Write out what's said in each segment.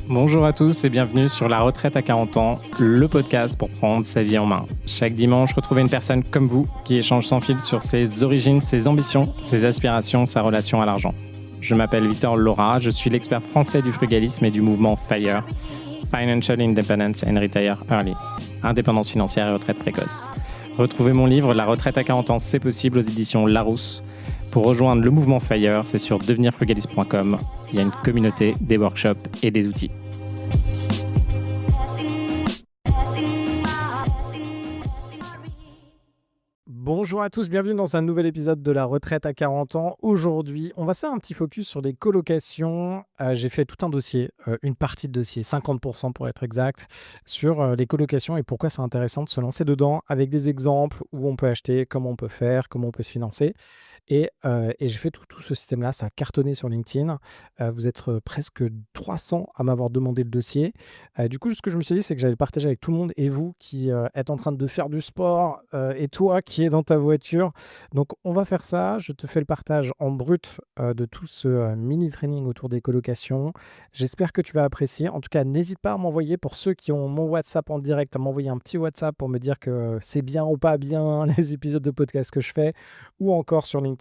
Bonjour à tous et bienvenue sur La Retraite à 40 ans, le podcast pour prendre sa vie en main. Chaque dimanche, retrouvez une personne comme vous qui échange sans fil sur ses origines, ses ambitions, ses aspirations, sa relation à l'argent. Je m'appelle Victor Laura, je suis l'expert français du frugalisme et du mouvement FIRE, Financial Independence and Retire Early, indépendance financière et retraite précoce. Retrouvez mon livre La Retraite à 40 ans, c'est possible aux éditions Larousse. Pour rejoindre le mouvement FIRE, c'est sur devenirfrugaliste.com. Il y a une communauté, des workshops et des outils. Bonjour à tous, bienvenue dans un nouvel épisode de La Retraite à 40 ans. Aujourd'hui, on va faire un petit focus sur des colocations. J'ai fait tout un dossier, une partie de dossier, 50% pour être exact, sur les colocations et pourquoi c'est intéressant de se lancer dedans avec des exemples où on peut acheter, comment on peut faire, comment on peut se financer. Et j'ai fait tout ce système-là, ça a cartonné sur LinkedIn. Vous êtes presque 300 à m'avoir demandé le dossier. Du coup, ce que je me suis dit, c'est que j'allais le partager avec tout le monde et vous qui êtes en train de faire du sport et toi qui es dans ta voiture. Donc, on va faire ça. Je te fais le partage en brut de tout ce mini-training autour des colocations. J'espère que tu vas apprécier. En tout cas, n'hésite pas à m'envoyer, pour ceux qui ont mon WhatsApp en direct, à m'envoyer un petit WhatsApp pour me dire que c'est bien ou pas bien les épisodes de podcast que je fais, ou encore sur LinkedIn.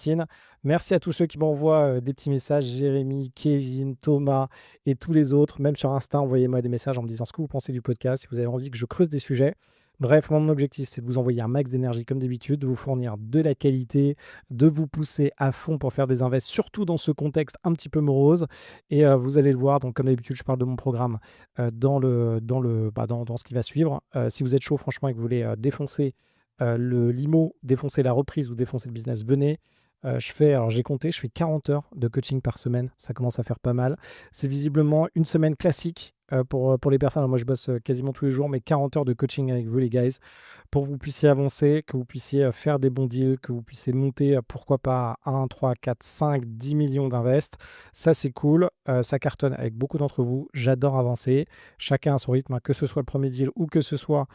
Merci à tous ceux qui m'envoient des petits messages, Jérémy, Kevin, Thomas et tous les autres. Même sur Insta, envoyez-moi des messages en me disant ce que vous pensez du podcast, si vous avez envie que je creuse des sujets. Bref, mon objectif, c'est de vous envoyer un max d'énergie comme d'habitude, de vous fournir de la qualité, de vous pousser à fond pour faire des invests, surtout dans ce contexte un petit peu morose. Et vous allez le voir, donc comme d'habitude, je parle de mon programme dans ce qui va suivre. Si vous êtes chaud, franchement, et que vous voulez défoncer le limo, défoncer la reprise ou défoncer le business, venez. J'ai compté, je fais 40 heures de coaching par semaine. Ça commence à faire pas mal. C'est visiblement une semaine classique pour les personnes. Alors moi, je bosse quasiment tous les jours, mais 40 heures de coaching avec vous, les guys, pour que vous puissiez avancer, que vous puissiez faire des bons deals, que vous puissiez monter, pourquoi pas, à 1, 3, 4, 5, 10 millions d'invest. Ça, c'est cool. Ça cartonne avec beaucoup d'entre vous. J'adore avancer. Chacun à son rythme, hein, que ce soit le premier deal ou que ce soit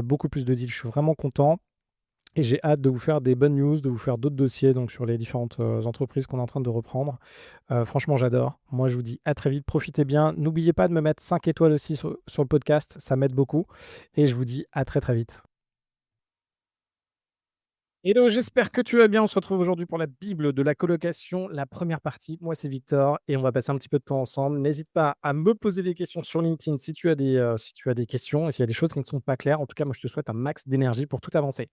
beaucoup plus de deals. Je suis vraiment content. Et j'ai hâte de vous faire des bonnes news, de vous faire d'autres dossiers donc sur les différentes entreprises qu'on est en train de reprendre. Franchement, j'adore. Moi, je vous dis à très vite. Profitez bien. N'oubliez pas de me mettre 5 étoiles aussi sur le podcast. Ça m'aide beaucoup. Et je vous dis à très, très vite. Hello, j'espère que tu vas bien. On se retrouve aujourd'hui pour la Bible de la colocation, la première partie. Moi, c'est Victor et on va passer un petit peu de temps ensemble. N'hésite pas à me poser des questions sur LinkedIn si tu as des questions et s'il y a des choses qui ne sont pas claires. En tout cas, moi, je te souhaite un max d'énergie pour tout avancer.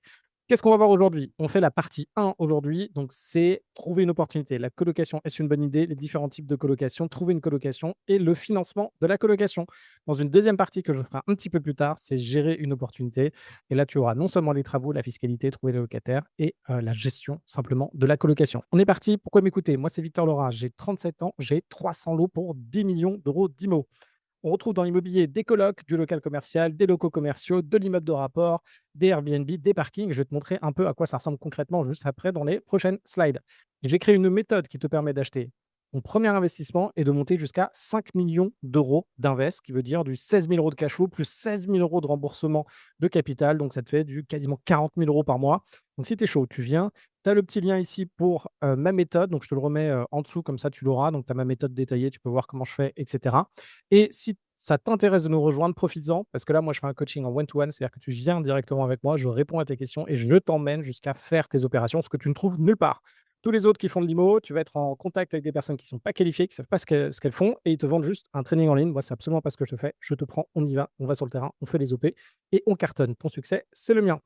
Qu'est-ce qu'on va voir aujourd'hui? On fait la partie 1 aujourd'hui, donc c'est trouver une opportunité. La colocation, est-ce une bonne idée? Les différents types de colocation, trouver une colocation et le financement de la colocation. Dans une deuxième partie que je ferai un petit peu plus tard, c'est gérer une opportunité. Et là, tu auras non seulement les travaux, la fiscalité, trouver les locataires et la gestion simplement de la colocation. On est parti. Pourquoi m'écouter? Moi, c'est Victor Laura. J'ai 37 ans. J'ai 300 lots pour 10 millions d'euros d'IMO. On retrouve dans l'immobilier des colocs, du local commercial, des locaux commerciaux, de l'immeuble de rapport, des Airbnb, des parkings. Je vais te montrer un peu à quoi ça ressemble concrètement juste après dans les prochaines slides. J'ai créé une méthode qui te permet d'acheter ton premier investissement et de monter jusqu'à 5 millions d'euros d'invest, qui veut dire du 16 000 euros de cash flow plus 16 000 euros de remboursement de capital. Donc, ça te fait du quasiment 40 000 euros par mois. Donc, si tu es chaud, tu viens. Tu as le petit lien ici pour ma méthode. Donc, je te le remets en dessous, comme ça, tu l'auras. Donc, tu as ma méthode détaillée. Tu peux voir comment je fais, etc. Et si ça t'intéresse de nous rejoindre, profites-en, parce que là, moi, je fais un coaching en one-to-one, c'est-à-dire que tu viens directement avec moi, je réponds à tes questions et je t'emmène jusqu'à faire tes opérations, ce que tu ne trouves nulle part. Tous les autres qui font de l'IMO, tu vas être en contact avec des personnes qui ne sont pas qualifiées, qui ne savent pas ce qu'elles font, et ils te vendent juste un training en ligne. Moi, c'est absolument pas ce que je te fais. Je te prends, on y va, on va sur le terrain, on fait les OP et on cartonne. Ton succès, c'est le mien.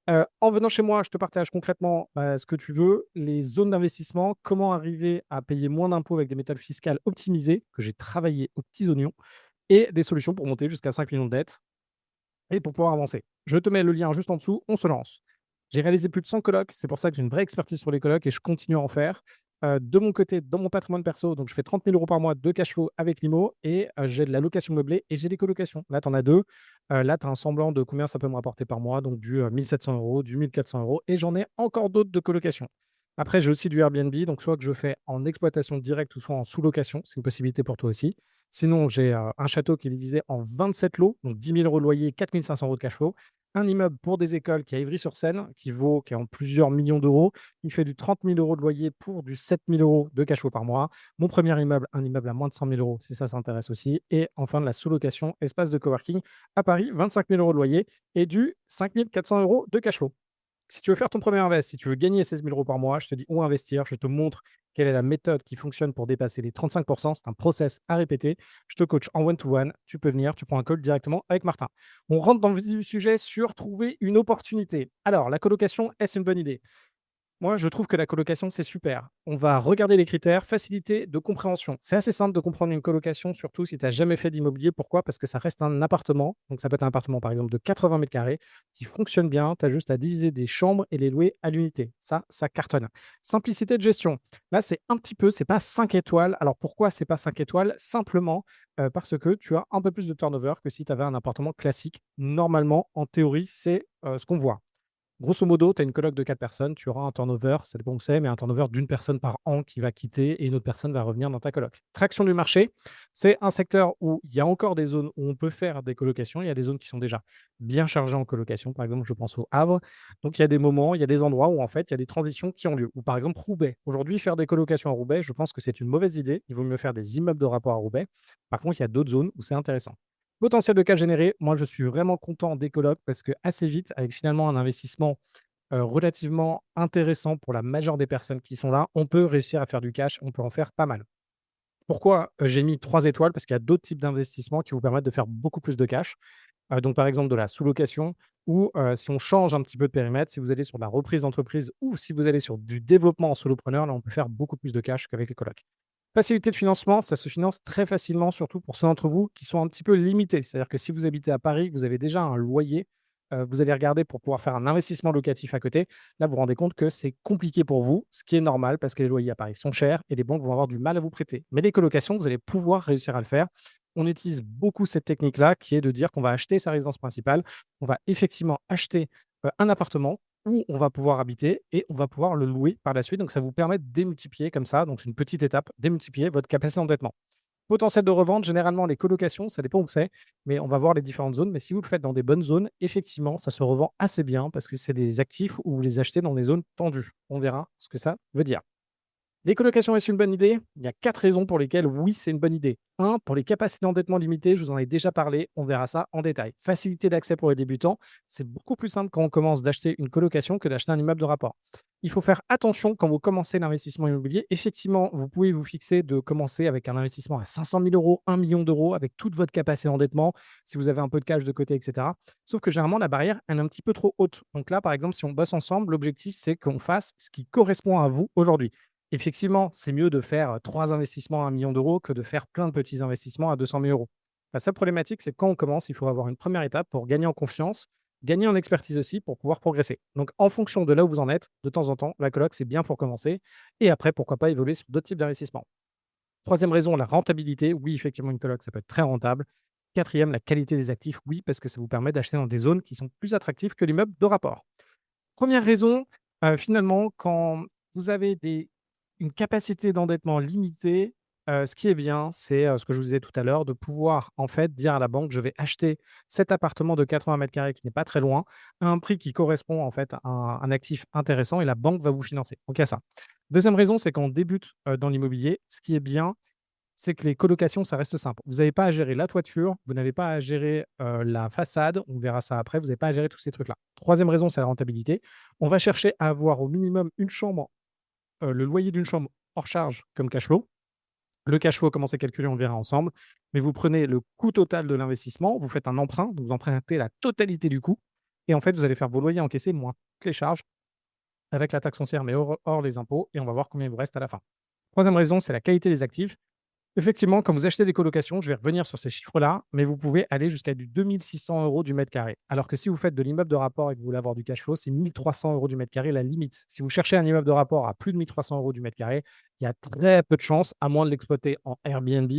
En venant chez moi, je te partage concrètement ce que tu veux, les zones d'investissement, comment arriver à payer moins d'impôts avec des méthodes fiscales optimisées, que j'ai travaillé aux petits oignons, et des solutions pour monter jusqu'à 5 millions de dettes et pour pouvoir avancer. Je te mets le lien juste en dessous, on se lance. J'ai réalisé plus de 100 colocs, c'est pour ça que j'ai une vraie expertise sur les colocs et je continue à en faire. De mon côté, dans mon patrimoine perso, donc je fais 30 000 euros par mois de cash flow avec l'IMO et j'ai de la location meublée et j'ai des colocations. Là, tu en as deux. Là, tu as un semblant de combien ça peut me rapporter par mois, donc du 1 700 euros, du 1 400 euros et j'en ai encore d'autres de colocations. Après, j'ai aussi du Airbnb, donc soit que je fais en exploitation directe ou soit en sous-location, c'est une possibilité pour toi aussi. Sinon, j'ai un château qui est divisé en 27 lots, donc 10 000 euros de loyer, 4 500 euros de cash flow. un immeuble pour des écoles qui est à Ivry-sur-Seine, qui est en plusieurs millions d'euros. Il fait du 30 000 € de loyer pour du 7 000 € de cash flow par mois. Mon premier immeuble, un immeuble à moins de 100 000 €, si ça intéresse aussi. Et enfin, de la sous-location, espace de coworking à Paris, 25 000 € de loyer et du 5 400 € de cash flow. Si tu veux faire ton premier invest, si tu veux gagner 16 000 € par mois, je te dis où investir. Je te montre quelle est la méthode qui fonctionne pour dépasser les 35. C'est un process à répéter. Je te coach en one-to-one. Tu peux venir, tu prends un call directement avec Martin. On rentre dans le vif du sujet sur trouver une opportunité. Alors, la colocation, est-ce une bonne idée? Moi, je trouve que la colocation, c'est super. On va regarder les critères, facilité de compréhension. C'est assez simple de comprendre une colocation, surtout si tu n'as jamais fait d'immobilier. Pourquoi? Parce que ça reste un appartement. Donc, ça peut être un appartement, par exemple, de 80 mètres carrés qui fonctionne bien. Tu as juste à diviser des chambres et les louer à l'unité. Ça cartonne. Simplicité de gestion. Là, c'est pas 5 étoiles. Alors, pourquoi c'est pas 5 étoiles? Simplement parce que tu as un peu plus de turnover que si tu avais un appartement classique. Normalement, en théorie, c'est ce qu'on voit. Grosso modo, tu as une coloc de 4 personnes, tu auras un turnover, ça dépend où c'est, mais un turnover d'une personne par an qui va quitter et une autre personne va revenir dans ta coloc. Traction du marché, c'est un secteur où il y a encore des zones où on peut faire des colocations. Il y a des zones qui sont déjà bien chargées en colocation. Par exemple, je pense au Havre. Donc, il y a des moments, il y a des endroits où en fait, il y a des transitions qui ont lieu. Ou par exemple, Roubaix. Aujourd'hui, faire des colocations à Roubaix, je pense que c'est une mauvaise idée. Il vaut mieux faire des immeubles de rapport à Roubaix. Par contre, il y a d'autres zones où c'est intéressant. Potentiel de cas généré, moi je suis vraiment content des colocs parce que assez vite, avec finalement un investissement relativement intéressant pour la majeure des personnes qui sont là, on peut réussir à faire du cash, on peut en faire pas mal. Pourquoi, j'ai mis 3 étoiles? Parce qu'il y a d'autres types d'investissements qui vous permettent de faire beaucoup plus de cash. Donc par exemple de la sous-location ou si on change un petit peu de périmètre, si vous allez sur de la reprise d'entreprise ou si vous allez sur du développement en solopreneur, là on peut faire beaucoup plus de cash qu'avec les colocs. Facilité de financement, ça se finance très facilement, surtout pour ceux d'entre vous qui sont un petit peu limités. C'est-à-dire que si vous habitez à Paris, que vous avez déjà un loyer, vous allez regarder pour pouvoir faire un investissement locatif à côté. Là, vous vous rendez compte que c'est compliqué pour vous, ce qui est normal parce que les loyers à Paris sont chers et les banques vont avoir du mal à vous prêter. Mais les colocations, vous allez pouvoir réussir à le faire. On utilise beaucoup cette technique-là qui est de dire qu'on va acheter sa résidence principale, on va effectivement acheter, un appartement où on va pouvoir habiter et on va pouvoir le louer par la suite. Donc ça vous permet de démultiplier comme ça, donc c'est une petite étape, démultiplier votre capacité d'endettement. Potentiel de revente, généralement les colocations, ça dépend où c'est, mais on va voir les différentes zones. Mais si vous le faites dans des bonnes zones, effectivement, ça se revend assez bien parce que c'est des actifs où vous les achetez dans des zones tendues. On verra ce que ça veut dire. Les colocations, est-ce une bonne idée? Il y a 4 raisons pour lesquelles oui, c'est une bonne idée. Un, pour les capacités d'endettement limitées, je vous en ai déjà parlé, on verra ça en détail. Facilité d'accès pour les débutants, c'est beaucoup plus simple quand on commence d'acheter une colocation que d'acheter un immeuble de rapport. Il faut faire attention quand vous commencez l'investissement immobilier. Effectivement, vous pouvez vous fixer de commencer avec un investissement à 500 000 €, 1 million d'euros, avec toute votre capacité d'endettement, si vous avez un peu de cash de côté, etc. Sauf que généralement, la barrière, elle est un petit peu trop haute. Donc là, par exemple, si on bosse ensemble, l'objectif, c'est qu'on fasse ce qui correspond à vous aujourd'hui. Effectivement, c'est mieux de faire 3 investissements à 1 million d'euros que de faire plein de petits investissements à 200 000 €. La seule problématique, c'est que quand on commence, il faut avoir une première étape pour gagner en confiance, gagner en expertise aussi pour pouvoir progresser. Donc, en fonction de là où vous en êtes, de temps en temps, la coloc, c'est bien pour commencer et après, pourquoi pas évoluer sur d'autres types d'investissements. Troisième raison, la rentabilité. Oui, effectivement, une coloc, ça peut être très rentable. Quatrième, la qualité des actifs. Oui, parce que ça vous permet d'acheter dans des zones qui sont plus attractives que l'immeuble de rapport. Première raison, finalement, quand vous avez une capacité d'endettement limitée, ce qui est bien, c'est, ce que je vous disais tout à l'heure, de pouvoir, en fait, dire à la banque: «Je vais acheter cet appartement de 80 mètres carrés qui n'est pas très loin, à un prix qui correspond, en fait, à un actif intéressant» et la banque va vous financer. Donc il y a ça. Deuxième raison, c'est quand on débute, dans l'immobilier, ce qui est bien, c'est que les colocations, ça reste simple. Vous n'avez pas à gérer la toiture, vous n'avez pas à gérer, la façade, on verra ça après, vous n'avez pas à gérer tous ces trucs-là. Troisième raison, c'est la rentabilité. On va chercher à avoir au minimum une chambre, le loyer d'une chambre hors charge comme cash flow. Le cash flow, comment c'est calculé, on le verra ensemble. Mais vous prenez le coût total de l'investissement, vous faites un emprunt, donc vous empruntez la totalité du coût et en fait, vous allez faire vos loyers encaissés moins toutes les charges avec la taxe foncière, mais hors les impôts et on va voir combien il vous reste à la fin. Troisième raison, c'est la qualité des actifs. Effectivement, quand vous achetez des colocations, je vais revenir sur ces chiffres-là, mais vous pouvez aller jusqu'à du 2 600 € du mètre carré. Alors que si vous faites de l'immeuble de rapport et que vous voulez avoir du cash flow, c'est 1 300 € du mètre carré la limite. Si vous cherchez un immeuble de rapport à plus de 1 300 € du mètre carré, il y a très peu de chances, à moins de l'exploiter en Airbnb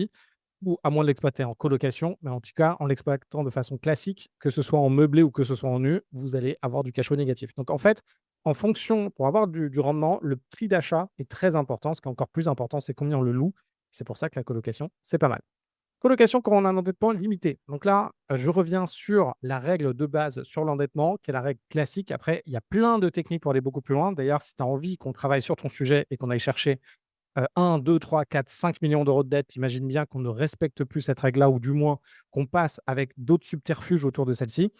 ou à moins de l'exploiter en colocation, mais en tout cas, en l'exploitant de façon classique, que ce soit en meublé ou que ce soit en nu, vous allez avoir du cash flow négatif. Donc en fait, en fonction, pour avoir du rendement, le prix d'achat est très important. Ce qui est encore plus important, c'est combien on le loue. C'est pour ça que la colocation, c'est pas mal. Colocation quand on a un endettement limité. Donc là, je reviens sur la règle de base sur l'endettement, qui est la règle classique. Après, il y a plein de techniques pour aller beaucoup plus loin. D'ailleurs, si tu as envie qu'on travaille sur ton sujet et qu'on aille chercher 1, 2, 3, 4, 5 millions d'euros de dette, imagine bien qu'on ne respecte plus cette règle-là ou du moins qu'on passe avec d'autres subterfuges autour de celle-ci.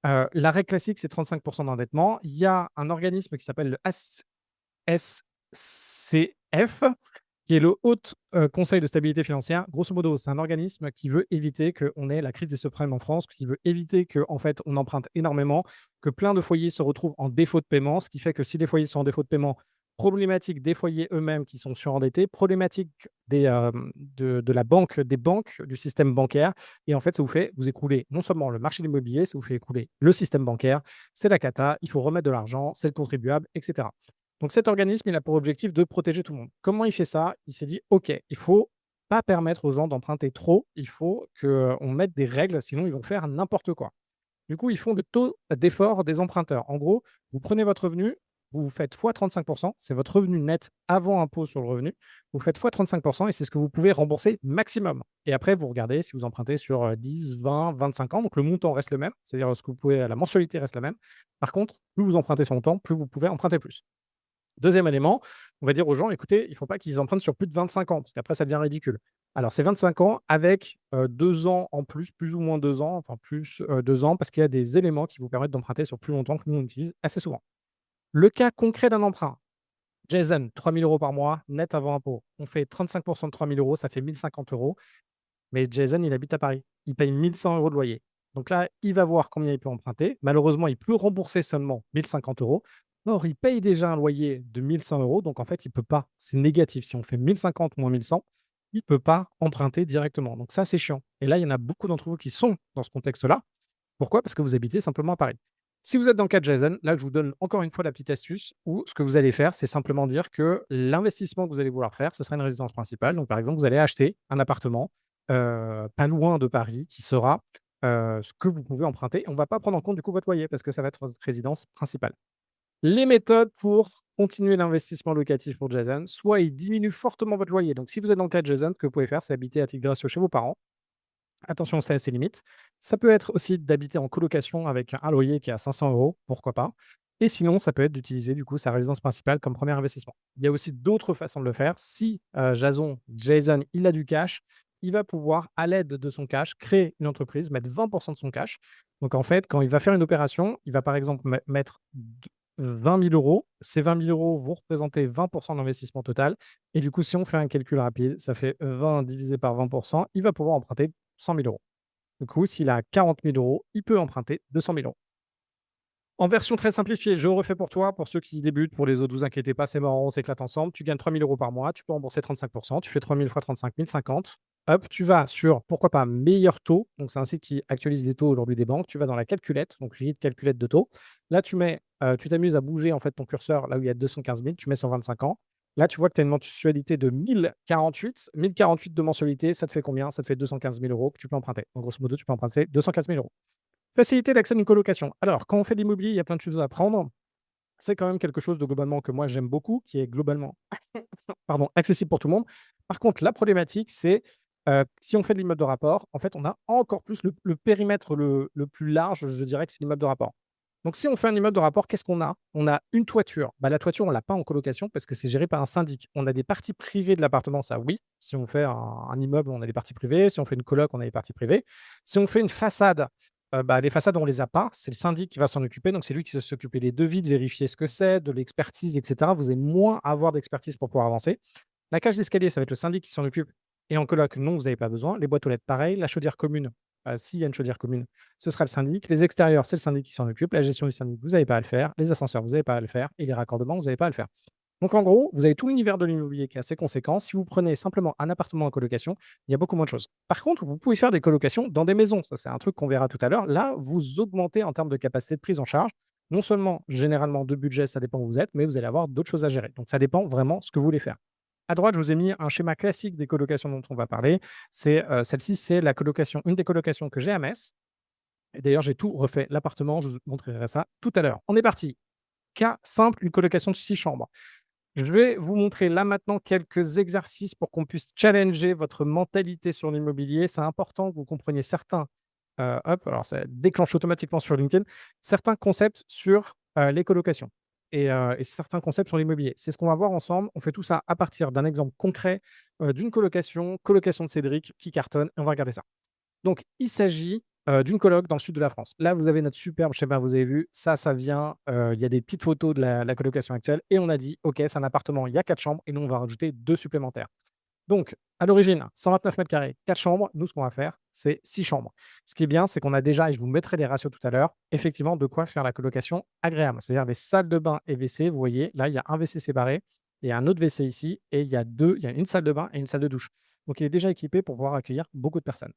La règle classique, c'est 35 d'endettement. Il y a un organisme qui s'appelle le SCF, qui est le Haut Conseil de stabilité financière. Grosso modo, c'est un organisme qui veut éviter qu'on ait la crise des subprimes en France, qui veut éviter qu'en fait, on emprunte énormément, que plein de foyers se retrouvent en défaut de paiement, ce qui fait que si les foyers sont en défaut de paiement, problématique des foyers eux-mêmes qui sont surendettés, problématique de la banque, des banques, du système bancaire. Et en fait, ça vous fait vous écrouler non seulement le marché de l'immobilier, ça vous fait écrouler le système bancaire. C'est la cata, il faut remettre de l'argent, c'est le contribuable, etc. Donc cet organisme, il a pour objectif de protéger tout le monde. Comment il fait ça? Il s'est dit: «OK, il faut pas permettre aux gens d'emprunter trop, il faut qu'on mette des règles, sinon ils vont faire n'importe quoi». Du coup, ils font le taux d'effort des emprunteurs. En gros, vous prenez votre revenu, vous faites fois 35, c'est votre revenu net avant impôt sur le revenu. Vous faites fois 35 et c'est ce que vous pouvez rembourser maximum. Et après, vous regardez si vous empruntez sur 10, 20, 25 ans. Donc le montant reste le même, c'est-à-dire ce que vous pouvez, la mensualité reste la même. Par contre, plus vous empruntez sur longtemps, plus vous pouvez emprunter plus. Deuxième élément, on va dire aux gens: «Écoutez, il ne faut pas qu'ils empruntent sur plus de 25 ans, parce qu'après ça devient ridicule». Alors c'est 25 ans avec, 2 ans en plus ou moins 2 ans, enfin plus, 2 ans parce qu'il y a des éléments qui vous permettent d'emprunter sur plus longtemps que nous on utilise assez souvent. Le cas concret d'un emprunt, Jason, 3 000 € par mois, net avant impôt. On fait 35 de 3 000 €, ça fait 1 050 €. Mais Jason, il habite à Paris. Il paye 1 100 € de loyer. Donc là, il va voir combien il peut emprunter. Malheureusement, il peut rembourser seulement 1 050 €. Or, il paye déjà un loyer de 1 100 €, donc en fait, il peut pas. C'est négatif. Si on fait 1 050 moins 1 100, il peut pas emprunter directement. Donc ça, c'est chiant. Et là, il y en a beaucoup d'entre vous qui sont dans ce contexte-là. Pourquoi? Parce que vous habitez simplement à Paris. Si vous êtes dans le cas de Jason, là, je vous donne encore une fois la petite astuce où ce que vous allez faire, c'est simplement dire que l'investissement que vous allez vouloir faire, ce sera une résidence principale. Donc, par exemple, vous allez acheter un appartement pas loin de Paris qui sera ce que vous pouvez emprunter. On ne va pas prendre en compte du coup votre loyer parce que ça va être votre résidence principale. Les méthodes pour continuer l'investissement locatif pour Jason, soit il diminue fortement votre loyer. Donc, si vous êtes dans le cas de Jason, ce que vous pouvez faire, c'est habiter à titre gracieux chez vos parents. Attention, c'est à ses limites. Ça peut être aussi d'habiter en colocation avec un loyer qui est à 500 €, pourquoi pas. Et sinon, ça peut être d'utiliser du coup sa résidence principale comme premier investissement. Il y a aussi d'autres façons de le faire. Si Jason, il a du cash, il va pouvoir, à l'aide de son cash, créer une entreprise, mettre 20 de son cash. Donc en fait, quand il va faire une opération, il va par exemple mettre 20 000 €. Ces 20 000 € vont représenter 20 de l'investissement total. Et du coup, si on fait un calcul rapide, ça fait 20 divisé par 20. Il va pouvoir emprunter 100 000 €. Du coup, s'il a 40 000 €, il peut emprunter 200 000 €. En version très simplifiée, je refais pour toi, pour ceux qui débutent, pour les autres, vous inquiétez pas, c'est marrant, on s'éclate ensemble. Tu gagnes 3 000 € par mois, tu peux rembourser 35, tu fais 3 000 fois 35, 1 050. Hop, tu vas sur, pourquoi pas, meilleur taux. Donc, c'est un site qui actualise les taux aujourd'hui des banques. Tu vas dans la calculette, donc de calculette de taux. Là, tu t'amuses à bouger en fait ton curseur là où il y a 215 000, tu mets sur 25 ans. Là, tu vois que tu as une mensualité de 1048. 1048 de mensualité, ça te fait combien? Ça te fait 215 000 € que tu peux emprunter. En grosso modo, tu peux emprunter 215 000 €. Facilité d'accès à une colocation. Alors, quand on fait de l'immobilier, il y a plein de choses à apprendre. C'est quand même quelque chose de globalement que moi j'aime beaucoup, qui est globalement pardon, accessible pour tout le monde. Par contre, la problématique, c'est si on fait de l'immeuble de rapport, en fait, on a encore plus le périmètre le plus large, je dirais que c'est l'immeuble de rapport. Donc, si on fait un immeuble de rapport, qu'est-ce qu'on a? On a une toiture. Bah, la toiture, on ne l'a pas en colocation parce que c'est géré par un syndic. On a des parties privées de l'appartement, ça oui. Si on fait un immeuble, on a des parties privées. Si on fait une coloc, on a des parties privées. Si on fait une façade, bah, les façades, on les a pas. C'est le syndic qui va s'en occuper. Donc, c'est lui qui va s'occuper des devis, de vérifier ce que c'est, de l'expertise, et cetera. Vous allez moins avoir d'expertise pour pouvoir avancer. La cage d'escalier, ça va être le syndic qui s'en occupe. Et en coloc, non, vous n'avez pas besoin. Les boîtes aux lettres, pareil. La chaudière commune, s'il y a une chaudière commune, ce sera le syndic. Les extérieurs, c'est le syndic qui s'en occupe. La gestion du syndic, vous n'avez pas à le faire. Les ascenseurs, vous n'avez pas à le faire. Et les raccordements, vous n'avez pas à le faire. Donc en gros, vous avez tout l'univers de l'immobilier qui est assez conséquent. Si vous prenez simplement un appartement en colocation, il y a beaucoup moins de choses. Par contre, vous pouvez faire des colocations dans des maisons. Ça, c'est un truc qu'on verra tout à l'heure. Là, vous augmentez en termes de capacité de prise en charge. Non seulement, généralement, de budget, ça dépend où vous êtes, mais vous allez avoir d'autres choses à gérer. Donc ça dépend vraiment ce que vous voulez faire. À droite, je vous ai mis un schéma classique des colocations dont on va parler. Celle-ci, c'est la colocation, une des colocations que j'ai à Metz. Et d'ailleurs, j'ai tout refait. L'appartement, je vous montrerai ça tout à l'heure. On est parti. Cas simple, une colocation de 6 chambres. Je vais vous montrer là maintenant quelques exercices pour qu'on puisse challenger votre mentalité sur l'immobilier. C'est important que vous compreniez certains, hop, alors ça déclenche automatiquement sur LinkedIn, certains concepts sur, les colocations et certains concepts sur l'immobilier. C'est ce qu'on va voir ensemble. On fait tout ça à partir d'un exemple concret, d'une colocation, colocation de Cédric qui cartonne et on va regarder ça. Donc, il s'agit, d'une coloc dans le sud de la France. Là, vous avez notre superbe schéma, vous avez vu, ça vient, il y a des petites photos de la colocation actuelle et on a dit: «OK, c'est un appartement, il y a 4 chambres» et nous, on va rajouter 2 supplémentaires. Donc, à l'origine, 129 mètres carrés, 4 chambres. Nous, ce qu'on va faire, c'est 6 chambres. Ce qui est bien, c'est qu'on a déjà et je vous mettrai les ratios tout à l'heure, effectivement, de quoi faire la colocation agréable. C'est-à-dire les salles de bain et WC, vous voyez, là, il y a un WC séparé et un autre WC ici et il y a une salle de bain et une salle de douche. Donc il est déjà équipé pour pouvoir accueillir beaucoup de personnes.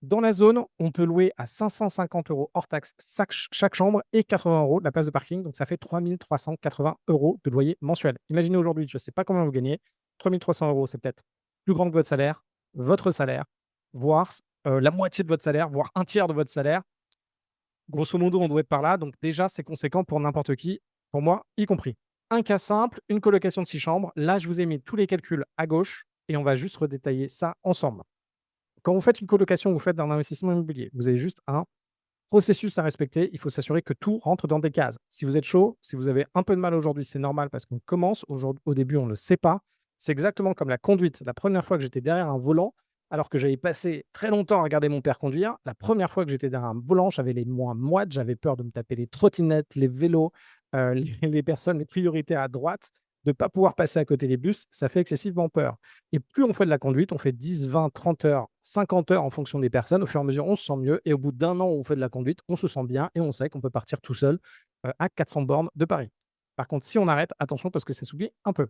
Dans la zone, on peut louer à 550 € hors taxe chaque chambre et 80 € la place de parking. Donc ça fait 3 380 € de loyer mensuel. Imaginez aujourd'hui, je ne sais pas combien vous gagnez, 3 300 €, c'est peut-être plus grand que votre salaire, voire la moitié de votre salaire, voire un tiers de votre salaire. Grosso modo, on doit être par là. Donc déjà, c'est conséquent pour n'importe qui, pour moi y compris. Un cas simple, une colocation de 6 chambres. Là, je vous ai mis tous les calculs à gauche et on va juste redétailler ça ensemble. Quand vous faites une colocation, vous faites un investissement immobilier. Vous avez juste un processus à respecter. Il faut s'assurer que tout rentre dans des cases. Si vous êtes chaud, si vous avez un peu de mal aujourd'hui, c'est normal parce qu'on commence. Au début, on ne le sait pas. C'est exactement comme la conduite. La première fois que j'étais derrière un volant, alors que j'avais passé très longtemps à regarder mon père conduire, la première fois que j'étais derrière un volant, j'avais les moins moites, j'avais peur de me taper les trottinettes, les vélos, les personnes, les priorités à droite, de ne pas pouvoir passer à côté des bus. Ça fait excessivement peur. Et plus on fait de la conduite, on fait 10, 20, 30 heures, 50 heures en fonction des personnes. Au fur et à mesure, on se sent mieux. Et au bout d'un an où on fait de la conduite, on se sent bien et on sait qu'on peut partir tout seul à 400 bornes de Paris. Par contre, si on arrête, attention parce que ça s'oublie un peu.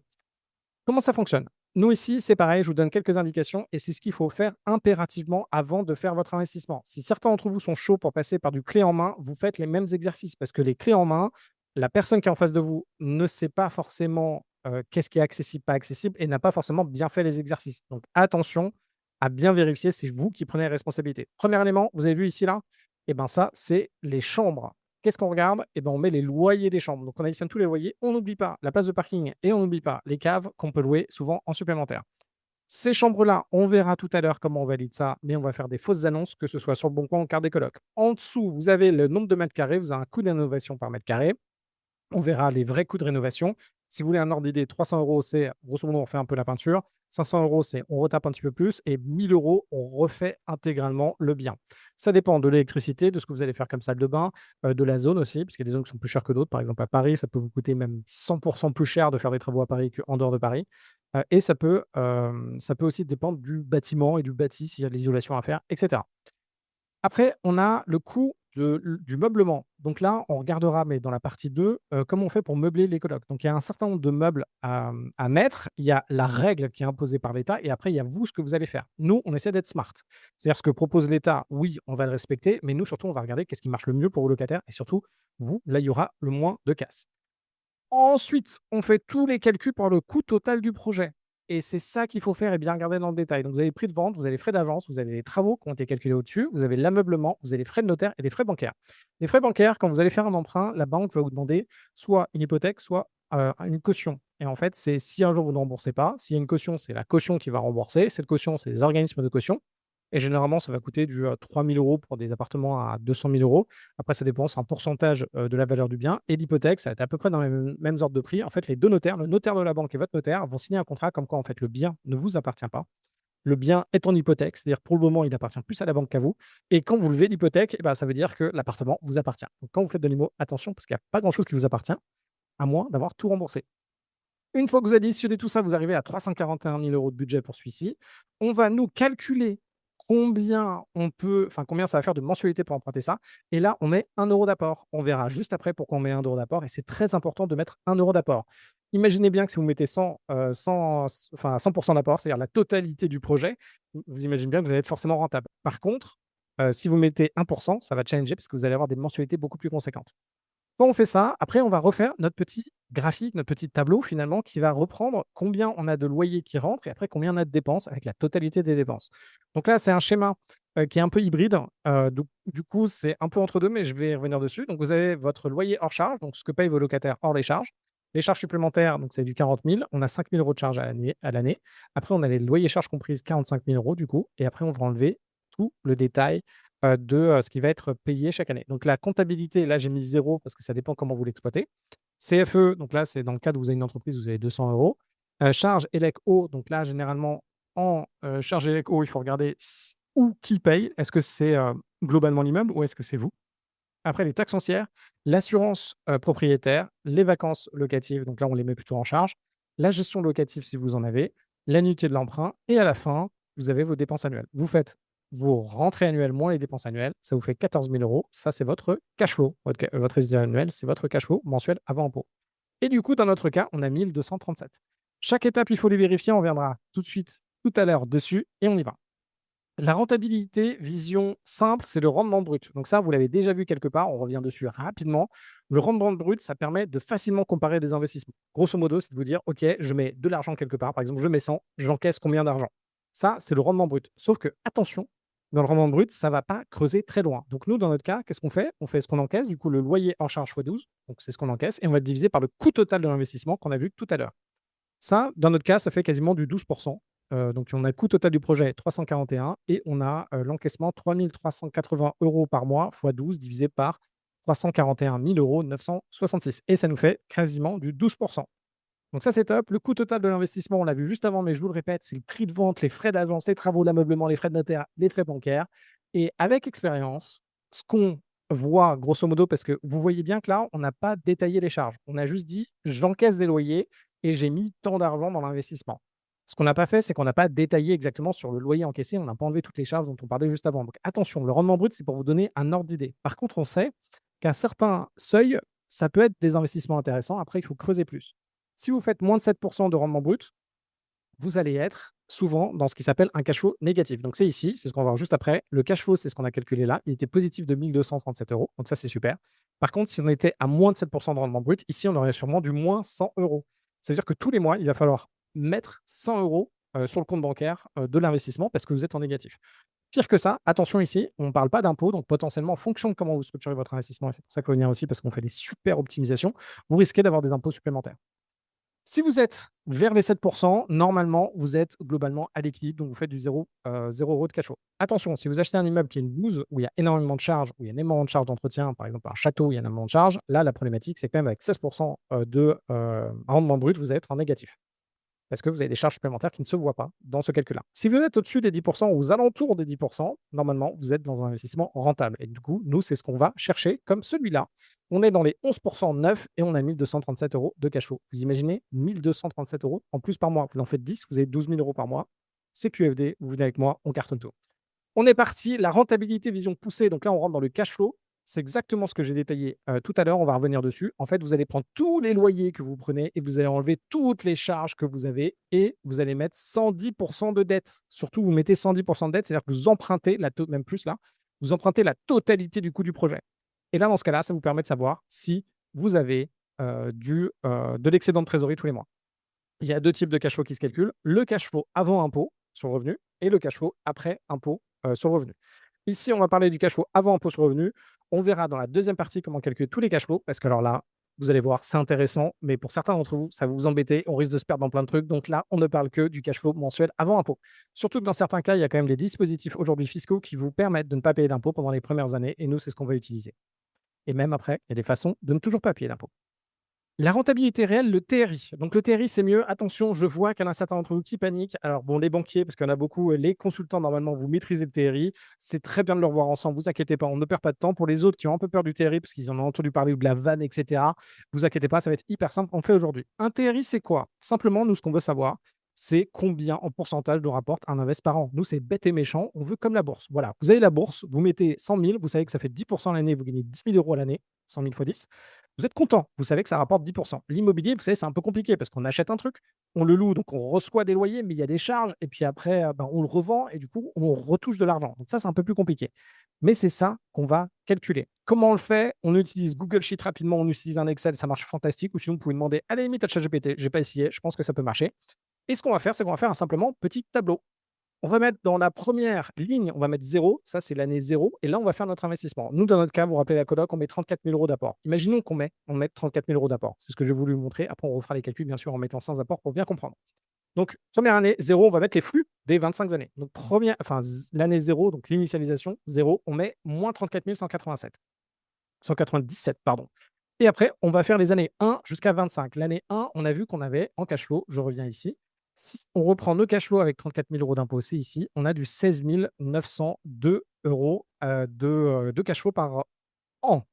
Comment ça fonctionne? Nous ici, c'est pareil, je vous donne quelques indications et c'est ce qu'il faut faire impérativement avant de faire votre investissement. Si certains d'entre vous sont chauds pour passer par du clé en main, vous faites les mêmes exercices parce que les clés en main, la personne qui est en face de vous ne sait pas forcément qu'est-ce qui est accessible, pas accessible et n'a pas forcément bien fait les exercices. Donc attention à bien vérifier, c'est vous qui prenez la responsabilité. Premier élément, vous avez vu ici là? Et bien ça, c'est les chambres. Qu'est-ce qu'on regarde? Eh ben, on met les loyers des chambres. Donc, on additionne tous les loyers. On n'oublie pas la place de parking et on n'oublie pas les caves qu'on peut louer souvent en supplémentaire. Ces chambres-là, on verra tout à l'heure comment on valide ça, mais on va faire des fausses annonces, que ce soit sur le Bon Coin ou en carte des colocs. En dessous, vous avez le nombre de mètres carrés. Vous avez un coût d'innovation par mètre carré. On verra les vrais coûts de rénovation. Si vous voulez un ordre d'idée, 300 €, c'est grosso modo, on fait un peu la peinture. 500 €, c'est on retape un petit peu plus. Et 1 000 €, on refait intégralement le bien. Ça dépend de l'électricité, de ce que vous allez faire comme salle de bain, de la zone aussi, parce qu'il y a des zones qui sont plus chères que d'autres. Par exemple, à Paris, ça peut vous coûter même 100 plus cher de faire des travaux à Paris qu'en dehors de Paris. Et ça peut aussi dépendre du bâtiment et du bâti, s'il y a de l'isolation à faire, etc. Après, on a le coût du meublement. Donc là, on regardera, mais dans la partie 2, comment on fait pour meubler les colocs. Donc il y a un certain nombre de meubles à mettre. Il y a la règle qui est imposée par l'État et après, il y a vous, ce que vous allez faire. Nous, on essaie d'être smart. C'est-à-dire ce que propose l'État, oui, on va le respecter, mais nous, surtout, on va regarder qu'est-ce qui marche le mieux pour vos locataires et surtout, vous, là, il y aura le moins de casse. Ensuite, on fait tous les calculs pour le coût total du projet et c'est ça qu'il faut faire et bien regarder dans le détail. Donc vous avez les prix de vente, vous avez les frais d'agence, vous avez les travaux qui ont été calculés au-dessus, vous avez l'ameublement, vous avez les frais de notaire et les frais bancaires. Les frais bancaires, quand vous allez faire un emprunt, la banque va vous demander soit une hypothèque, soit, une caution et en fait, c'est si un jour vous ne remboursez pas, s'il y a une caution, c'est la caution qui va rembourser. Cette caution, c'est les organismes de caution et généralement, ça va coûter du, 3 000 € pour des appartements à 200 000 €. Après, ça dépend, c'est un pourcentage, de la valeur du bien et l'hypothèque, ça va être à peu près dans les mêmes ordres de prix. En fait, les 2 notaires, le notaire de la banque et votre notaire vont signer un contrat comme quoi, en fait, le bien ne vous appartient pas. Le bien est en hypothèque, c'est-à-dire pour le moment, il appartient plus à la banque qu'à vous et quand vous levez l'hypothèque, eh ben, ça veut dire que l'appartement vous appartient. Donc quand vous faites de l'IMO, attention parce qu'il y a pas grand-chose qui vous appartient, à moins d'avoir tout remboursé. Une fois que vous avez additionné tout ça, vous arrivez à 341 000 € de budget pour celui-ci. On va nous calculer combien ça va faire de mensualité pour emprunter ça et là, on met 1 € d'apport. On verra juste après pourquoi on met 1 € d'apport et c'est très important de mettre 1 € d'apport. Imaginez bien que si vous mettez 100 d'apport, c'est-à-dire la totalité du projet, vous imaginez bien que vous allez être forcément rentable. Par contre, si vous mettez 1 ça va challenger parce que vous allez avoir des mensualités beaucoup plus conséquentes. Quand on fait ça, après on va refaire notre petit graphique, notre petit tableau finalement qui va reprendre combien on a de loyers qui rentrent et après combien on a de dépenses avec la totalité des dépenses. Donc là, c'est un schéma, qui est un peu hybride, du coup, c'est un peu entre 2, mais je vais revenir dessus. Donc vous avez votre loyer hors charge, donc ce que payent vos locataires hors les charges. Les charges supplémentaires, donc c'est du 40 000. On a 5 000 € de charges à l'année. Après, on a les loyers charges comprises, 45 000 € du coup. Et après, on va enlever tout le détail de ce qui va être payé chaque année. Donc la comptabilité, là, j'ai mis zéro parce que ça dépend comment vous l'exploitez. CFE, donc là, c'est dans le cas où vous avez une entreprise, vous avez 200 €. Charges ELEC eau, donc là, généralement, en charges ELEC eau, il faut regarder où qui paye. Est-ce que c'est globalement l'immeuble ou est-ce que c'est vous? Après, les taxes foncières, l'assurance propriétaire, les vacances locatives, donc là, on les met plutôt en charge, la gestion locative si vous en avez, l'annuité de l'emprunt et à la fin, vous avez vos dépenses annuelles. Vous faites vos rentrées annuelles moins les dépenses annuelles, ça vous fait 14 000 €. Ça, c'est votre cash flow. Votre résultat annuel, c'est votre cash flow mensuel avant impôt. Et du coup, dans notre cas, on a 1 237. Chaque étape, il faut les vérifier. On reviendra tout de suite, tout à l'heure dessus et on y va. La rentabilité, vision simple, c'est le rendement brut. Donc ça, vous l'avez déjà vu quelque part, on revient dessus rapidement. Le rendement brut, ça permet de facilement comparer des investissements. Grosso modo, c'est de vous dire, OK, je mets de l'argent quelque part, par exemple, je mets 100, j'encaisse combien d'argent? Ça, c'est le rendement brut. Sauf que, attention, dans le rendement brut, ça ne va pas creuser très loin. Donc nous, dans notre cas, qu'est-ce qu'on fait? On fait ce qu'on encaisse, du coup, le loyer hors charge x 12, donc c'est ce qu'on encaisse, et on va le diviser par le coût total de l'investissement qu'on a vu tout à l'heure. Ça, dans notre cas, ça fait quasiment du 12. Donc on a coût total du projet 341 et on a, l'encaissement 3 380 € par mois fois 12 divisé par 341 966 et ça nous fait quasiment du 12. Donc ça, c'est top. Le coût total de l'investissement, on l'a vu juste avant, mais je vous le répète, c'est le prix de vente, les frais d'agence, les travaux, l'ameublement, les frais de notaire, les frais bancaires et avec expérience, ce qu'on voit grosso modo parce que vous voyez bien que là, on n'a pas détaillé les charges. On a juste dit: «J'encaisse des loyers et j'ai mis tant d'argent dans l'investissement». Ce qu'on n'a pas fait, c'est qu'on n'a pas détaillé exactement sur le loyer encaissé, on n'a pas enlevé toutes les charges dont on parlait juste avant. Donc attention, le rendement brut, c'est pour vous donner un ordre d'idée. Par contre, on sait qu'à certains seuils, ça peut être des investissements intéressants. Après, il faut creuser plus. Si vous faites moins de 7 de rendement brut, vous allez être souvent dans ce qui s'appelle un cash flow négatif. Donc c'est ici, c'est ce qu'on va voir juste après. Le cash flow, c'est ce qu'on a calculé là. Il était positif de 1 237 €. Donc ça, c'est super. Par contre, si on était à moins de 7 de rendement brut, ici, on aurait sûrement du moins 100 €. Ça veut dire que tous les mois, il va falloir mettre 100 € sur le compte bancaire de l'investissement parce que vous êtes en négatif. Pire que ça, attention ici, on ne parle pas d'impôt, donc potentiellement, en fonction de comment vous structurez votre investissement, et c'est pour ça qu'il faut venir aussi parce qu'on fait des super optimisations, vous risquez d'avoir des impôts supplémentaires. Si vous êtes vers les 7, normalement, vous êtes globalement à l'équilibre, donc vous faites du 0 € de cash flow. Attention, si vous achetez un immeuble qui est une bouse, où il y a énormément de charges, où il y a énormément de charges d'entretien, par exemple un château, il y a énormément de charges, là, la problématique, c'est quand même avec 16 de rendement brut, vous allez être en négatif. Parce que vous avez des charges supplémentaires qui ne se voient pas dans ce calcul-là. Si vous êtes au-dessus des 10 ou aux alentours des 10, normalement, vous êtes dans un investissement rentable. Et du coup, nous, c'est ce qu'on va chercher comme celui-là. On est dans les 11 neuf et on a 1 237 € de cash flow. Vous imaginez 1 237 € en plus par mois. Vous en faites 10, vous avez 12 000 € par mois. C'est QFD, vous venez avec moi, on cartonne tout. On est parti, la rentabilité vision poussée, donc là on rentre dans le cash flow. C'est exactement ce que j'ai détaillé tout à l'heure, on va revenir dessus. En fait, vous allez prendre tous les loyers que vous prenez et vous allez enlever toutes les charges que vous avez et vous allez mettre 110 de dette. Surtout, vous mettez 110 de dette, c'est-à-dire que vous empruntez, même plus là, vous empruntez la totalité du coût du projet. Et là, dans ce cas-là, ça vous permet de savoir si vous avez de l'excédent de trésorerie tous les mois. Il y a deux types de cash flow qui se calculent, le cash flow avant impôt sur le revenu et le cash flow après impôt sur le revenu. Ici, on va parler du cash flow avant impôt sur le revenu. On verra dans la deuxième partie comment calculer tous les cash flows, parce que alors là, vous allez voir, c'est intéressant, mais pour certains d'entre vous, ça va vous embêter, on risque de se perdre dans plein de trucs. Donc là, on ne parle que du cash flow mensuel avant impôt. Surtout que dans certains cas, il y a quand même des dispositifs aujourd'hui fiscaux qui vous permettent de ne pas payer d'impôt pendant les premières années, et nous, c'est ce qu'on va utiliser. Et même après, il y a des façons de ne toujours pas payer d'impôt. La rentabilité réelle, le TRI. Donc le TRI, c'est mieux. Attention, je vois qu'il y en a certains d'entre vous qui paniquent. Alors bon, les banquiers, parce qu'il y en a beaucoup, les consultants, normalement, vous maîtrisez le TRI. C'est très bien de le revoir ensemble. Vous inquiétez pas, on ne perd pas de temps. Pour les autres qui ont un peu peur du TRI, parce qu'ils en ont entendu parler ou de la vanne, etc., vous inquiétez pas, ça va être hyper simple. On le fait aujourd'hui. Un TRI, c'est quoi? Simplement, nous, ce qu'on veut savoir, c'est combien en pourcentage nous rapporte un invest par an. Nous, c'est bête et méchant. On veut comme la bourse. Voilà, vous avez la bourse, vous mettez 100 000, vous savez que ça fait 10% l'année, vous gagnez 10 000 € à l'année, 100 000 fois 10. Vous êtes content, vous savez que ça rapporte 10. L'immobilier, vous savez, c'est un peu compliqué parce qu'on achète un truc, on le loue, donc on reçoit des loyers, mais il y a des charges, et puis après, on le revend et du coup, on retouche de l'argent. Donc ça, c'est un peu plus compliqué. Mais c'est ça qu'on va calculer. Comment on le fait? On utilise Google Sheet rapidement, on utilise un Excel, ça marche fantastique. Ou sinon, vous pouvez demander à la limite à ChatGPT. Je n'ai pas essayé, je pense que ça peut marcher. Et ce qu'on va faire, c'est qu'on va faire un simplement petit tableau. On va mettre dans la première ligne, on va mettre 0, ça c'est l'année 0 et là on va faire notre investissement. Nous dans notre cas, vous vous rappelez la coloc, on met 34 000 € d'apport. Imaginons on mette 34 000 € d'apport. C'est ce que j'ai voulu vous montrer. Après on refera les calculs bien sûr en mettant sans apport pour bien comprendre. Donc première année 0, on va mettre les flux des 25 années. Donc l'année 0, donc l'initialisation 0, on met moins 34 187. 197, pardon. Et après, on va faire les années 1 jusqu'à 25. L'année 1, on a vu qu'on avait en cash flow, je reviens ici. Si on reprend nos cash flows avec 34 000 € d'impôt, c'est ici, on a du 16 902 € de cash flow par an.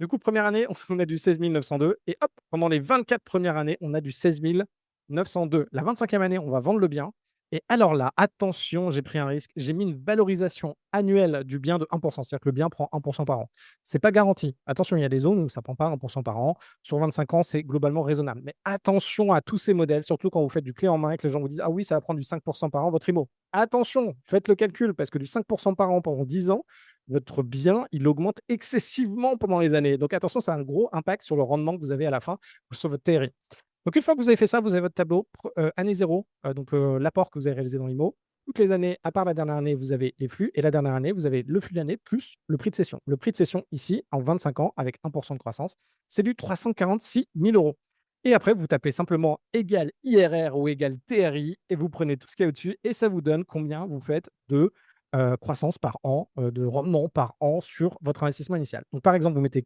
Du coup, première année, on a du 16 902 et hop, pendant les 24 premières années, on a du 16 902. La 25e année, on va vendre le bien et alors là, attention, j'ai pris un risque, j'ai mis une valorisation annuelle du bien de 1 c'est-à-dire que le bien prend 1 par an. C'est pas garanti. Attention, il y a des zones où ça prend pas 1 par an. Sur 25 ans, c'est globalement raisonnable. Mais attention à tous ces modèles, surtout quand vous faites du clé en main et que les gens vous disent: «Ah oui, ça va prendre du 5 par an votre IMO». Attention, faites le calcul parce que du 5 par an pendant 10 ans, votre bien, il augmente excessivement pendant les années. Donc attention, ça a un gros impact sur le rendement que vous avez à la fin ou sur votre TRI. Donc une fois que vous avez fait ça, vous avez votre tableau année 0, l'apport que vous avez réalisé dans l'IMO. Toutes les années, à part la dernière année, vous avez les flux et la dernière année, vous avez le flux d'année plus le prix de cession. Le prix de cession ici, en 25 ans, avec 1 de croissance, c'est du 346 000 € et après, vous tapez simplement égal IRR ou égal TRI et vous prenez tout ce qu'il y a au-dessus et ça vous donne combien vous faites de croissance par an, de rendement par an sur votre investissement initial. Donc, par exemple, vous mettez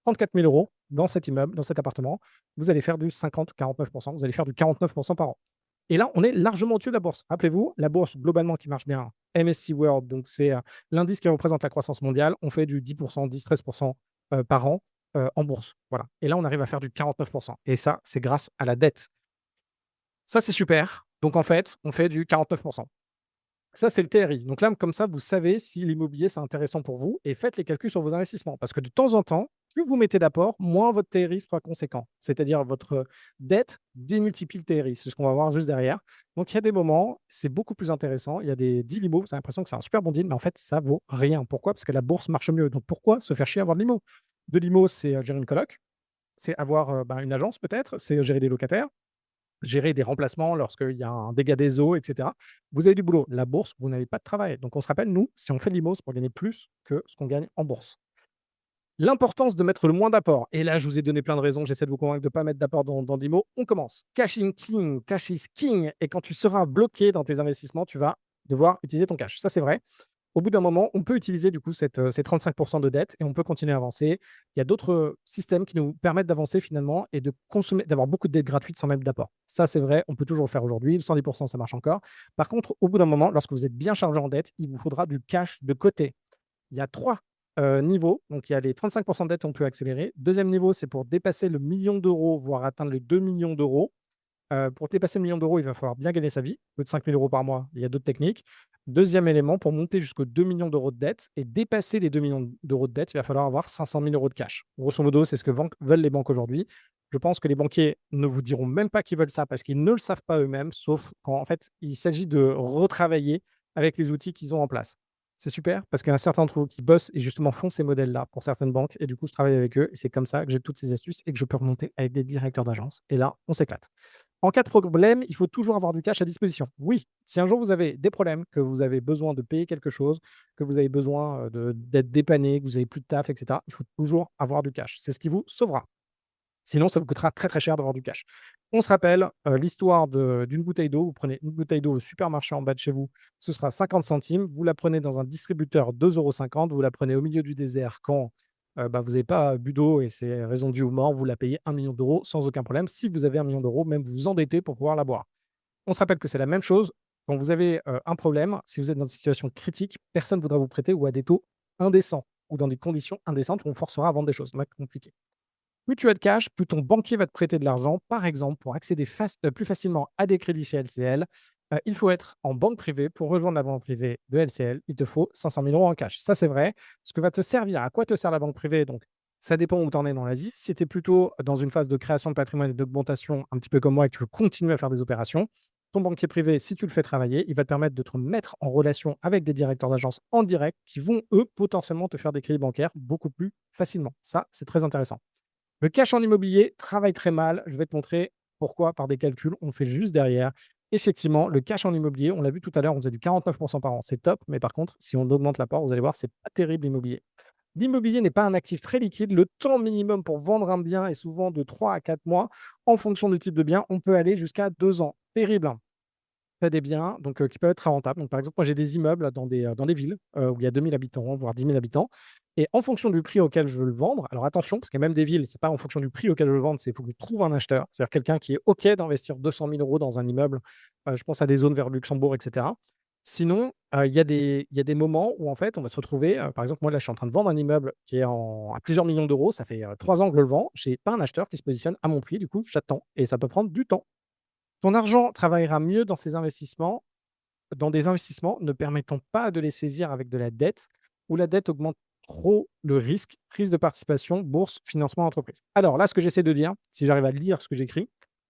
34 000 € dans cet immeuble, dans cet appartement, vous allez faire du 50 ou 49 vous allez faire du 49 par an. Et là, on est largement au-dessus de la bourse. Rappelez-vous, la bourse, globalement, qui marche bien, MSCI World, donc c'est l'indice qui représente la croissance mondiale, on fait du 10 10-13 par an en bourse. Voilà. Et là, on arrive à faire du 49 et ça, c'est grâce à la dette. Ça, c'est super. Donc, en fait, on fait du 49 ça, c'est le TRI. Donc là, comme ça, vous savez si l'immobilier, c'est intéressant pour vous et faites les calculs sur vos investissements. Parce que de temps en temps, plus vous mettez d'apport, moins votre TRI sera conséquent. C'est-à-dire votre dette démultiplie le TRI. C'est ce qu'on va voir juste derrière. Donc il y a des moments, c'est beaucoup plus intéressant. Il y a des deals IMO, vous avez l'impression que c'est un super bon deal, mais en fait, ça vaut rien. Pourquoi? Parce que la bourse marche mieux. Donc pourquoi se faire chier à avoir de l'IMO? De l'IMO, c'est gérer une coloc, c'est avoir une agence peut-être, c'est gérer des locataires. Gérer des remplacements lorsqu'il y a un dégât des eaux et cetera. Vous avez du boulot. La bourse, vous n'avez pas de travail. Donc on se rappelle, nous, si on fait de l'IMO, c'est pour gagner plus que ce qu'on gagne en bourse. L'importance de mettre le moins d'apport et là, je vous ai donné plein de raisons, j'essaie de vous convaincre de ne pas mettre d'apport dans l'IMO. On commence. Cash in king, cash is king et quand tu seras bloqué dans tes investissements, tu vas devoir utiliser ton cash. Ça, c'est vrai. Au bout d'un moment, on peut utiliser du coup ces 35 de dette et on peut continuer à avancer. Il y a d'autres, systèmes qui nous permettent d'avancer finalement et de consommer d'avoir beaucoup de dettes gratuites sans même d'apport. Ça, c'est vrai, on peut toujours le faire aujourd'hui. Le 110 ça marche encore. Par contre, au bout d'un moment, lorsque vous êtes bien chargé en dette, il vous faudra du cash de côté. Il y a 3 niveaux. Donc il y a les 35 de dette, on peut accélérer. Deuxième niveau, c'est pour dépasser le million d'euros, voire atteindre les 2 millions d'euros. Pour dépasser le million d'euros, il va falloir bien gagner sa vie. Plus de 5 000 € par mois, il y a d'autres techniques. Deuxième élément, pour monter jusqu'aux 2 millions d'euros de dette et dépasser les 2 millions d'euros de dette, il va falloir avoir 500 000 € de cash. Grosso modo, c'est ce que veulent les banques aujourd'hui. Je pense que les banquiers ne vous diront même pas qu'ils veulent ça parce qu'ils ne le savent pas eux-mêmes, sauf quand en fait, il s'agit de retravailler avec les outils qu'ils ont en place. C'est super parce qu'il y a un certain d'entre vous qui bossent et justement font ces modèles-là pour certaines banques et du coup, je travaille avec eux et c'est comme ça que j'ai toutes ces astuces et que je peux remonter avec des directeurs d'agence et là, on s'éclate. En cas de problème, il faut toujours avoir du cash à disposition. Oui, si un jour vous avez des problèmes, que vous avez besoin de payer quelque chose, que vous avez besoin d'être dépanné, que vous avez plus de taf, etc., il faut toujours avoir du cash. C'est ce qui vous sauvera. Sinon, ça vous coûtera très très cher d'avoir du cash. On se rappelle l'histoire d'une bouteille d'eau. Vous prenez une bouteille d'eau au supermarché en bas de chez vous, ce sera 50 centimes. Vous la prenez dans un distributeur 2,50 €. Vous la prenez au milieu du désert quand vous n'avez pas bu d'eau et c'est raison due ou mort. Vous la payez 1 million d'euros sans aucun problème. Si vous avez 1 million d'euros, même vous vous endettez pour pouvoir la boire. On se rappelle que c'est la même chose quand vous avez un problème. Si vous êtes dans une situation critique, personne ne voudra vous prêter ou à des taux indécents ou dans des conditions indécentes où on forcera à vendre des choses. Ça va être compliqué. Plus tu as de cash, plus ton banquier va te prêter de l'argent. Par exemple, pour accéder plus facilement à des crédits chez LCL, il faut être en banque privée. Pour rejoindre la banque privée de LCL, il te faut 500 000 € en cash. Ça, c'est vrai. Ce que va te servir, à quoi te sert la banque privée? Donc, ça dépend où tu en es dans la vie. Si tu es plutôt dans une phase de création de patrimoine et d'augmentation, un petit peu comme moi, et que tu veux continuer à faire des opérations, ton banquier privé, si tu le fais travailler, il va te permettre de te mettre en relation avec des directeurs d'agence en direct qui vont, eux, potentiellement te faire des crédits bancaires beaucoup plus facilement. Ça, c'est très intéressant. Le cash en immobilier travaille très mal. Je vais te montrer pourquoi par des calculs. On fait juste derrière. Effectivement, le cash en immobilier, on l'a vu tout à l'heure, on faisait du 49 par an, c'est top, mais par contre, si on augmente l'apport, vous allez voir, c'est pas terrible l'immobilier. L'immobilier n'est pas un actif très liquide. Le temps minimum pour vendre un bien est souvent de 3 à 4 mois. En fonction du type de bien, on peut aller jusqu'à 2 ans. Terrible, hein. Tu as des biens donc qui peuvent être très rentables. Donc par exemple, moi j'ai des immeubles dans des villes, où il y a 2 000 habitants, voire 10 000 habitants et en fonction du prix auquel je veux le vendre, alors attention, parce qu'il y a même des villes, c'est pas en fonction du prix auquel je veux le vendre, c'est il faut que je trouve un acheteur. C'est-à-dire quelqu'un qui est OK d'investir 200 000 € dans un immeuble. Je pense à des zones vers Luxembourg et cetera. Sinon, il y a des moments où en fait, on va se retrouver, par exemple, moi là, je suis en train de vendre un immeuble qui est à plusieurs millions d'euros. Ça fait, 3 ans que je le vends. J'ai pas un acheteur qui se positionne à mon prix. Du coup, j'attends et ça peut prendre du temps. Ton argent travaillera mieux dans des investissements ne permettant pas de les saisir avec de la dette, où la dette augmente trop le risque, prise de participation, bourse, financement d'entreprise. Alors là, ce que j'essaie de dire, si j'arrive à lire ce que j'écris,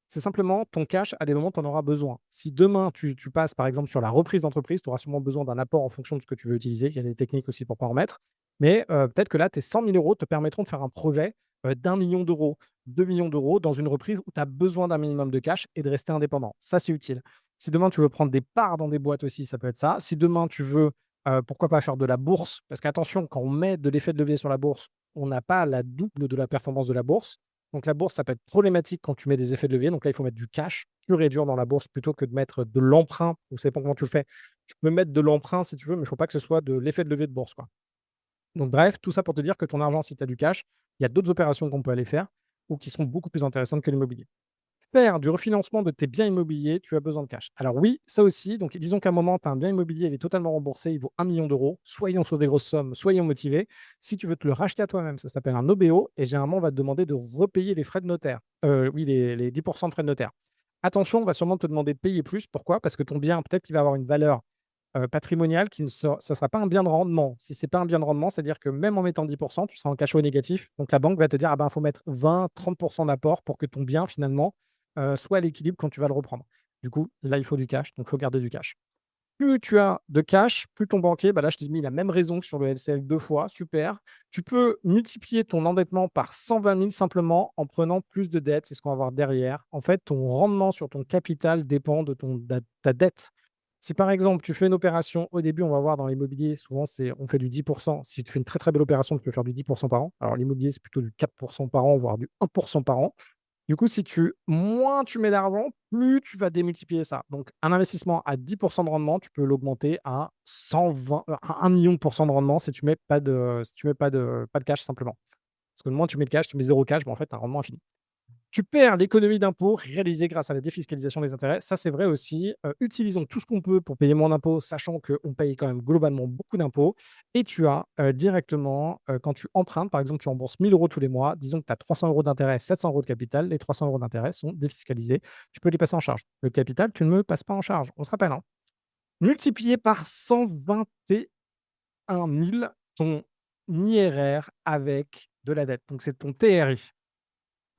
c'est simplement ton cash, à des moments, tu en auras besoin. Si demain, tu passes, par exemple, sur la reprise d'entreprise, tu auras sûrement besoin d'un apport en fonction de ce que tu veux utiliser. Il y a des techniques aussi pour pas en mettre. Mais peut-être que là, tes 100 000 € te permettront de faire un projet d'1 million d'euros, 2 millions d'euros dans une reprise où tu as besoin d'un minimum de cash et de rester indépendant. Ça, c'est utile. Si demain tu veux prendre des parts dans des boîtes aussi, ça peut être ça. Si demain tu veux, pourquoi pas faire de la bourse? Parce qu'attention, quand on met de l'effet de levier sur la bourse, on n'a pas la double de la performance de la bourse. Donc la bourse, ça peut être problématique quand tu mets des effets de levier. Donc là, il faut mettre du cash pur et dur dans la bourse plutôt que de mettre de l'emprunt. Ou ça dépend comment tu le fais. Tu peux mettre de l'emprunt si tu veux, mais il ne faut pas que ce soit de l'effet de levier de bourse, quoi. Donc bref, tout ça pour te dire que ton argent, si tu as du cash, il y a d'autres opérations qu'on peut aller faire ou qui sont beaucoup plus intéressantes que l'immobilier. Faire du refinancement de tes biens immobiliers, tu as besoin de cash. Alors oui, ça aussi, donc disons qu'à un moment, tu as un bien immobilier, il est totalement remboursé, il vaut 1 million d'euros. Soyons sur des grosses sommes, soyons motivés. Si tu veux te le racheter à toi-même, ça s'appelle un OBO et généralement, on va te demander de repayer les frais de notaire. Oui, les 10 de frais de notaire. Attention, on va sûrement te demander de payer plus. Pourquoi? Parce que ton bien, peut-être qu'il va avoir une valeur patrimoniale qui ne sera ça sera pas un bien de rendement. Si c'est pas un bien de rendement, c'est-à-dire que même en mettant 10 tu seras en cash flow négatif. Donc la banque va te dire: «Ah ben, il faut mettre 20-30 d'apport pour que ton bien finalement, soit à l'équilibre quand tu vas le reprendre». Du coup, là, il faut du cash, donc il faut garder du cash. Plus tu as de cash, plus ton banquier, bah là, je t'ai mis la même raison que sur le LCL 2 fois, super. Tu peux multiplier ton endettement par 120 000 simplement en prenant plus de dettes, c'est ce qu'on va voir derrière. En fait, ton rendement sur ton capital dépend de ta dette. Si par exemple, tu fais une opération, au début, on va voir dans l'immobilier, souvent, on fait du 10%. Si tu fais une très très belle opération, tu peux faire du 10% par an. Alors l'immobilier, c'est plutôt du 4% par an, voire du 1% par an. Du coup, si tu moins tu mets d'argent, plus tu vas démultiplier ça. Donc un investissement à 10 de rendement, tu peux l'augmenter à 120 à 1 000 000 de rendement si tu mets pas de cash simplement. Parce que le moins tu mets de cash, tu mets zéro cash, mais en fait, tu as un rendement infini. Tu perds l'économie d'impôt réalisée grâce à la défiscalisation des intérêts. Ça, c'est vrai aussi. Utilisons tout ce qu'on peut pour payer moins d'impôts, sachant qu'on paye quand même globalement beaucoup d'impôts. Et tu as directement, quand tu empruntes, par exemple, tu rembourses 1 000 € tous les mois. Disons que tu as 300 € d'intérêt, 700 € de capital. Les 300 € d'intérêt sont défiscalisés. Tu peux les passer en charge. Le capital, tu ne le passes pas en charge. On se rappelle, hein. Multiplié par 121 000 ton IRR avec de la dette. Donc, c'est ton TRI.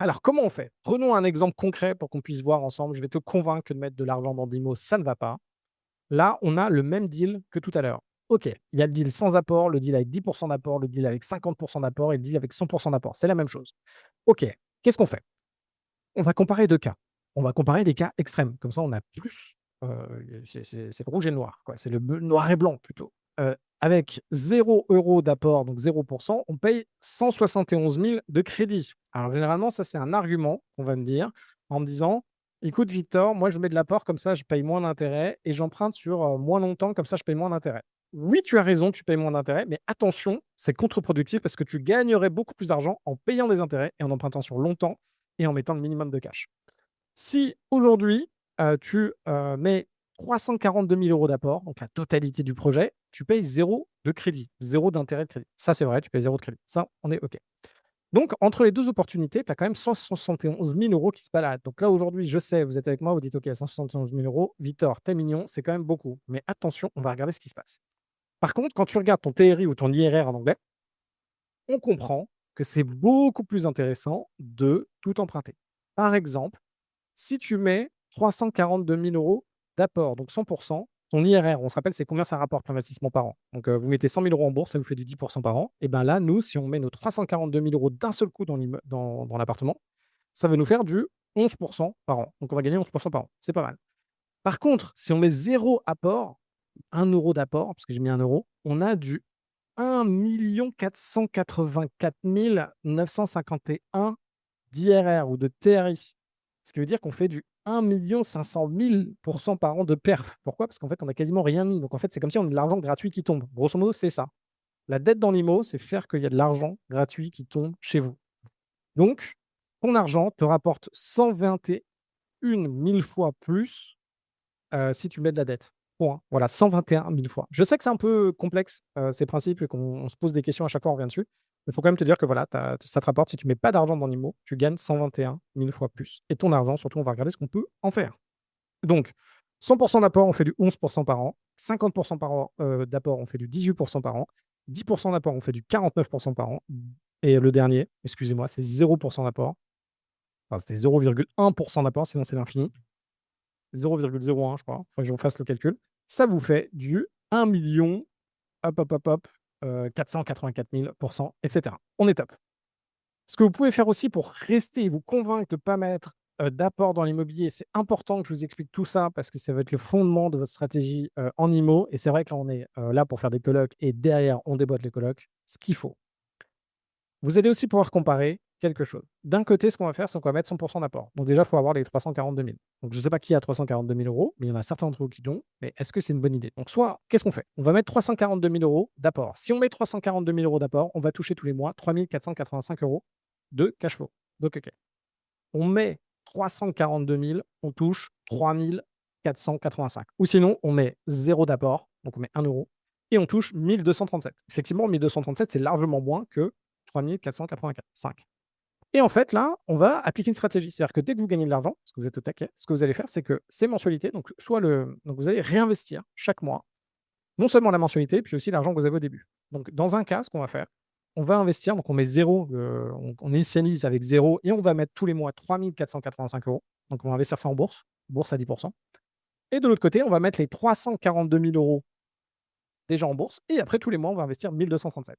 Alors, comment on fait? Prenons un exemple concret pour qu'on puisse voir ensemble. Je vais te convaincre que de mettre de l'argent dans Dimo, ça ne va pas. Là, on a le même deal que tout à l'heure. OK, il y a le deal sans apport, le deal avec 10 d'apport, le deal avec 50 d'apport et le deal avec 100 d'apport. C'est la même chose. OK, qu'est-ce qu'on fait? On va comparer 2 cas. On va comparer les cas extrêmes. Comme ça, on a plus, c'est le rouge et le noir, quoi. C'est le noir et blanc plutôt. Avec 0 € d'apport, donc 0, on paye 171 000 de crédit. Alors généralement, ça, c'est un argument qu'on va me dire en me disant: «Écoute Victor, moi je mets de l'apport comme ça je paye moins d'intérêts et j'emprunte sur, moins longtemps comme ça je paye moins d'intérêts». Oui, tu as raison, tu payes moins d'intérêts, mais attention, c'est contre-productif parce que tu gagnerais beaucoup plus d'argent en payant des intérêts et en empruntant sur longtemps et en mettant le minimum de cash. Si aujourd'hui, tu, mets 342 000 € d'apport, donc la totalité du projet, tu payes zéro de crédit, zéro d'intérêt de crédit. Ça, c'est vrai, tu payes zéro de crédit. Ça, on est OK. Donc entre les 2 opportunités, tu as quand même 171 000 € qui se baladent. Donc là, aujourd'hui, je sais, vous êtes avec moi, vous dites: «OK, 171 000 €, Victor, tu mignon, c'est quand même beaucoup». Mais attention, on va regarder ce qui se passe. Par contre, quand tu regardes ton TRI ou ton IRR en anglais, on comprend que c'est beaucoup plus intéressant de tout emprunter. Par exemple, si tu mets 342 000 € d'apport, donc 100 ton IRR, on se rappelle, c'est combien ça rapporte l'investissement par an. Donc, vous mettez 100 000 € en bourse, ça vous fait du 10 par an. Et ben là, nous, si on met nos 342 000 € d'un seul coup dans l'appartement, ça va nous faire du 11 par an. Donc on va gagner 11 par an. C'est pas mal. Par contre, si on met 0 apport, 1 € d'apport, parce que j'ai mis 1 €, on a du 1 484 951 d'IRR ou de TRI. Ce qui veut dire qu'on fait du 1 500 000 par an de perf. Pourquoi? Parce qu'en fait, on a quasiment rien mis. Donc en fait, c'est comme si on a de l'argent gratuit qui tombe. Grosso modo, c'est ça. La dette dans l'IMO, c'est faire qu'il y a de l'argent gratuit qui tombe chez vous. Donc, ton argent te rapporte 121 000 fois plus si tu mets de la dette. Point. Voilà, 121 000 fois. Je sais que c'est un peu complexe, ces principes et qu'on se pose des questions à chaque fois, on revient dessus. Mais il faut quand même te dire que voilà, ça te rapporte, si tu mets pas d'argent dans l'IMO, tu gagnes 121 000 fois plus. Et ton argent, surtout, on va regarder ce qu'on peut en faire. Donc, 100 d'apport, on fait du 11 par an. 50 par an, d'apport, on fait du 18 par an. 10 d'apport, on fait du 49 par an. Et le dernier, excusez-moi, c'est 0 d'apport. Enfin, c'était 0,1 d'apport, sinon c'est l'infini. 0,01, je crois. Il faudrait que je refasse le calcul. Ça vous fait du 1 000 000, hop, hop, hop, hop, 484 000 et cetera. On est top. Ce que vous pouvez faire aussi pour rester et vous convaincre de ne pas mettre, d'apport dans l'immobilier, c'est important que je vous explique tout ça parce que ça va être le fondement de votre stratégie, en IMO et c'est vrai que là, on est, là pour faire des colocs et derrière, on déboîte les colocs, ce qu'il faut. Vous allez aussi pouvoir comparer quelque chose. D'un côté, ce qu'on va faire, c'est qu'on va mettre 100 d'apport. Donc déjà, il faut avoir les 342 000. Donc je ne sais pas qui a 342 000 €, mais il y en a certains d'entre vous qui l'ont. Mais est-ce que c'est une bonne idée? Donc soit, qu'est-ce qu'on fait? On va mettre 342 000 € d'apport. Si on met 342 000 € d'apport, on va toucher tous les mois 3 485 € de cash flow. Donc OK. On met 342 000, on touche 3 485. Ou sinon, on met 0 d'apport, donc on met 1 € et on touche 1 237. Effectivement, 1 237, c'est largement moins que 3 485. Et en fait, là, on va appliquer une stratégie. C'est-à-dire que dès que vous gagnez de l'argent, parce que vous êtes au taquet, ce que vous allez faire, c'est que ces mensualités, donc vous allez réinvestir chaque mois, non seulement la mensualité, puis aussi l'argent que vous avez au début. Donc dans un cas, ce qu'on va faire, on va investir, donc on met 0, on initialise avec 0 et on va mettre tous les mois 3 485 €. Donc on va investir ça en bourse, bourse à 10. Et de l'autre côté, on va mettre les 342 000 € déjà en bourse et après tous les mois, on va investir 1 237.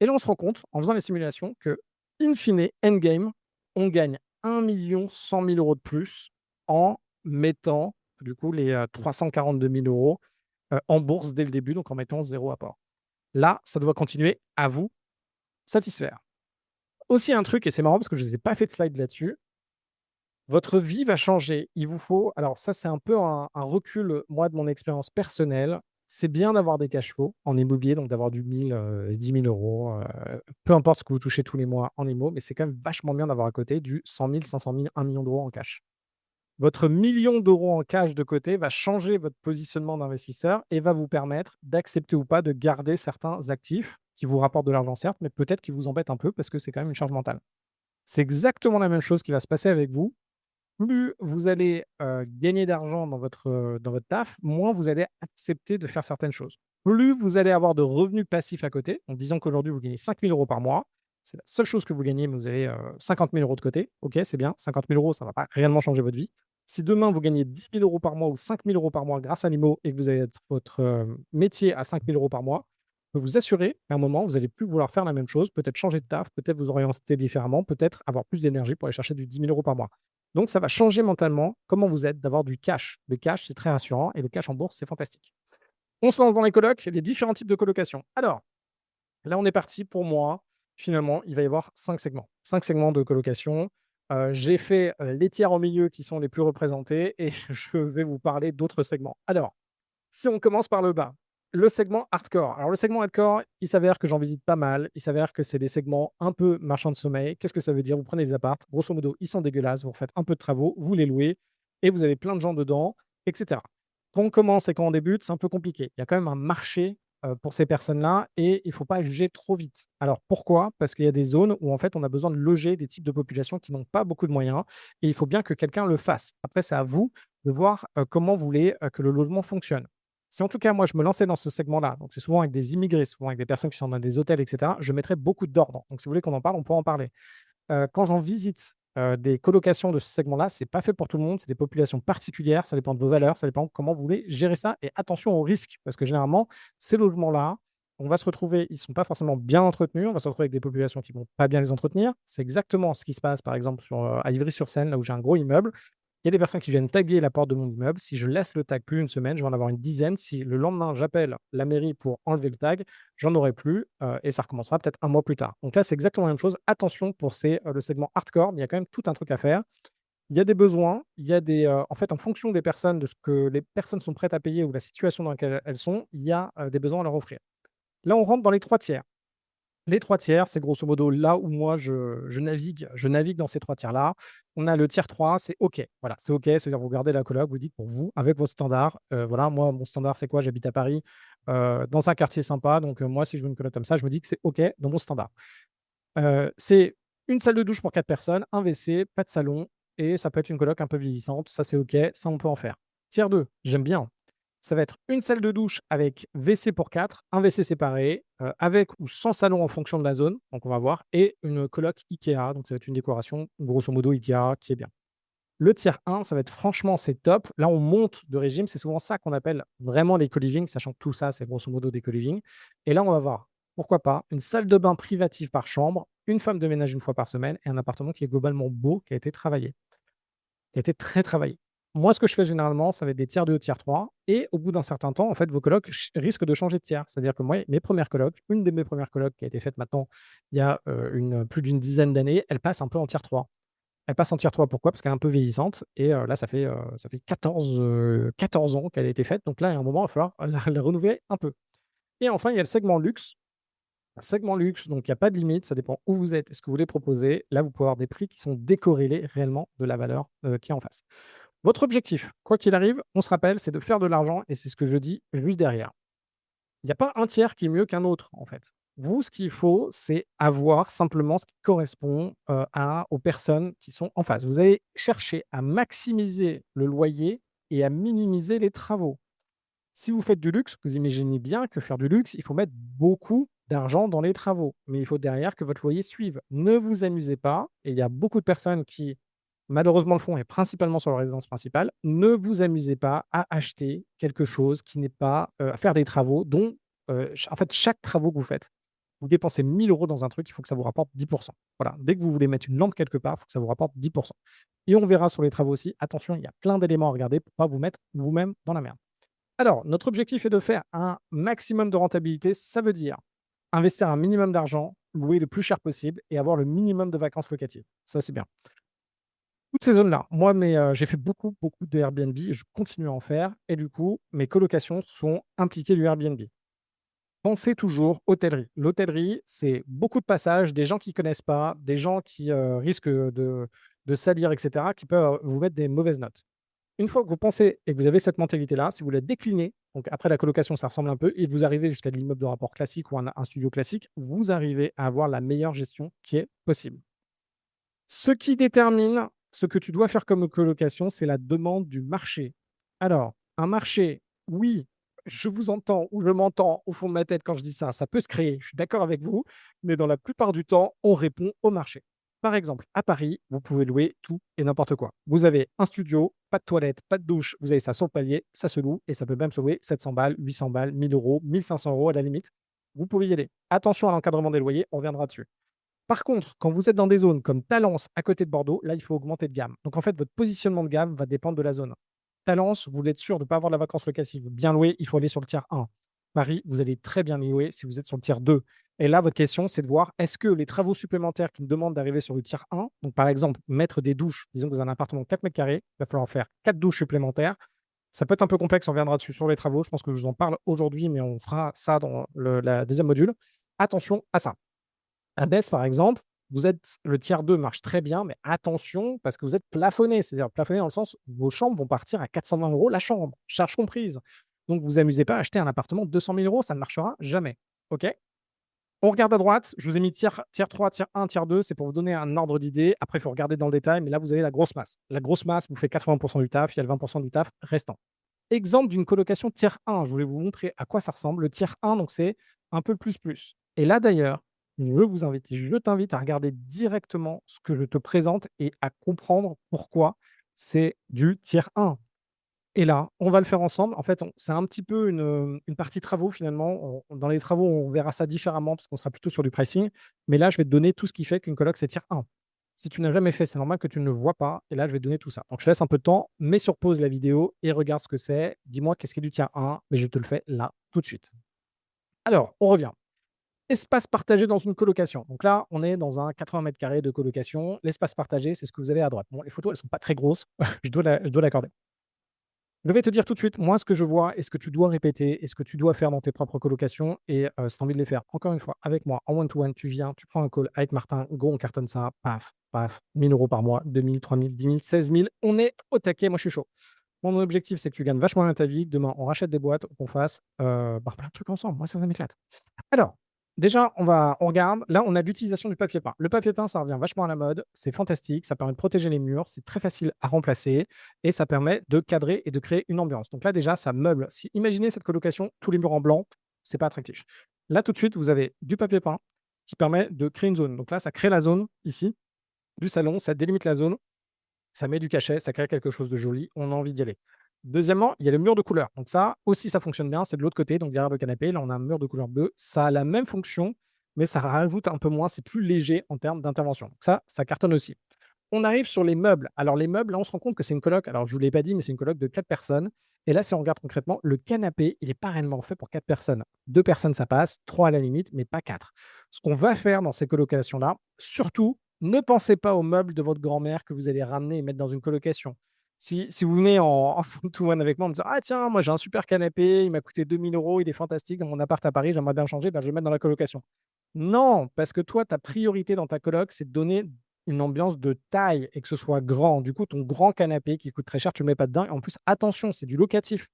Et là, on se rend compte, en faisant les simulations, que in fine, endgame, on gagne 1 100 000 € de plus en mettant du coup les 342 000 € en bourse dès le début, donc en mettant 0 apport. Là, ça doit continuer à vous satisfaire. Aussi un truc, et c'est marrant parce que je ne vous ai pas fait de slide là-dessus, votre vie va changer. Il vous faut, alors ça c'est un peu un recul, moi, de mon expérience personnelle. C'est bien d'avoir des cash flows en immobilier, donc d'avoir du 1000, 10 000 €, peu importe ce que vous touchez tous les mois en IMO, mais c'est quand même vachement bien d'avoir à côté du 100 000, 500 000, 1 million d'euros en cash. Votre million d'euros en cash de côté va changer votre positionnement d'investisseur et va vous permettre d'accepter ou pas de garder certains actifs qui vous rapportent de l'argent certes, mais peut-être qui vous embêtent un peu parce que c'est quand même une charge mentale. C'est exactement la même chose qui va se passer avec vous. Plus vous allez, gagner d'argent dans votre taf, moins vous allez accepter de faire certaines choses. Plus vous allez avoir de revenus passifs à côté, en disant qu'aujourd'hui vous gagnez 5 000 € par mois, c'est la seule chose que vous gagnez, mais vous avez, 50 000 € de côté. OK, c'est bien, 50 000 €, ça ne va pas réellement changer votre vie. Si demain vous gagnez 10 000 € par mois ou 5 000 € par mois grâce à l'IMO et que vous avez votre, métier à 5 000 € par mois, je peux vous assurer qu'à un moment, vous allez plus vouloir faire la même chose, peut-être changer de taf, peut-être vous orienter différemment, peut-être avoir plus d'énergie pour aller chercher du 10 000 € par mois. Donc ça va changer mentalement comment vous êtes, d'avoir du cash. Le cash, c'est très rassurant et le cash en bourse, c'est fantastique. On se lance dans les colocs, les différents types de colocation. Alors, là, on est parti pour moi. Finalement, il va y avoir 5 segments. 5 segments de colocation. J'ai fait, les tiers au milieu qui sont les plus représentés et je vais vous parler d'autres segments. Alors, si on commence par le bas, le segment hardcore. Alors le segment hardcore, il s'avère que j'en visite pas mal. Il s'avère que c'est des segments un peu marchands de sommeil. Qu'est-ce que ça veut dire? Vous prenez des apparts, grosso modo, ils sont dégueulasses, vous faites un peu de travaux, vous les louez et vous avez plein de gens dedans, et cetera. Quand on commence et quand on débute, c'est un peu compliqué. Il y a quand même un marché, pour ces personnes-là et il ne faut pas juger trop vite. Alors pourquoi? Parce qu'il y a des zones où en fait, on a besoin de loger des types de populations qui n'ont pas beaucoup de moyens et il faut bien que quelqu'un le fasse. Après, c'est à vous de voir, comment vous voulez, que le logement fonctionne. Si en tout cas, moi, je me lançais dans ce segment-là, donc c'est souvent avec des immigrés, souvent avec des personnes qui sont dans des hôtels, et cetera, je mettrais beaucoup d'ordre. Donc si vous voulez qu'on en parle, on peut en parler. Quand j'en visite, des colocations de ce segment-là, c'est pas fait pour tout le monde, c'est des populations particulières, ça dépend de vos valeurs, ça dépend comment vous voulez gérer ça et attention aux risques parce que généralement, ces logements-là, on va se retrouver ils sont pas forcément bien entretenus, on va se retrouver avec des populations qui vont pas bien les entretenir. C'est exactement ce qui se passe, par exemple, à Ivry-sur-Seine, là où j'ai un gros immeuble. Il y a des personnes qui viennent taguer la porte de mon immeuble. Si je laisse le tag plus d'une semaine, je vais en avoir une dizaine. Si le lendemain, j'appelle la mairie pour enlever le tag, j'en aurai plus, et ça recommencera peut-être un mois plus tard. Donc là, c'est exactement la même chose. Attention pour le segment hardcore, mais il y a quand même tout un truc à faire. Il y a des besoins, il y a en fait, en fonction des personnes, de ce que les personnes sont prêtes à payer ou la situation dans laquelle elles sont, il y a, des besoins à leur offrir. Là, on rentre dans les 3 tiers. Les 3 tiers, c'est grosso modo là où moi je navigue dans ces 3 tiers-là. On a le tiers 3, c'est OK. Voilà, c'est OK, c'est-à-dire vous regardez la coloc, vous dites pour vous, avec vos standards, voilà, moi mon standard c'est quoi? J'habite à Paris, dans un quartier sympa, donc moi si je veux une coloc comme ça, je me dis que c'est OK dans mon standard. C'est une salle de douche pour 4 personnes, un WC, pas de salon et ça peut être une coloc un peu vieillissante, ça c'est OK, ça on peut en faire. Tiers 2, j'aime bien. Ça va être une salle de douche avec WC pour 4, un WC séparé, avec ou sans salon en fonction de la zone, donc on va voir et une coloc IKEA, donc ça va être une décoration grosso modo IKEA qui est bien. Le tiers 1, ça va être franchement c'est top. Là, on monte de régime, c'est souvent ça qu'on appelle vraiment les co-living, sachant que tout ça, c'est grosso modo des co-living et là, on va voir, pourquoi pas, une salle de bain privative par chambre, une femme de ménage une fois par semaine et un appartement qui est globalement beau, qui a été travaillé. Qui a été très travaillé. Moi, ce que je fais généralement, ça va être des tiers 2, tiers 3 et au bout d'un certain temps, en fait, vos colocs risquent de changer de tiers. C'est-à-dire que moi, mes premières colocs, une de mes premières colocs qui a été faite maintenant il y a, plus d'une dizaine d'années, elle passe un peu en tiers 3. Elle passe en tiers 3 pourquoi? Parce qu'elle est un peu vieillissante et là, ça fait 14 ans qu'elle a été faite. Donc là, il y a un moment, il va falloir la renouveler un peu et enfin, il y a le segment luxe. Un segment luxe, donc il y a pas de limite, ça dépend où vous êtes et ce que vous voulez proposer. Là, vous pouvez avoir des prix qui sont décorrélés réellement de la valeur, qui est en face. Votre objectif, quoi qu'il arrive, on se rappelle, c'est de faire de l'argent et c'est ce que je dis juste derrière. Il n'y a pas un tiers qui est mieux qu'un autre, en fait. Vous, ce qu'il faut, c'est avoir simplement ce qui correspond, aux personnes qui sont en face. Vous allez chercher à maximiser le loyer et à minimiser les travaux. Si vous faites du luxe, vous imaginez bien que faire du luxe, il faut mettre beaucoup d'argent dans les travaux, mais il faut derrière que votre loyer suive. Ne vous amusez pas, et il y a beaucoup de personnes qui malheureusement le font et principalement sur leur résidence principale, ne vous amusez pas à acheter quelque chose qui n'est pas, à faire des travaux dont, en fait, chaque travaux que vous faites, vous dépensez 1 000 € dans un truc, il faut que ça vous rapporte 10. Voilà, dès que vous voulez mettre une lampe quelque part, il faut que ça vous rapporte 10. Et on verra sur les travaux aussi, attention, il y a plein d'éléments à regarder pour pas vous mettre vous-même dans la merde. Alors, notre objectif est de faire un maximum de rentabilité. Ça veut dire investir un minimum d'argent, louer le plus cher possible et avoir le minimum de vacances locatives. Ça, c'est bien. Toutes ces zones-là, moi, j'ai fait beaucoup, beaucoup de Airbnb et je continue à en faire et du coup, mes colocations sont impliquées du Airbnb. Pensez toujours hôtellerie. L'hôtellerie, c'est beaucoup de passages, des gens qui ne connaissent pas, des gens qui, risquent, de salir et cetera, qui peuvent, vous mettre des mauvaises notes. Une fois que vous pensez et que vous avez cette mentalité-là, si vous la déclinez, donc après la colocation, ça ressemble un peu et vous arrivez jusqu'à de l'immeuble de rapport classique ou un studio classique, vous arrivez à avoir la meilleure gestion qui est possible. Ce qui détermine ce que tu dois faire comme colocation, c'est la demande du marché. Alors, un marché, oui, je vous entends ou je m'entends au fond de ma tête quand je dis ça, ça peut se créer, je suis d'accord avec vous, mais dans la plupart du temps, on répond au marché. Par exemple, à Paris, vous pouvez louer tout et n'importe quoi. Vous avez un studio, pas de toilette, pas de douche, vous avez ça sur le palier, ça se loue et ça peut même se louer 700 balles, 800 balles, 1 000 €, 1 500 € à la limite. Vous pouvez y aller. Attention à l'encadrement des loyers, on reviendra dessus. Par contre, quand vous êtes dans des zones comme Talence, à côté de Bordeaux, là, il faut augmenter de gamme. Donc, en fait, votre positionnement de gamme va dépendre de la zone. Talence, vous voulez être sûr de ne pas avoir de la vacance locative bien louée, il faut aller sur le tiers 1. Paris, vous allez très bien y louer si vous êtes sur le tiers 2. Et là, votre question, c'est de voir est-ce que les travaux supplémentaires qui me demandent d'arriver sur le tiers 1, donc par exemple, mettre des douches, disons que vous avez un appartement de 4 mètres carrés, il va falloir en faire 4 douches supplémentaires. Ça peut être un peu complexe, on reviendra dessus sur les travaux. Je pense que je vous en parle aujourd'hui, mais on fera ça dans la deuxième module. Attention à ça. À Metz, par exemple, vous êtes le tiers 2 marche très bien, mais attention parce que vous êtes plafonné. C'est-à-dire plafonné dans le sens où vos chambres vont partir à 420 € la chambre, charges comprises. Donc vous amusez pas à acheter un appartement de 200 000 €, ça ne marchera jamais. OK? On regarde à droite, je vous ai mis tiers 3, tiers 1, tiers 2, c'est pour vous donner un ordre d'idée. Après, il faut regarder dans le détail, mais là, vous avez la grosse masse. La grosse masse vous fait 80 du taf, il y a le 20 du taf restant. Exemple d'une colocation tiers 1, je voulais vous montrer à quoi ça ressemble. Le tiers 1, donc c'est un peu plus, plus. Et là d'ailleurs, je t'invite à regarder directement ce que je te présente et à comprendre pourquoi c'est du tiers 1. Et là, on va le faire ensemble. En fait, c'est un petit peu une partie travaux finalement. Dans les travaux, on verra ça différemment parce qu'on sera plutôt sur du pricing. Mais là, je vais te donner tout ce qui fait qu'une coloc, c'est tiers 1. Si tu n'as jamais fait, c'est normal que tu ne le vois pas et là, je vais te donner tout ça. Donc je te laisse un peu de temps, mets sur pause la vidéo et regarde ce que c'est. Dis-moi qu'est-ce qui est du tien 1, mais je te le fais là, tout de suite. Alors, on revient. Espace partagé dans une colocation. Donc là, on est dans un 80 mètres carrés de colocation. L'espace partagé, c'est ce que vous avez à droite. Bon, les photos, elles sont pas très grosses, je dois l'accorder. Je vais te dire tout de suite, moi, ce que je vois et ce que tu dois répéter et ce que tu dois faire dans tes propres colocations et si tu as envie de les faire, encore une fois, avec moi, en one to one, tu viens, tu prends un call avec Martin, go, on cartonne ça, paf, paf, 1 000 € par mois, 2 000, 3 000, 10 000, 16 000, on est au taquet, moi, je suis chaud. Mon objectif, c'est que tu gagnes vachement bien ta vie, que demain, on rachète des boîtes, qu'on fasse, plein de trucs ensemble. Moi, ça m'éclate. Alors, déjà, on regarde. Là, on a l'utilisation du papier peint. Le papier peint, ça revient vachement à la mode. C'est fantastique. Ça permet de protéger les murs. C'est très facile à remplacer et ça permet de cadrer et de créer une ambiance. Donc là, déjà, ça meuble. Si, imaginez cette colocation, tous les murs en blanc, c'est pas attractif. Là, tout de suite, vous avez du papier peint qui permet de créer une zone. Donc là, ça crée la zone ici du salon. Ça délimite la zone. Ça met du cachet, ça crée quelque chose de joli, on a envie d'y aller. Deuxièmement, il y a le mur de couleur. Donc ça aussi, ça fonctionne bien, c'est de l'autre côté, donc derrière le canapé, là, on a un mur de couleur bleue. Ça a la même fonction, mais ça rajoute un peu moins, c'est plus léger en termes d'intervention. Donc ça cartonne aussi. On arrive sur les meubles. Alors les meubles, là, on se rend compte que c'est une coloc. Alors je ne vous l'ai pas dit, mais c'est une coloc de 4 personnes. Et là, si on regarde concrètement, le canapé, il n'est pas réellement fait pour 4 personnes. 2 personnes, ça passe, 3 à la limite, mais pas 4. Ce qu'on va faire dans ces colocations-là, surtout, ne pensez pas aux meubles de votre grand-mère que vous allez ramener et mettre dans une colocation. Si vous venez en one-to-one avec moi en me disant: «Ah tiens, moi j'ai un super canapé, il m'a coûté 2 000 €, il est fantastique dans mon appart à Paris, j'aimerais bien le changer, ben, je vais le mettre dans la colocation». Non, parce que toi, ta priorité dans ta coloc, c'est de donner une ambiance de taille et que ce soit grand. Du coup, ton grand canapé qui coûte très cher, tu ne le mets pas dedans et en plus, attention, c'est du locatif.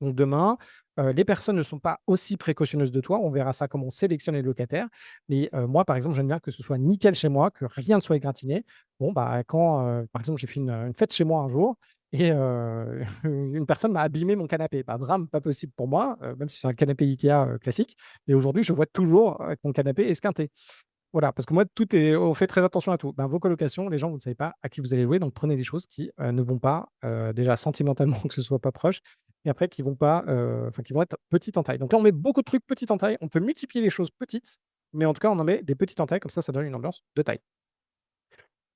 Donc demain, les personnes ne sont pas aussi précautionneuses de toi. On verra ça comment on sélectionne les locataires. Mais, moi, par exemple, j'aime bien que ce soit nickel chez moi, que rien ne soit égratigné. Bon, bah, quand, par exemple, j'ai fait une fête chez moi un jour et une personne m'a abîmé mon canapé. Bah, drame pas possible pour moi, même si c'est un canapé IKEA, classique. Et aujourd'hui, je vois toujours avec mon canapé esquinté. Voilà, parce que moi, tout est on fait très attention à tout. Ben, vos colocations, les gens, vous ne savez pas à qui vous allez louer, donc prenez des choses qui, ne vont pas, déjà sentimentalement que ce soit pas proche et après qui vont pas, enfin qui vont être petites en taille. Donc là, on met beaucoup de trucs petites en taille. On peut multiplier les choses petites, mais en tout cas, on en met des petites en taille, comme ça donne une ambiance de taille.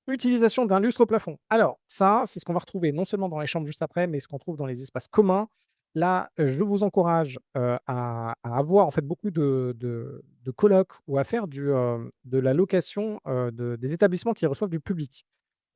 Utilisation d'un lustre au plafond. Alors ça, c'est ce qu'on va retrouver non seulement dans les chambres juste après, mais ce qu'on trouve dans les espaces communs. Là, je vous encourage, à avoir en fait beaucoup de colocs ou à faire de la location, des établissements qui reçoivent du public.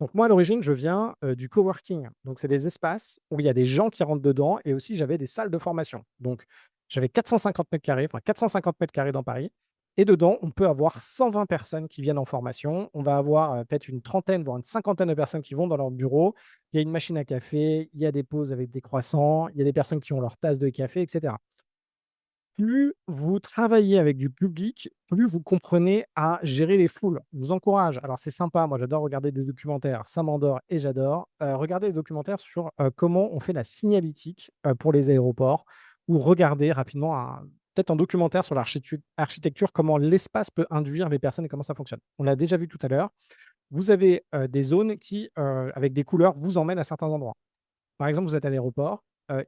Donc moi, à l'origine, je viens, du coworking. Donc c'est des espaces où il y a des gens qui rentrent dedans et aussi j'avais des salles de formation. Donc j'avais 450 carrés, enfin 450 carrés dans Paris et dedans, on peut avoir 120 personnes qui viennent en formation. On va avoir, peut-être une trentaine, voire une cinquantaine de personnes qui vont dans leur bureau. Il y a une machine à café, il y a des pauses avec des croissants, il y a des personnes qui ont leur tasse de café et cetera. Plus vous travaillez avec du public, plus vous comprenez à gérer les foules. Je vous encourage. Alors c'est sympa, moi j'adore regarder des documentaires, ça m'endort et j'adore. Regarder des documentaires sur, comment on fait la signalétique, pour les aéroports ou regarder rapidement peut-être un documentaire sur architecture, comment l'espace peut induire les personnes et comment ça fonctionne. On l'a déjà vu tout à l'heure. Vous avez, des zones qui, avec des couleurs, vous emmènent à certains endroits. Par exemple, vous êtes à l'aéroport,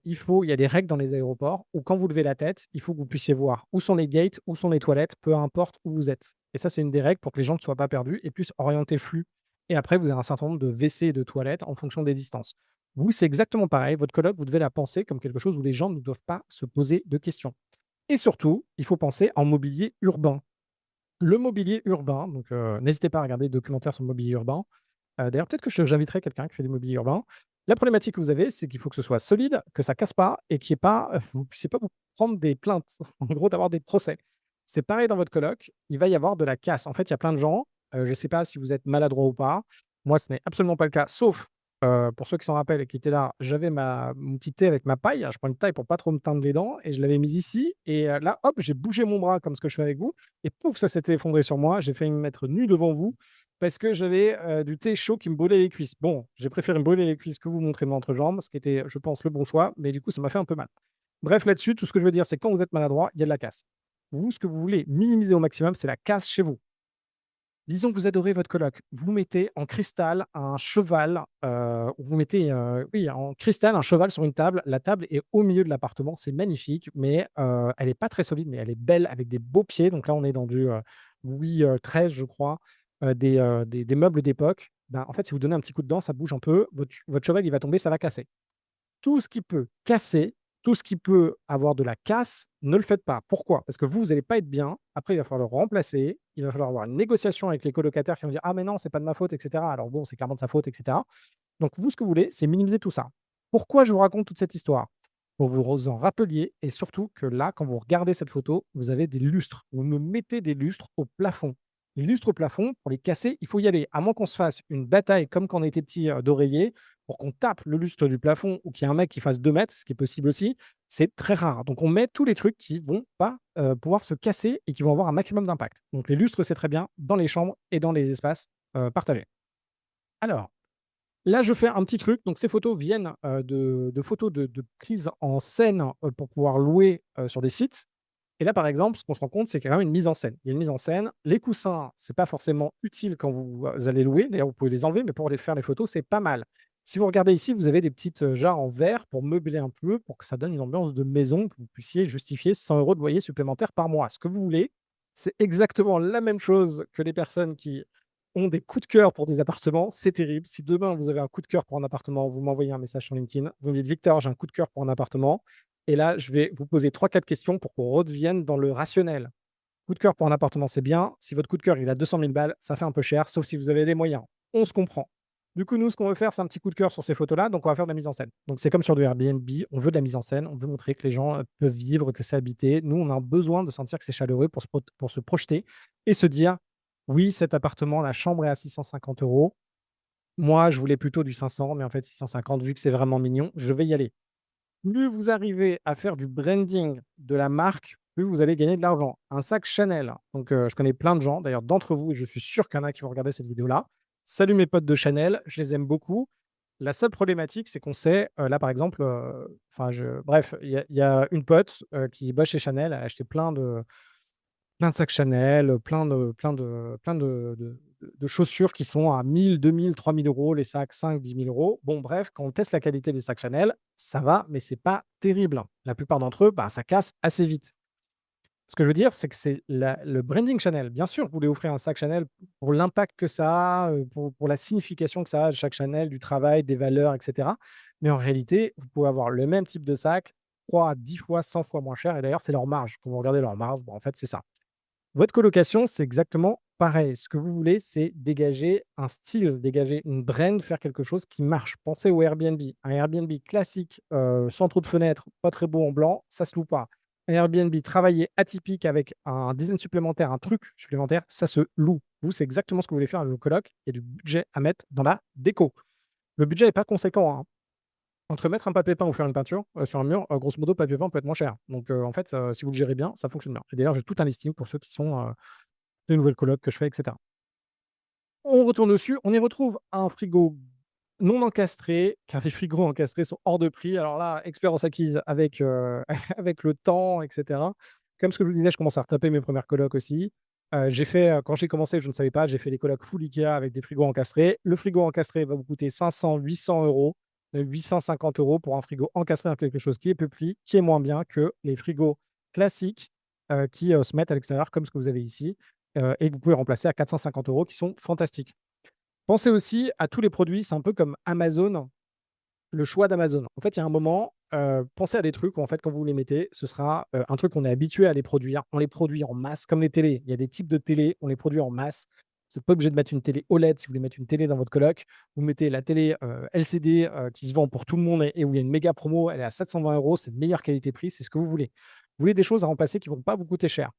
il y a des règles dans les aéroports où quand vous levez la tête, il faut que vous puissiez voir où sont les gates, où sont les toilettes, peu importe où vous êtes. Et ça, c'est une des règles pour que les gens ne soient pas perdus et puissent orienter le flux. Et après, vous avez un certain nombre de WC et de toilettes en fonction des distances. Vous, c'est exactement pareil. Votre coloc, vous devez la penser comme quelque chose où les gens ne doivent pas se poser de questions. Et surtout, il faut penser en mobilier urbain. Le mobilier urbain, donc n'hésitez pas à regarder des documentaires sur le mobilier urbain. D'ailleurs, peut-être que j'inviterai quelqu'un qui fait du mobilier urbain. La problématique que vous avez, c'est qu'il faut que ce soit solide, que ça casse pas et qu'il y ait pas, vous puissiez pas vous prendre des plaintes, en gros, d'avoir des procès. C'est pareil dans votre coloc, il va y avoir de la casse. En fait, il y a plein de gens, je ne sais pas si vous êtes maladroit ou pas. Moi, ce n'est absolument pas le cas, sauf, pour ceux qui s'en rappellent et qui étaient là, j'avais mon petit thé avec ma paille. Je prends une taille pour pas trop me teindre les dents et je l'avais mise ici et là, hop, j'ai bougé mon bras comme ce que je fais avec vous et pouf, ça s'était effondré sur moi. J'ai failli me mettre nu devant vous parce que j'avais, du thé chaud qui me brûlait les cuisses. Bon, j'ai préféré me brûler les cuisses que vous montrer mon entrejambe, ce qui était, je pense, le bon choix, mais du coup, ça m'a fait un peu mal. Bref, là-dessus, tout ce que je veux dire, c'est que quand vous êtes maladroit, il y a de la casse. Vous, ce que vous voulez minimiser au maximum, c'est la casse chez vous. Disons que vous adorez votre coloc. Vous mettez en cristal un cheval, vous mettez, oui, en cristal un cheval sur une table. La table est au milieu de l'appartement, c'est magnifique, mais elle est pas très solide, mais elle est belle avec des beaux pieds. Donc là, on est dans du, Louis, XIII, je crois, des meubles d'époque. ben, en fait, si vous donnez un petit coup de dent, ça bouge un peu, votre cheval, il va tomber, ça va casser. Tout ce qui peut casser, tout ce qui peut avoir de la casse, ne le faites pas. Pourquoi? Parce que vous allez pas être bien. Après, il va falloir le remplacer. Il va falloir avoir une négociation avec les colocataires qui vont dire: «Ah mais non, c'est pas de ma faute» et cetera. Alors bon, c'est clairement de sa faute et cetera. Donc vous, ce que vous voulez, c'est minimiser tout ça. Pourquoi je vous raconte toute cette histoire? Pour vous en rappeliez et surtout que là, quand vous regardez cette photo, vous avez des lustres. Vous me mettez des lustres au plafond. Les lustres au plafond, pour les casser, il faut y aller. À moins qu'on se fasse une bataille comme quand on était petit d'oreiller, pour qu'on tape le lustre du plafond ou qu'il y ait un mec qui fasse 2 mètres, ce qui est possible aussi, c'est très rare. Donc on met tous les trucs qui vont pas pouvoir se casser et qui vont avoir un maximum d'impact. Donc les lustres, c'est très bien dans les chambres et dans les espaces partagés. Alors, là, je fais un petit truc. Donc, ces photos viennent, de photos de prises en scène, pour pouvoir louer, sur des sites. Et là, par exemple, ce qu'on se rend compte, c'est qu'il y a quand même une mise en scène. Il y a une mise en scène. Les coussins, c'est pas forcément utile quand vous allez louer. D'ailleurs, vous pouvez les enlever, mais pour les faire les photos, c'est pas mal. Si vous regardez ici, vous avez des petites, jarres en verre pour meubler un peu, pour que ça donne une ambiance de maison, que vous puissiez justifier 100 € de loyer supplémentaire par mois. Ce que vous voulez, c'est exactement la même chose que les personnes qui ont des coups de cœur pour des appartements, c'est terrible. Si demain vous avez un coup de cœur pour un appartement, vous m'envoyez un message sur LinkedIn, vous me dites: «Victor, j'ai un coup de cœur pour un appartement» et là, je vais vous poser 3 4 questions pour qu'on redevienne dans le rationnel. Coup de cœur pour un appartement, c'est bien. Si votre coup de cœur, il a 200 000 balles, ça fait un peu cher, sauf si vous avez les moyens. On se comprend. Du coup, nous, ce qu'on veut faire, c'est un petit coup de cœur sur ces photos-là, donc on va faire de la mise en scène. Donc c'est comme sur du Airbnb, on veut de la mise en scène, on veut montrer que les gens, peuvent vivre, que c'est habité. Nous, on a besoin de sentir que c'est chaleureux pour se projeter et se dire: «Oui, cet appartement, la chambre est à 650 €. Moi, je voulais plutôt du 500, mais en fait 650, vu que c'est vraiment mignon, je vais y aller». Plus vous arrivez à faire du branding de la marque, plus vous allez gagner de l'argent. Un sac Chanel, donc je connais plein de gens, d'ailleurs d'entre vous et je suis sûr qu'il y en a qui vont regarder cette vidéo-là. Salut mes potes de Chanel, je les aime beaucoup. La seule problématique, c'est qu'on sait, là par exemple, enfin je bref, il y a une pote, qui bosse chez Chanel, elle a acheté plein de sacs Chanel, plein de chaussures qui sont à 1 000, 2 000, 3 000 €, les sacs 5 10 000 €. Bon bref, quand on teste la qualité des sacs Chanel, ça va, mais c'est pas terrible. La plupart d'entre eux, bah, ça casse assez vite. Ce que je veux dire, c'est que c'est le branding Chanel. Bien sûr, vous voulez offrir un sac Chanel pour l'impact que ça a, pour la signification que ça a, chaque Chanel, du travail, des valeurs et cetera. Mais en réalité, vous pouvez avoir le même type de sac 3 à 10 fois, 100 fois moins cher et d'ailleurs, c'est leur marge. Quand vous regardez leur marge, bah, en fait, c'est ça. Votre colocation, c'est exactement pareil. Ce que vous voulez, c'est dégager un style, dégager une brand, faire quelque chose qui marche. Pensez au Airbnb. Un Airbnb classique, sans trop de fenêtres, pas très beau en blanc, ça se loue pas. Un Airbnb travaillé, atypique, avec un design supplémentaire, un truc supplémentaire, ça se loue. Vous, c'est exactement ce que vous voulez faire avec vos colocs. Il y a du budget à mettre dans la déco. Le budget n'est pas conséquent, hein. Entre mettre un papier peint ou faire une peinture, sur un mur, grosso modo, papier peint peut être moins cher. Donc, en fait, si vous le gérez bien, ça fonctionne bien. Et d'ailleurs, j'ai tout un listing pour ceux qui sont, les nouvelles colocs que je fais et cetera. On retourne dessus, on y retrouve un frigo non encastré, car les frigos encastrés sont hors de prix. Alors là, expérience acquise avec, avec le temps et cetera. Comme ce que je vous disais, je commence à retaper mes premières colocs aussi. J'ai fait, quand j'ai commencé, je ne savais pas, j'ai fait les colocs full IKEA avec des frigos encastrés. Le frigo encastré va vous coûter 500-800 €, 850 € pour un frigo encastré dans quelque chose qui est plus petit, qui est moins bien que les frigos classiques, qui, se mettent à l'extérieur comme ce que vous avez ici, et que vous pouvez remplacer à 450 € qui sont fantastiques. Pensez aussi à tous les produits, c'est un peu comme Amazon, le choix d'Amazon. En fait, il y a un moment, pensez à des trucs où en fait quand vous les mettez, ce sera, un truc qu'on est habitué à les produire. On les produit en masse comme les télés. Il y a des types de télé, on les produit en masse. Vous êtes pas obligé de mettre une télé OLED si vous voulez mettre une télé dans votre coloc. Vous mettez la télé, LCD, qui se vend pour tout le monde et où il y a une méga promo, elle est à 720 €, c'est meilleure qualité-prix, c'est ce que vous voulez. Vous voulez des choses à remplacer qui vont pas vous coûter cher.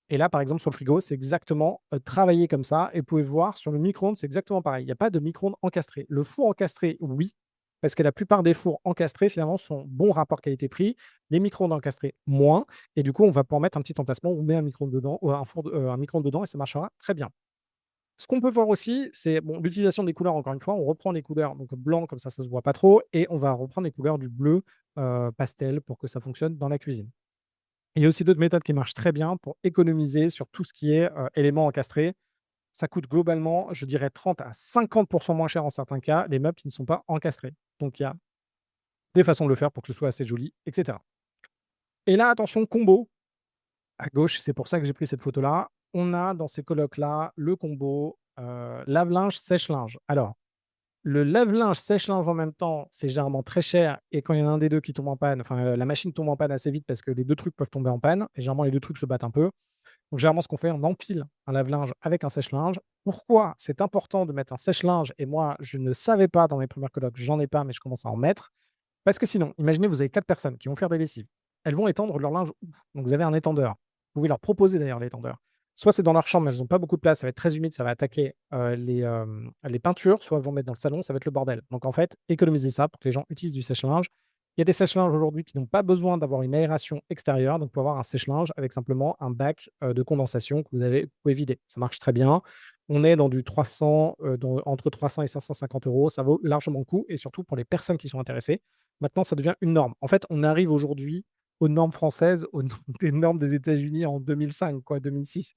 Et là, par exemple, sur le frigo, c'est exactement, travaillé comme ça et vous pouvez voir sur le micro-ondes, c'est exactement pareil. Il y a pas de micro-ondes encastré. Le four encastré, oui, parce que la plupart des fours encastrés, finalement, sont bon rapport qualité-prix. Les micro-ondes encastrés, moins et du coup, on va pouvoir mettre un petit emplacement, on met un micro-ondes dedans ou un micro-ondes dedans et ça marchera très bien. Ce qu'on peut voir aussi, c'est bon, l'utilisation des couleurs, encore une fois, on reprend les couleurs, donc blanc, comme ça se voit pas trop et on va reprendre les couleurs du bleu, pastel pour que ça fonctionne dans la cuisine. Il y a aussi d'autres méthodes qui marchent très bien pour économiser sur tout ce qui est, éléments encastrés. Ça coûte globalement, je dirais 30 à 50 moins cher en certains cas, les meubles qui ne sont pas encastrés. Donc il y a des façons de le faire pour que ce soit assez joli et cetera. Et là, attention, combo, à gauche, c'est pour ça que j'ai pris cette photo-là. On a dans ces colocs-là le combo, lave-linge, sèche-linge. Alors, le lave-linge, sèche-linge en même temps, c'est généralement très cher et quand il y en a un des 2 qui tombe en panne, enfin, la machine tombe en panne assez vite parce que les 2 trucs peuvent tomber en panne et généralement les 2 trucs se battent un peu. Donc généralement, ce qu'on fait, on empile un lave-linge avec un sèche-linge. Pourquoi c'est important de mettre un sèche-linge? Et moi, je ne savais pas dans mes premières colocs, j'en ai pas, mais je commence à en mettre. Parce que sinon, imaginez, vous avez 4 personnes qui vont faire des lessives. Elles vont étendre leur linge où? Donc vous avez un étendeur. Vous pouvez leur proposer d'ailleurs l'étendeur. Soit c'est dans leur chambre, elles n'ont pas beaucoup de place, ça va être très humide, ça va attaquer, les peintures, soit elles vont mettre dans le salon, ça va être le bordel. Donc en fait, économisez ça pour que les gens utilisent du sèche-linge. Il y a des sèche-linges aujourd'hui qui n'ont pas besoin d'avoir une aération extérieure, donc vous pouvez avoir un sèche-linge avec simplement un bac, de condensation que vous pouvez vider. Ça marche très bien. On est dans du 300, entre 300 et 550 €. Ça vaut largement le coup et surtout pour les personnes qui sont intéressées. Maintenant, ça devient une norme. En fait, on arrive aujourd'hui aux normes françaises, aux no des normes des États-Unis en 2005 quoi, 2006.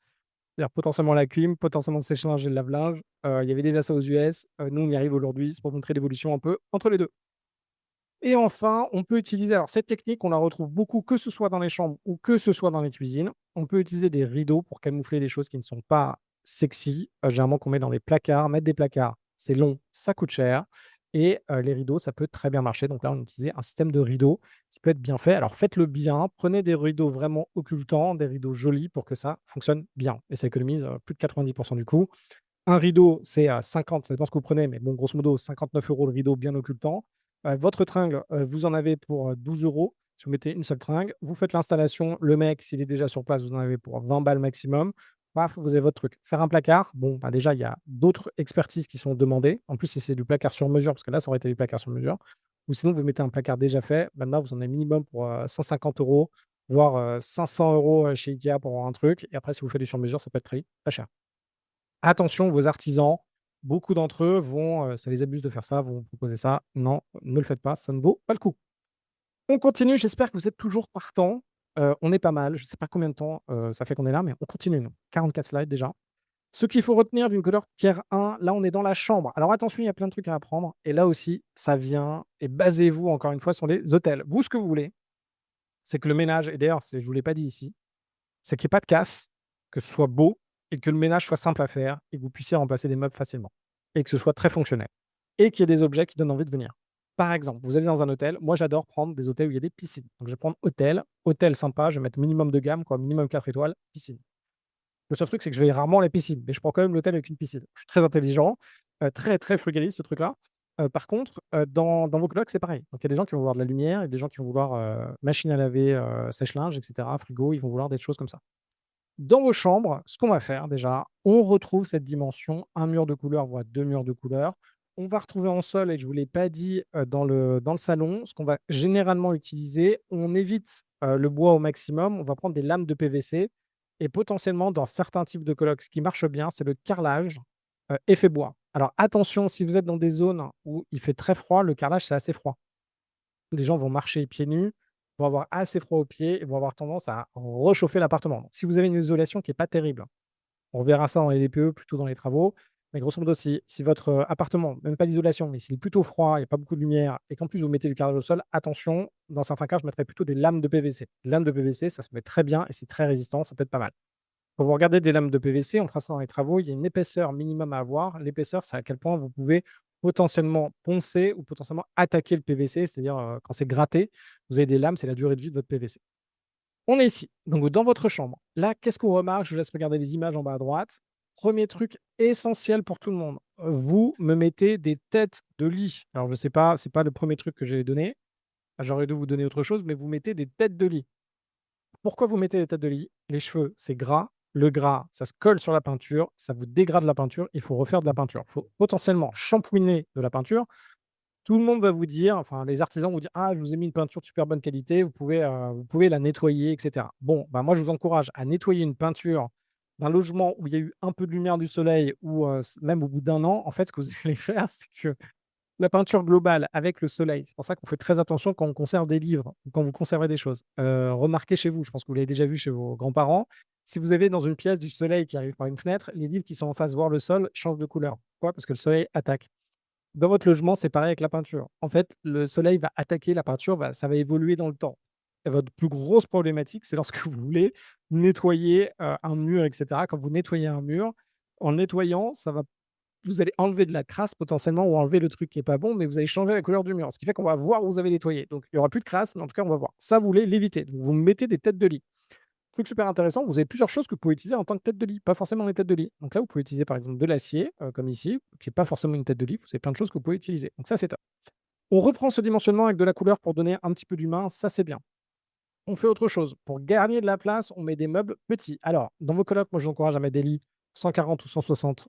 C'est-à-dire potentiellement la clim, potentiellement le sèche-linge et le lave-linge. Il y avait déjà ça aux US, nous on y arrive aujourd'hui. C'est pour montrer l'évolution un peu entre les 2. Et enfin, on peut utiliser alors cette technique, on la retrouve beaucoup, que ce soit dans les chambres ou que ce soit dans les cuisines. On peut utiliser des rideaux pour camoufler des choses qui ne sont pas sexy, généralement qu'on met dans les placards. Mettre des placards, c'est long, ça coûte cher et les rideaux, ça peut très bien marcher. Donc là, on utilisait un système de rideaux qui peut être bien fait. Alors faites-le bien, prenez des rideaux vraiment occultants, des rideaux jolis pour que ça fonctionne bien et ça économise, plus de 90 du coût. Un rideau, c'est à 50, ça dépend ce que vous prenez, mais bon, grosso modo, 59 € le rideau bien occultant. Votre tringle, vous en avez pour, 12 € si vous mettez une seule tringle. Vous faites l'installation, le mec, s'il est déjà sur place, vous en avez pour 20 balles maximum. Paf, vous avez votre truc. Faire un placard, bon, bah, déjà, il y a d'autres expertises qui sont demandées. En plus, si c'est du placard sur mesure, parce que là, ça aurait été du placard sur mesure. Ou sinon, vous mettez un placard déjà fait. Maintenant, vous en avez minimum pour, 150 €, voire, 500 € chez IKEA pour avoir un truc. Et après, si vous faites du sur mesure, ça peut être très cher. Attention, vos artisans, beaucoup d'entre eux vont, ça les abuse de faire ça, vont vous proposer ça. Non, ne le faites pas, ça ne vaut pas le coup. On continue, j'espère que vous êtes toujours partants. On est pas mal, je ne sais pas combien de temps, ça fait qu'on est là, mais on continue nous. 44 slides déjà. Ce qu'il faut retenir d'une couleur tiers 1, là on est dans la chambre. Alors attention, il y a plein de trucs à apprendre et là aussi, ça vient et basez-vous encore une fois sur les hôtels. Vous, ce que vous voulez, c'est que le ménage et d'ailleurs, je ne vous l'ai pas dit ici, c'est qu'il y ait pas de casse, que ce soit beau et que le ménage soit simple à faire et que vous puissiez remplacer des meubles facilement et que ce soit très fonctionnel et qu'il y ait des objets qui donnent envie de venir. Par exemple, vous allez dans un hôtel, moi j'adore prendre des hôtels où il y a des piscines. Donc je vais prendre hôtel sympa, je vais mettre minimum de gamme, quoi, minimum 4 étoiles, piscine. Le seul truc, c'est que je vais rarement à la piscine, mais je prends quand même l'hôtel avec une piscine. Je suis très intelligent, très, très frugaliste ce truc-là. Par contre, dans vos colocs, c'est pareil. Donc il y a des gens qui vont vouloir de la lumière et des gens qui vont vouloir, machine à laver, sèche-linge et cetera, frigo, ils vont vouloir des choses comme ça. Dans vos chambres, ce qu'on va faire déjà, on retrouve cette dimension, un mur de couleur, voire 2 murs de couleur. On va retrouver en sol et je ne vous l'ai pas dit, dans le salon, ce qu'on va généralement utiliser, on évite, le bois au maximum, on va prendre des lames de PVC et potentiellement dans certains types de colocs, ce qui marche bien, c'est le carrelage, effet bois. Alors attention, si vous êtes dans des zones où il fait très froid, le carrelage, c'est assez froid. Les gens vont marcher pieds nus, vont avoir assez froid aux pieds et vont avoir tendance à réchauffer l'appartement. Donc si vous avez une isolation qui est pas terrible, on verra ça dans les DPE, plutôt dans les travaux, mais grosso modo, si votre, appartement, même pas l'isolation, mais s'il est plutôt froid, il y a pas beaucoup de lumière et qu'en plus vous mettez du carrelage au sol, attention, dans certains cas, je mettrais plutôt des lames de PVC. Lames de PVC, ça se met très bien et c'est très résistant, ça peut être pas mal. Quand vous regardez des lames de PVC, on fera ça dans les travaux, il y a une épaisseur minimum à avoir. L'épaisseur, c'est à quel point vous pouvez potentiellement poncer ou potentiellement attaquer le PVC, c'est-à-dire, quand c'est gratté, vous avez des lames, c'est la durée de vie de votre PVC. On est ici, donc dans votre chambre. Là, qu'est-ce qu'on remarque? Je vous laisse regarder les images en bas à droite. Premier truc essentiel pour tout le monde, vous me mettez des têtes de lit. Alors je ne sais pas, c'est pas le premier truc que j'ai donné. J'aurais dû vous donner autre chose, mais vous mettez des têtes de lit. Pourquoi vous mettez des têtes de lit? Les cheveux, c'est gras. Le gras, ça se colle sur la peinture, ça vous dégrade la peinture, il faut refaire de la peinture. Il faut potentiellement shampouiner de la peinture. Tout le monde va vous dire, enfin les artisans vont vous dire: «Ah, je vous ai mis une peinture de super bonne qualité, vous pouvez la nettoyer et cetera». Bon, bah, moi je vous encourage à nettoyer une peinture d'un logement où il y a eu un peu de lumière du soleil ou, même au bout d'un an, en fait, ce que vous allez faire, c'est que la peinture globale avec le soleil, c'est pour ça qu'on fait très attention quand on conserve des livres ou quand vous conservez des choses. Remarquez chez vous, je pense que vous l'avez déjà vu chez vos grands-parents, si vous avez dans une pièce du soleil qui arrive par une fenêtre, les livres qui sont en face, voir le sol, changent de couleur. Pourquoi? Parce que le soleil attaque. Dans votre logement, c'est pareil avec la peinture. En fait, le soleil va attaquer la peinture, ça va évoluer dans le temps. Et votre plus grosse problématique, c'est lorsque vous voulez nettoyer, un mur et cetera. Quand vous nettoyez un mur, en le nettoyant, ça va vous allez enlever de la crasse potentiellement ou enlever le truc qui est pas bon, mais vous allez changer la couleur du mur. Ce qui fait qu'on va voir où vous avez nettoyé. Donc il y aura plus de crasse, mais en tout cas, on va voir. Ça, vous voulez l'éviter. Donc vous mettez des têtes de lit. Truc super intéressant, vous avez plusieurs choses que vous pouvez utiliser en tant que tête de lit, pas forcément les têtes de lit. Donc là, vous pouvez utiliser par exemple de l'acier, comme ici, qui est pas forcément une tête de lit. Vous avez plein de choses que vous pouvez utiliser. Donc ça, c'est top. On reprend ce dimensionnement avec de la couleur pour donner un petit peu d'humain, ça c'est bien. On fait autre chose. Pour gagner de la place, on met des meubles petits. Alors, dans vos colocs, moi, je vous encourage à mettre des lits 140 ou 160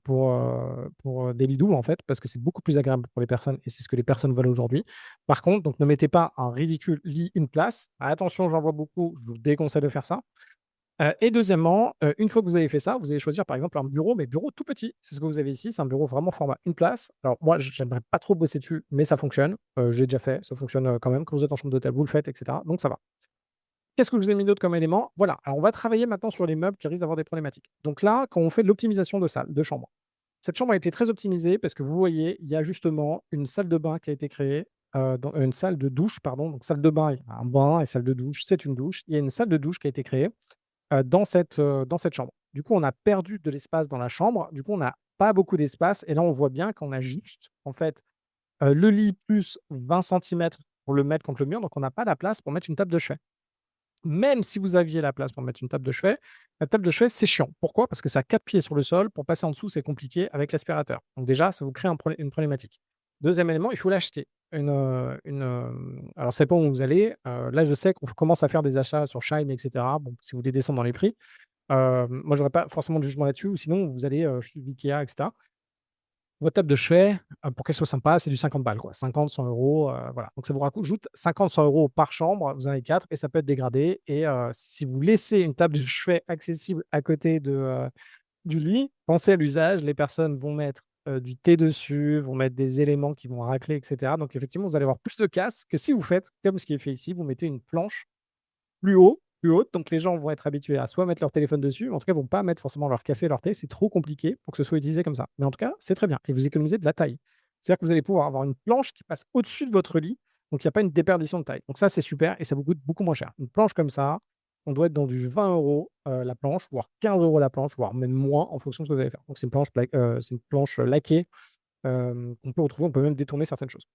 pour des lits doubles, en fait, parce que c'est beaucoup plus agréable pour les personnes et c'est ce que les personnes veulent aujourd'hui. Par contre, donc ne mettez pas un ridicule lit, une place. Attention, j'en vois beaucoup, je vous déconseille de faire ça. Et deuxièmement, une fois que vous avez fait ça, vous allez choisir, par exemple, un bureau, mais bureau tout petit. C'est ce que vous avez ici, c'est un bureau vraiment format une place. Alors moi, j'aimerais pas trop bosser dessus, mais ça fonctionne. J'ai déjà fait, ça fonctionne, quand même. Quand vous êtes en chambre d'hôtel, vous le faites et cetera, donc ça va. Qu'est-ce que je vous ai mis d'autre comme élément? Voilà, alors on va travailler maintenant sur les meubles qui risquent d'avoir des problématiques. Donc là, quand on fait de l'optimisation de salle, de chambre, cette chambre a été très optimisée parce que vous voyez, il y a justement une salle de bain qui a été créée, une salle de douche, pardon, donc salle de bain, il y a un bain et salle de douche, c'est une douche. Il y a une salle de douche qui a été créée, dans cette chambre. Du coup, on a perdu de l'espace dans la chambre, du coup, on n'a pas beaucoup d'espace et là, on voit bien qu'on a juste, en fait, le lit plus 20 centimètres pour le mettre contre le mur, donc on n'a pas la place pour mettre une table de chevet. Même si vous aviez la place pour mettre une table de chevet, la table de chevet, c'est chiant. Pourquoi? Parce que ça a 4 pieds sur le sol. Pour passer en dessous, c'est compliqué avec l'aspirateur. Donc déjà, ça vous crée une problématique. Deuxième élément, il faut l'acheter. Alors ça dépend où vous allez. Là, je sais qu'on commence à faire des achats sur Shein et cetera. Bon, si vous voulez descendre dans les prix. Moi, j'aurais pas forcément de jugement là-dessus ou sinon vous allez, chez Ikea et cetera. Votre table de chevet, pour qu'elle soit sympa, c'est du 50 balles, quoi. 50-100 €, voilà. Donc ça vous rajoute 50-100 € par chambre, vous en avez 4 et ça peut être dégradé et si vous laissez une table de chevet accessible à côté du lit, pensez à l'usage. Les personnes vont mettre, du thé dessus, vont mettre des éléments qui vont racler et cetera. Donc effectivement, vous allez avoir plus de casse que si vous faites comme ce qui est fait ici, vous mettez une planche plus haute, donc les gens vont être habitués à soit mettre leur téléphone dessus, en tout cas, ils vont pas mettre forcément leur café, leur thé, c'est trop compliqué pour que ce soit utilisé comme ça. Mais en tout cas, c'est très bien et vous économisez de la taille. C'est-à-dire que vous allez pouvoir avoir une planche qui passe au-dessus de votre lit, donc il y a pas une déperdition de taille. Donc ça, c'est super et ça vous coûte beaucoup moins cher. Une planche comme ça, on doit être dans du 20 € la planche, voire 15 € la planche, voire même moins en fonction de ce que vous allez faire. Donc c'est une planche laquée, qu'on peut retrouver, on peut même détourner certaines choses.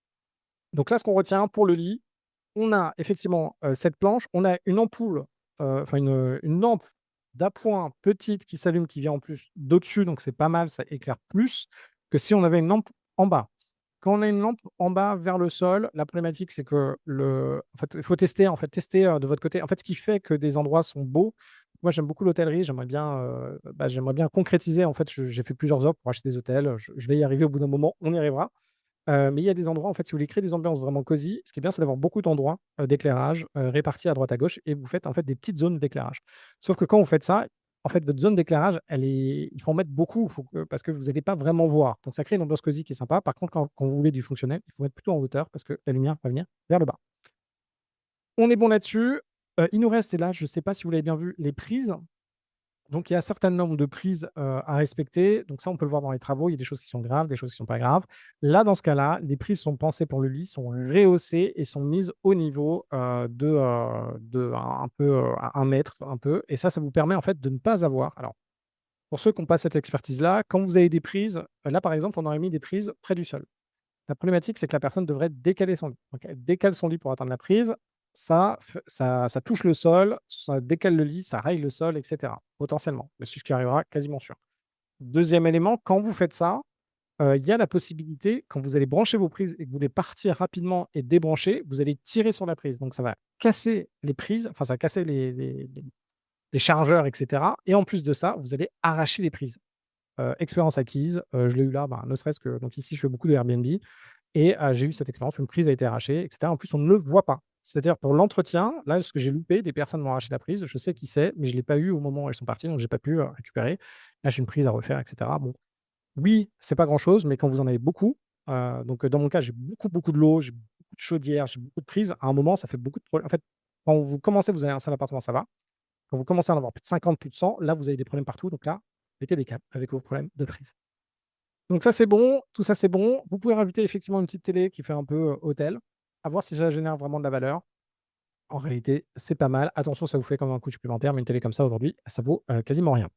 Donc là, ce qu'on retient pour le lit, on a effectivement, cette planche, on a une ampoule, enfin une lampe d'appoint petite qui s'allume, qui vient en plus d'au-dessus, donc c'est pas mal, ça éclaire plus que si on avait une lampe en bas. Quand on a une lampe en bas vers le sol, la problématique, c'est que en fait, il faut tester, tester, de votre côté. En fait, ce qui fait que des endroits sont beaux, moi j'aime beaucoup l'hôtellerie, j'aimerais bien concrétiser. En fait, j'ai fait plusieurs offres pour acheter des hôtels, je vais y arriver au bout d'un moment, on y arrivera. Mais il y a des endroits, en fait, si vous voulez créer des ambiances vraiment cosy, ce qui est bien, c'est d'avoir beaucoup d'endroits, d'éclairage, répartis à droite à gauche et vous faites, en fait, des petites zones d'éclairage. Sauf que quand vous faites ça, en fait, votre zone d'éclairage, il faut en mettre beaucoup, parce que vous allez pas vraiment voir. Donc ça crée une ambiance cosy qui est sympa. Par contre, quand vous voulez du fonctionnel, il faut mettre plutôt en hauteur parce que la lumière va venir vers le bas. On est bon là-dessus. Il nous reste et là, je ne sais pas si vous l'avez bien vu, les prises. Donc il y a un certain nombre de prises, à respecter. Donc ça, on peut le voir dans les travaux. Il y a des choses qui sont graves, des choses qui ne sont pas graves. Là, dans ce cas-là, les prises sont pensées pour le lit, sont rehaussées et sont mises au niveau, de un peu, à 1 mètre, un peu et ça vous permet, en fait, de ne pas avoir alors, pour ceux qui ont pas cette expertise-là, quand vous avez des prises, là, par exemple, on aurait mis des prises près du sol. La problématique, c'est que la personne devrait décaler son lit. Donc elle décale son lit pour atteindre la prise. Ça touche le sol, ça décale le lit, ça raye le sol et cetera, potentiellement. Mais c'est ce qui arrivera, quasiment sûr. Deuxième élément, quand vous faites ça, il y a la possibilité, quand vous allez brancher vos prises et que vous voulez partir rapidement et débrancher, vous allez tirer sur la prise. Donc ça va casser les prises, enfin ça va casser les chargeurs et cetera et en plus de ça, vous allez arracher les prises. Expérience acquise, je l'ai eu là, ne serait-ce que donc ici, je fais beaucoup de Airbnb et j'ai eu cette expérience, une prise a été arrachée et cetera. En plus, on ne le voit pas. C'est-à-dire pour l'entretien, là, ce que j'ai loupé, des personnes m'ont arraché la prise, je sais qui c'est, mais je ne l'ai pas eu au moment où elles sont parties, donc j'ai pas pu, récupérer. Là, j'ai une prise à refaire et cetera. Bon, oui, c'est pas grand-chose, mais quand vous en avez beaucoup, donc dans mon cas, j'ai beaucoup, beaucoup de l'eau, j'ai beaucoup de chaudières, j'ai beaucoup de prises. À un moment, ça fait beaucoup de problèmes. En fait, quand vous commencez, vous avez un seul appartement, ça va. Quand vous commencez à en avoir plus de 50, plus de 100, là, vous avez des problèmes partout. Donc là, mettez des câbles avec vos problèmes de prise. Donc ça, c'est bon, tout ça, c'est bon. Vous pouvez rajouter effectivement une petite télé qui fait un peu, hôtel, à voir si ça génère vraiment de la valeur. En réalité, c'est pas mal. Attention, ça vous fait comme un coût supplémentaire, mais une télé comme ça aujourd'hui, ça vaut, quasiment rien.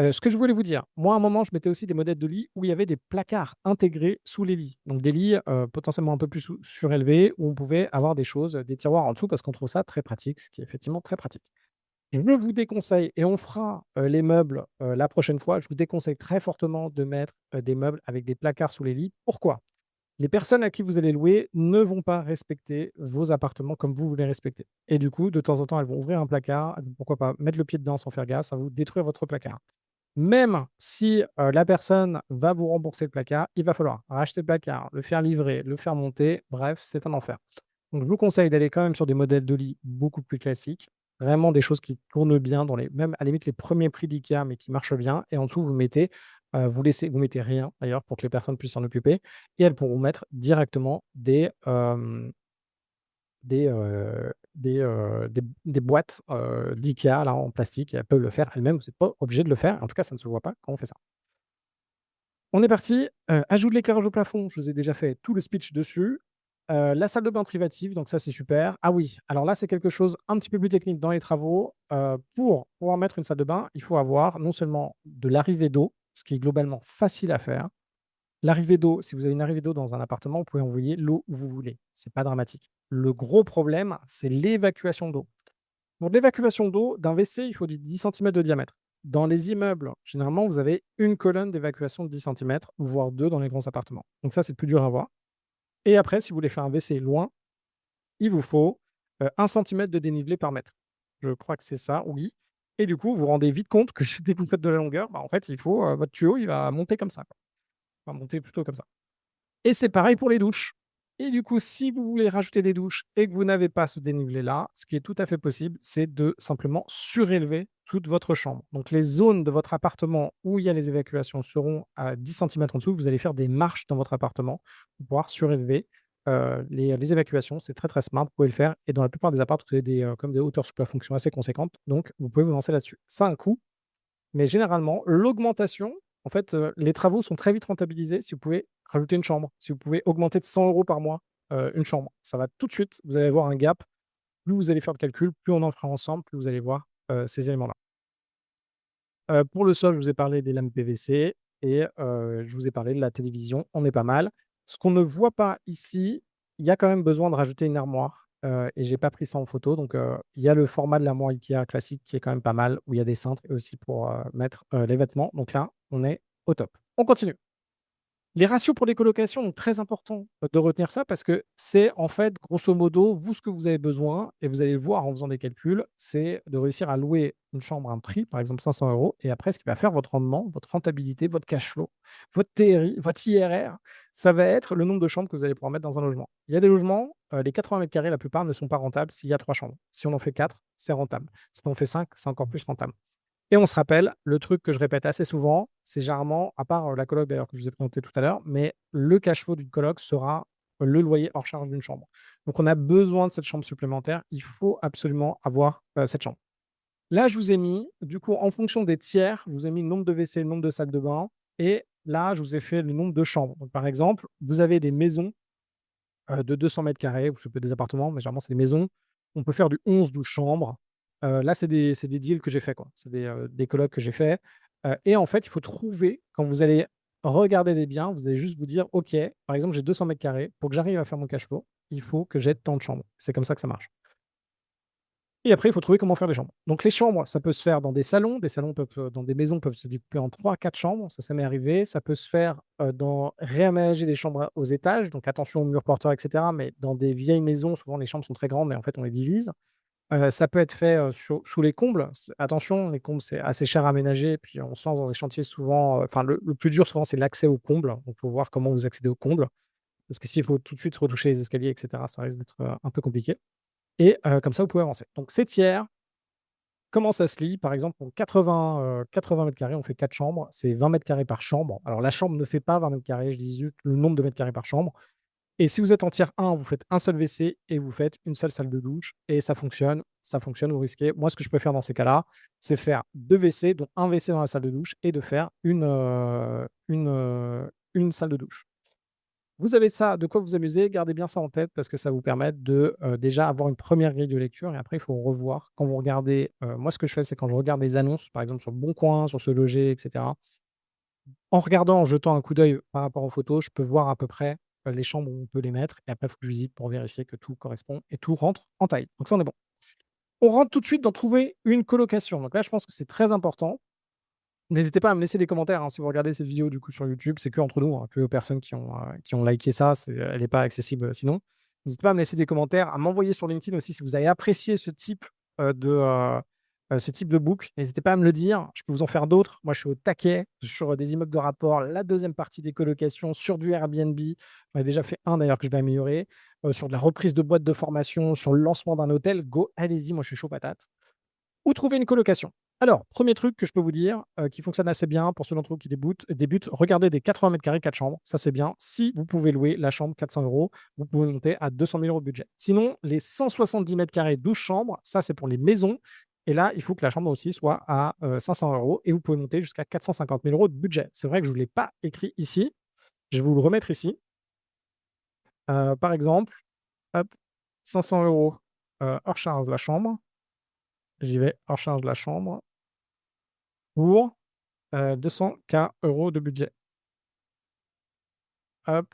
Ce que je voulais vous dire, moi, à un moment, je mettais aussi des modèles de lits où il y avait des placards intégrés sous les lits. Donc des lits, potentiellement un peu plus surélevés où on pouvait avoir des choses, des tiroirs en dessous parce qu'on trouve ça très pratique, ce qui est effectivement très pratique. Et je vous déconseille et on fera, les meubles, la prochaine fois, je vous déconseille très fortement de mettre, des meubles avec des placards sous les lits. Pourquoi? Les personnes à qui vous allez louer ne vont pas respecter vos appartements comme vous les respectez et du coup, de temps en temps, elles vont ouvrir un placard, pourquoi pas mettre le pied dedans sans faire gaffe, ça va vous détruire votre placard. Même si, la personne va vous rembourser le placard, il va falloir racheter le placard, le faire livrer, le faire monter, bref, c'est un enfer. Donc je vous conseille d'aller quand même sur des modèles de lit beaucoup plus classiques, vraiment des choses qui tournent bien dans les même à la limite les premiers prix d'IKEA, mais qui marchent bien et en dessous vous mettez, vous mettez rien d'ailleurs pour que les personnes puissent s'en occuper et elles pourront mettre directement des boîtes, d'IKEA là en plastique et elles peuvent le faire elles-mêmes, vous êtes pas obligé de le faire. En tout cas, ça ne se voit pas quand on fait ça. On est parti, ajout de l'éclairage au plafond, je vous ai déjà fait tout le speech dessus. La salle de bain privative, donc ça, c'est super. Ah oui, alors là, c'est quelque chose un petit peu plus technique dans les travaux. Pour pouvoir mettre une salle de bain, il faut avoir non seulement de l'arrivée d'eau, ce qui est globalement facile à faire. L'arrivée d'eau, si vous avez une arrivée d'eau dans un appartement, vous pouvez envoyer l'eau où vous voulez, c'est pas dramatique. Le gros problème, c'est l'évacuation d'eau. Pour l'évacuation d'eau, d'un WC, il faut du 10 centimètres de diamètre. Dans les immeubles, généralement, vous avez une colonne d'évacuation de 10 centimètres, voire 2 dans les grands appartements. Donc ça, c'est le plus dur à avoir. Et après, si vous voulez faire un WC loin, il vous faut 1 centimètre de dénivelé par mètre. Je crois que c'est ça, oui. Et du coup, vous vous rendez vite compte que dès que vous faites de la longueur, bah, en fait, il faut, votre tuyau, il va monter comme ça, quoi. Enfin, monter plutôt comme ça. Et c'est pareil pour les douches. Et du coup, si vous voulez rajouter des douches et que vous n'avez pas ce dénivelé-là, ce qui est tout à fait possible, c'est de simplement surélever toute votre chambre. Donc les zones de votre appartement où il y a les évacuations seront à 10 centimètres en dessous. Vous allez faire des marches dans votre appartement pour pouvoir surélever, les évacuations. C'est très, très smart, vous pouvez le faire et dans la plupart des apparts, vous avez des, comme des hauteurs sous plafond qui sont assez conséquentes, donc vous pouvez vous lancer là-dessus. Ça a un coût, mais généralement, l'augmentation, en fait, les travaux sont très vite rentabilisés si vous pouvez rajouter une chambre, si vous pouvez augmenter de 100 € par mois, une chambre. Ça va tout de suite, vous allez voir un gap. Plus vous allez faire de calcul, plus on en fera ensemble, plus vous allez voir, ces éléments-là. Pour le sol, je vous ai parlé des lames PVC et je vous ai parlé de la télévision, on est pas mal. Ce qu'on ne voit pas ici, il y a quand même besoin de rajouter une armoire, et j'ai pas pris ça en photo donc il y a le format de l'armoire IKEA classique qui est quand même pas mal, où il y a des cintres et aussi pour, mettre, les vêtements donc là, on est au top. On continue. Les ratios pour les colocations, donc très important, de retenir ça parce que c'est en fait, grosso modo, vous, ce que vous avez besoin et vous allez le voir en faisant des calculs, c'est de réussir à louer une chambre à un prix, par exemple 500 € et après ce qui va faire votre rendement, votre rentabilité, votre cash flow, votre TRI, votre IRR, ça va être le nombre de chambres que vous allez pouvoir mettre dans un logement. Il y a des logements, les 80 carrés, la plupart ne sont pas rentables s'il y a 3 chambres. Si on en fait 4, c'est rentable. Si on en fait 5, c'est encore plus rentable. Et on se rappelle, le truc que je répète assez souvent, c'est généralement, à part, la coloc d'ailleurs que je vous ai présenté tout à l'heure, mais le cash flow d'une coloc sera le loyer hors charge d'une chambre. Donc on a besoin de cette chambre supplémentaire, il faut absolument avoir, cette chambre. Là, je vous ai mis, du coup, en fonction des tiers, je vous ai mis le nombre de WC, le nombre de salles de bain et là, je vous ai fait le nombre de chambres. Donc par exemple, vous avez des maisons, de 200 carrés ou ça peut être des appartements, mais généralement c'est des maisons. On peut faire du 11-12 chambres. Là, c'est des deals que j'ai fait, quoi. C'est des colocs que j'ai fait, et en fait, il faut trouver quand vous allez regarder des biens, vous allez juste vous dire: «OK, par exemple, j'ai 200 carrés. Pour que j'arrive à faire mon cash flow, il faut que j'aie tant de chambres». C'est comme ça que ça marche. Et après, il faut trouver comment faire les chambres. Donc les chambres, ça peut se faire dans des salons peuvent, dans des maisons peuvent se découper en 3-4 chambres, ça m'est arrivé. Ça peut se faire, dans réaménager des chambres aux étages, donc attention aux murs porteurs et cetera, mais dans des vieilles maisons, souvent les chambres sont très grandes, mais en fait on les divise. Ça peut être fait, sous les combles. Attention, les combles, c'est assez cher à aménager, puis on se lance dans des chantiers souvent, enfin le plus dur souvent, c'est l'accès aux combles, donc il faut voir comment vous accédez aux combles. Parce que s'il faut tout de suite retoucher les escaliers et cetera, ça risque d'être, un peu compliqué et comme ça vous pouvez avancer. Donc c'est tiers. Comment ça se lit? Par exemple, pour 80 mètres carrés, on fait 4 chambres, c'est 20 mètres carrés par chambre. Alors la chambre ne fait pas 20 mètres carrés, je dis juste le nombre de mètres carrés par chambre et si vous êtes en tiers 1, vous faites un seul WC et vous faites une seule salle de douche et ça fonctionne, vous risquez moi, ce que je préfère dans ces cas-là, c'est faire 2 WC, dont un WC dans la salle de douche et de faire une salle de douche. Vous avez ça de quoi vous amuser, gardez bien ça en tête parce que ça va vous permettre de, déjà avoir une première grille de lecture et après il faut revoir. Quand vous regardez, moi ce que je fais, c'est quand je regarde des annonces, par exemple sur Le Bon Coin, sur Se Loger et cetera, en regardant, en jetant un coup d'œil par rapport aux photos, je peux voir à peu près, les chambres où on peut les mettre et après il faut que je visite pour vérifier que tout correspond et tout rentre en taille. Donc ça, on est bon. On rentre tout de suite dans trouver une colocation. Donc là, je pense que c'est très important. N'hésitez pas à me laisser des commentaires, hein, si vous regardez cette vidéo du coup sur YouTube, c'est que entre nous, hein, que aux personnes qui ont liké ça, elle est pas accessible, sinon. N'hésitez pas à me laisser des commentaires, à m'envoyer sur LinkedIn aussi si vous avez apprécié ce type de book. N'hésitez pas à me le dire, je peux vous en faire d'autres. Moi, je suis au taquet sur, des immeubles de rapport, la deuxième partie des colocations, sur du Airbnb. J'en ai déjà fait un d'ailleurs que je vais améliorer, sur de la reprise de boîtes de formation, sur le lancement d'un hôtel. Go, allez-y, moi je suis chaud patate. Où trouver une colocation? Alors, premier truc que je peux vous dire, qui fonctionne assez bien pour ceux d'entre vous qui débutent, regardez des 80 carrés, 4 chambres, ça c'est bien. Si vous pouvez louer la chambre 400 €, vous pouvez monter à 200 000 € de budget. Sinon, les 170 carrés, 12 chambres, ça c'est pour les maisons et là, il faut que la chambre aussi soit à, 500 € et vous pouvez monter jusqu'à 450 000 € de budget. C'est vrai que je ne vous l'ai pas écrit ici, je vais vous le remettre ici. Par exemple, hop, 500 €, hors charge la chambre. J'y vais, hors charge la chambre pour 200 K € de budget. Hop,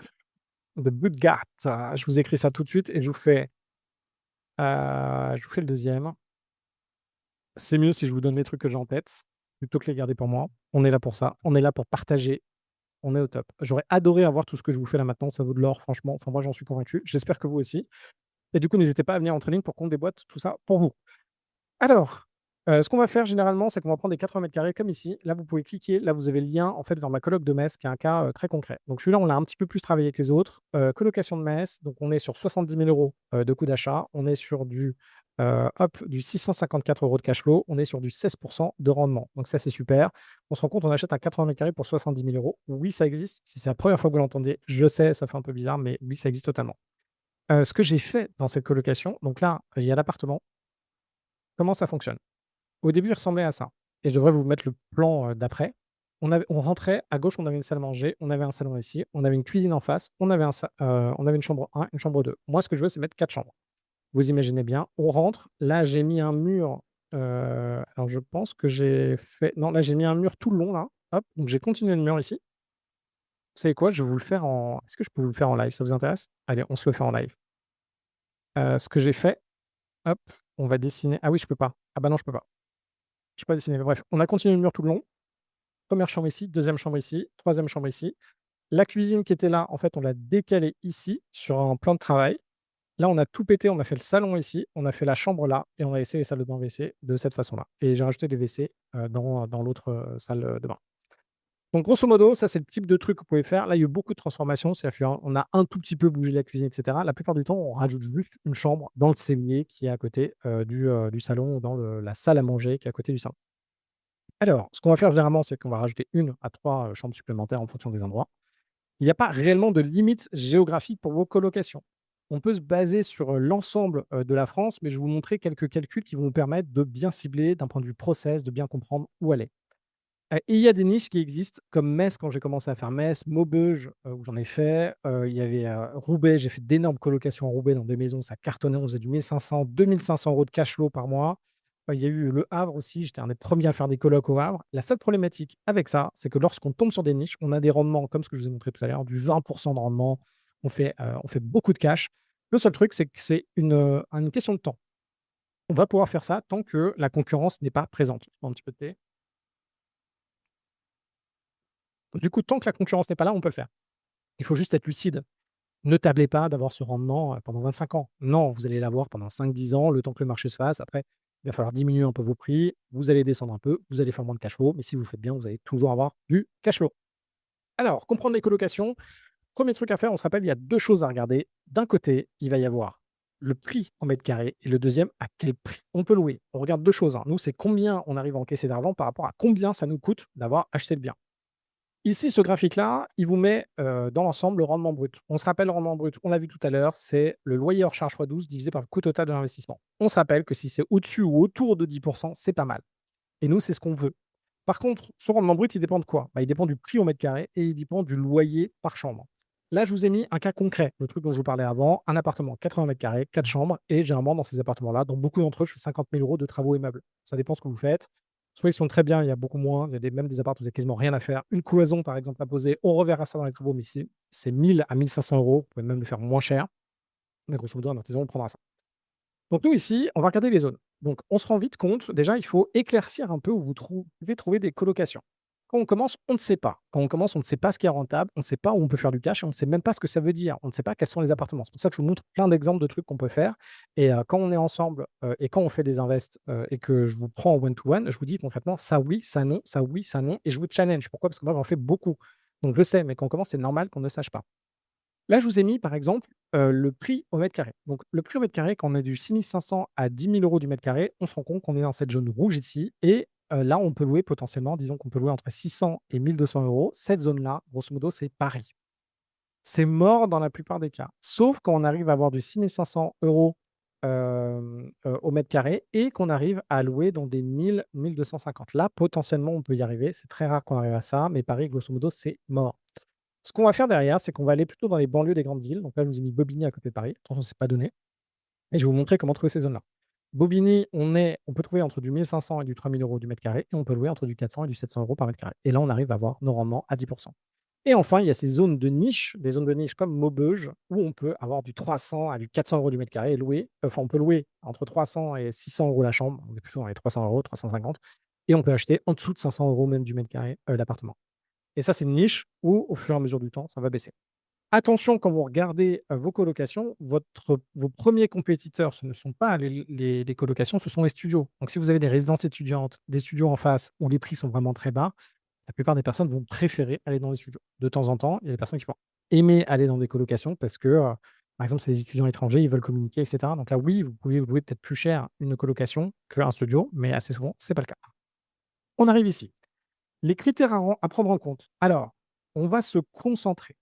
de Budget. Je vous écris ça tout de suite et je vous fais le deuxième. C'est mieux si je vous donne les trucs que j'ai en tête, plutôt que les garder pour moi. On est là pour ça, on est là pour partager, on est au top. J'aurais adoré avoir tout ce que je vous fais là maintenant, ça vaut de l'or franchement, enfin moi j'en suis convaincu, j'espère que vous aussi et du coup n'hésitez pas à venir en training pour qu'on déboîte tout ça pour vous. Alors, ce qu'on va faire généralement, c'est qu'on va prendre des 80 carrés comme ici. Là, vous pouvez cliquer, là, vous avez le lien, en fait, vers ma coloc de Metz, qui est un cas, très concret. Donc celui-là, on l'a un petit peu plus travaillé que les autres. Colocation de Metz, donc on est sur 70 000 € de coût d'achat. On est sur du 654 € de cash flow. On est sur du 16 de rendement. Donc ça, c'est super. On se rend compte, on achète un 80 carrés pour 70 000 €. Oui, ça existe. Si c'est la première fois que vous l'entendez, je sais, ça fait un peu bizarre, mais oui, ça existe totalement. Ce que j'ai fait dans cette colocation, donc là, il y a l'appartement. Comment ça fonctionne? Au début, il ressemblait à ça et je devrais vous mettre le plan, d'après. On rentrait, à gauche, on avait une salle à manger, on avait un salon ici, on avait une cuisine en face, on avait une chambre 1, une chambre 2. Moi, ce que je veux, c'est mettre 4 chambres. Vous imaginez bien, on rentre, là, j'ai mis un mur, alors je pense que j'ai fait non, là, j'ai mis un mur tout le long, là, hop, donc j'ai continué le mur ici. Vous savez quoi? Je vais vous le faire en est-ce que je peux vous le faire en live? Ça vous intéresse? Allez, on se le fait en live. Ce que j'ai fait, hop, on va dessiner ah oui, je peux pas. Ah bah non, je peux pas. Je peux pas dessiner, mais bref, on a continué le mur tout le long. Première chambre ici, deuxième chambre ici, troisième chambre ici. La cuisine qui était là, en fait, on l'a décalée ici, sur un plan de travail. Là, on a tout pété, on a fait le salon ici, on a fait la chambre là et on a laissé les salles de bain WC de cette façon-là et j'ai rajouté des WC, dans l'autre, salle, de bain. Donc grosso modo, ça, c'est le type de truc que vous pouvez faire. Là, il y a eu beaucoup de transformations, c'est-à-dire qu'on a un tout petit peu bougé la cuisine et cetera. La plupart du temps, on rajoute juste une chambre dans le cellier qui est à côté, du salon ou dans la salle à manger qui est à côté du salon. Alors, ce qu'on va faire généralement, c'est qu'on va rajouter 1 à 3 chambres supplémentaires en fonction des endroits. Il n'y a pas réellement de limite géographique pour vos colocations. On peut se baser sur, l'ensemble, de la France, mais je vais vous montrer quelques calculs qui vont vous permettre de bien cibler d'un point de vue process, de bien comprendre où aller. Et il y a des niches qui existent comme Metz quand j'ai commencé à faire Metz, Maubeuge, où j'en ai fait, il y avait, Roubaix, j'ai fait d'énormes colocations à Roubaix dans des maisons, ça cartonnait, on faisait du 1 500-2 500 € de cash flow par mois. Il y a eu Le Havre aussi, j'étais un des premiers à faire des colocs au Havre. La seule problématique avec ça, c'est que lorsqu'on tombe sur des niches, on a des rendements comme ce que je vous ai montré tout à l'heure, du 20 de rendement, on fait beaucoup de cash. Le seul truc, c'est que c'est une question de temps. On va pouvoir faire ça tant que la concurrence n'est pas présente. Je prends un petit peu de thé. Du coup, tant que la concurrence n'est pas là, on peut le faire. Il faut juste être lucide. Ne tablez pas d'avoir ce rendement, pendant 25 ans. Non, vous allez l'avoir pendant 5-10 ans, le temps que le marché se fasse. Après, il va falloir diminuer un peu vos prix, vous allez descendre un peu, vous allez faire moins de cash flow, mais si vous faites bien, vous allez toujours avoir du cash flow. Alors, comprendre les colocations, premier truc à faire, on se rappelle, il y a 2 choses à regarder. D'un côté, il va y avoir le prix en mètre carré et le deuxième, à quel prix on peut louer. On regarde 2 choses, hein. Nous, c'est combien on arrive à encaisser d'argent par rapport à combien ça nous coûte d'avoir acheté le bien. Ici, ce graphique-là, il vous met, dans l'ensemble le rendement brut. On se rappelle le rendement brut, on l'a vu tout à l'heure, c'est le loyer hors charge fois 12 divisé par le coût total de l'investissement. On se rappelle que si c'est au-dessus ou autour de 10 c'est pas mal et nous, c'est ce qu'on veut. Par contre, ce rendement brut, il dépend de quoi? Bah, il dépend du prix au mètre carré et il dépend du loyer par chambre. Là, je vous ai mis un cas concret, le truc dont je vous parlais avant, un appartement 80 carrés, 4 chambres et généralement dans ces appartements-là, dans beaucoup d'entre eux, je fais 50 000 € de travaux et meubles. Ça dépend ce que vous faites. Soit ils sont très bien, il y a beaucoup moins, il y a même des appartements où il y a quasiment rien à faire. Une cloison, par exemple, à poser, on reverra ça dans les travaux, mais c'est 1 000 à 1 500 €. Vous pouvez même le faire moins cher, mais grosso modo, un artisan, on prendra ça. Donc nous ici, on va regarder les zones. Donc on se rend vite compte, déjà, il faut éclaircir un peu où vous pouvez trouver des colocations. Quand on commence, on ne sait pas. Quand on commence, on ne sait pas ce qui est rentable, on ne sait pas où on peut faire du cash et on ne sait même pas ce que ça veut dire. On ne sait pas quels sont les appartements. C'est pour ça que je vous montre plein d'exemples de trucs qu'on peut faire. Et quand on est ensemble et quand on fait des invests et que je vous prends en one-to-one, je vous dis concrètement ça oui, ça non, ça oui, ça non. Et je vous challenge. Pourquoi? Parce que moi, j'en fais beaucoup. Donc je sais, mais quand on commence, c'est normal qu'on ne sache pas. Là, je vous ai mis, par exemple, le prix au mètre carré. Donc le prix au mètre carré, quand on est du 6 500 à 10 000 € du mètre carré, on se rend compte qu'on est dans cette zone rouge ici et là, on peut louer potentiellement, disons qu'on peut louer entre 600 et 1 200 €. Cette zone-là, grosso modo, c'est Paris. C'est mort dans la plupart des cas, sauf quand on arrive à avoir du 6 500 € au mètre carré et qu'on arrive à louer dans des 1 250. Là, potentiellement, on peut y arriver. C'est très rare qu'on arrive à ça, mais Paris, grosso modo, c'est mort. Ce qu'on va faire derrière, c'est qu'on va aller plutôt dans les banlieues des grandes villes. Donc là, je vous ai mis Bobigny à côté de Paris. Attention, c'est pas donné et je vais vous montrer comment trouver ces zones-là. Bobigny, on peut trouver entre du 1 500 et du 3 000 € du mètre carré et on peut louer entre du 400 et du 700 € par mètre carré et là, on arrive à avoir nos rendements à 10. Et enfin, il y a ces zones de niche, des zones de niche comme Maubeuge où on peut avoir du 300 à du 400 € du mètre carré et louer enfin, on peut louer entre 300 et 600 € la chambre. On est plutôt dans les 300 €, 350 et on peut acheter en dessous de 500 € même du mètre carré, l'appartement. Et ça, c'est une niche où, au fur et à mesure du temps, ça va baisser. Attention quand vous regardez, vos colocations, vos premiers compétiteurs, ce ne sont pas les colocations, ce sont les studios. Donc si vous avez des résidences étudiantes, des studios en face où les prix sont vraiment très bas, la plupart des personnes vont préférer aller dans les studios. De temps en temps, il y a des personnes qui vont aimer aller dans des colocations parce que, par exemple, c'est des étudiants étrangers, ils veulent communiquer et cetera. Donc là, oui, vous pouvez louer peut-être plus cher une colocation qu'un studio, mais assez souvent, c'est pas le cas. On arrive ici. Les critères à prendre en compte. Alors, on va se concentrer.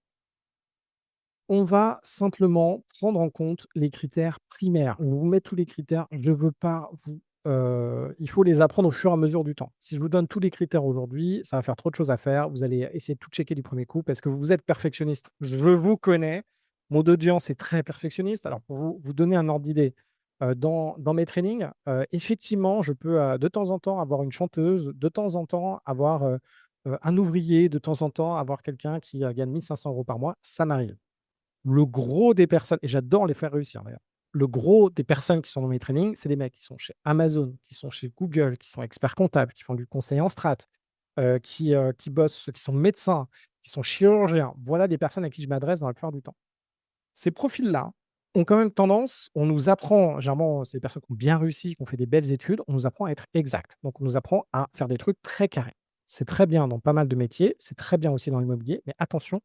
On va simplement prendre en compte les critères primaires. On vous met tous les critères, je veux pas vous il faut les apprendre au fur et à mesure du temps. Si je vous donne tous les critères aujourd'hui, ça va faire trop de choses à faire. Vous allez essayer de tout checker du premier coup parce que vous êtes perfectionniste. Je vous connais. Mon audience est très perfectionniste. Alors pour vous donner un ordre d'idée, dans mes trainings, effectivement, je peux, de temps en temps avoir une chanteuse, de temps en temps avoir, un ouvrier, de temps en temps avoir quelqu'un qui, gagne 1 500 € par mois, ça m'arrive. Le gros des personnes et j'adore les faire réussir d'ailleurs. Le gros des personnes qui sont dans mes trainings, c'est des mecs qui sont chez Amazon, qui sont chez Google, qui sont experts comptables, qui font du conseil en strat, qui bossent, qui sont médecins, qui sont chirurgiens. Voilà les personnes à qui je m'adresse dans la plupart du temps. Ces profils-là ont quand même tendance on nous apprend généralement, c'est des personnes qui ont bien réussi, qui ont fait des belles études, on nous apprend à être exact. Donc on nous apprend à faire des trucs très carrés. C'est très bien dans pas mal de métiers, c'est très bien aussi dans l'immobilier, mais attention,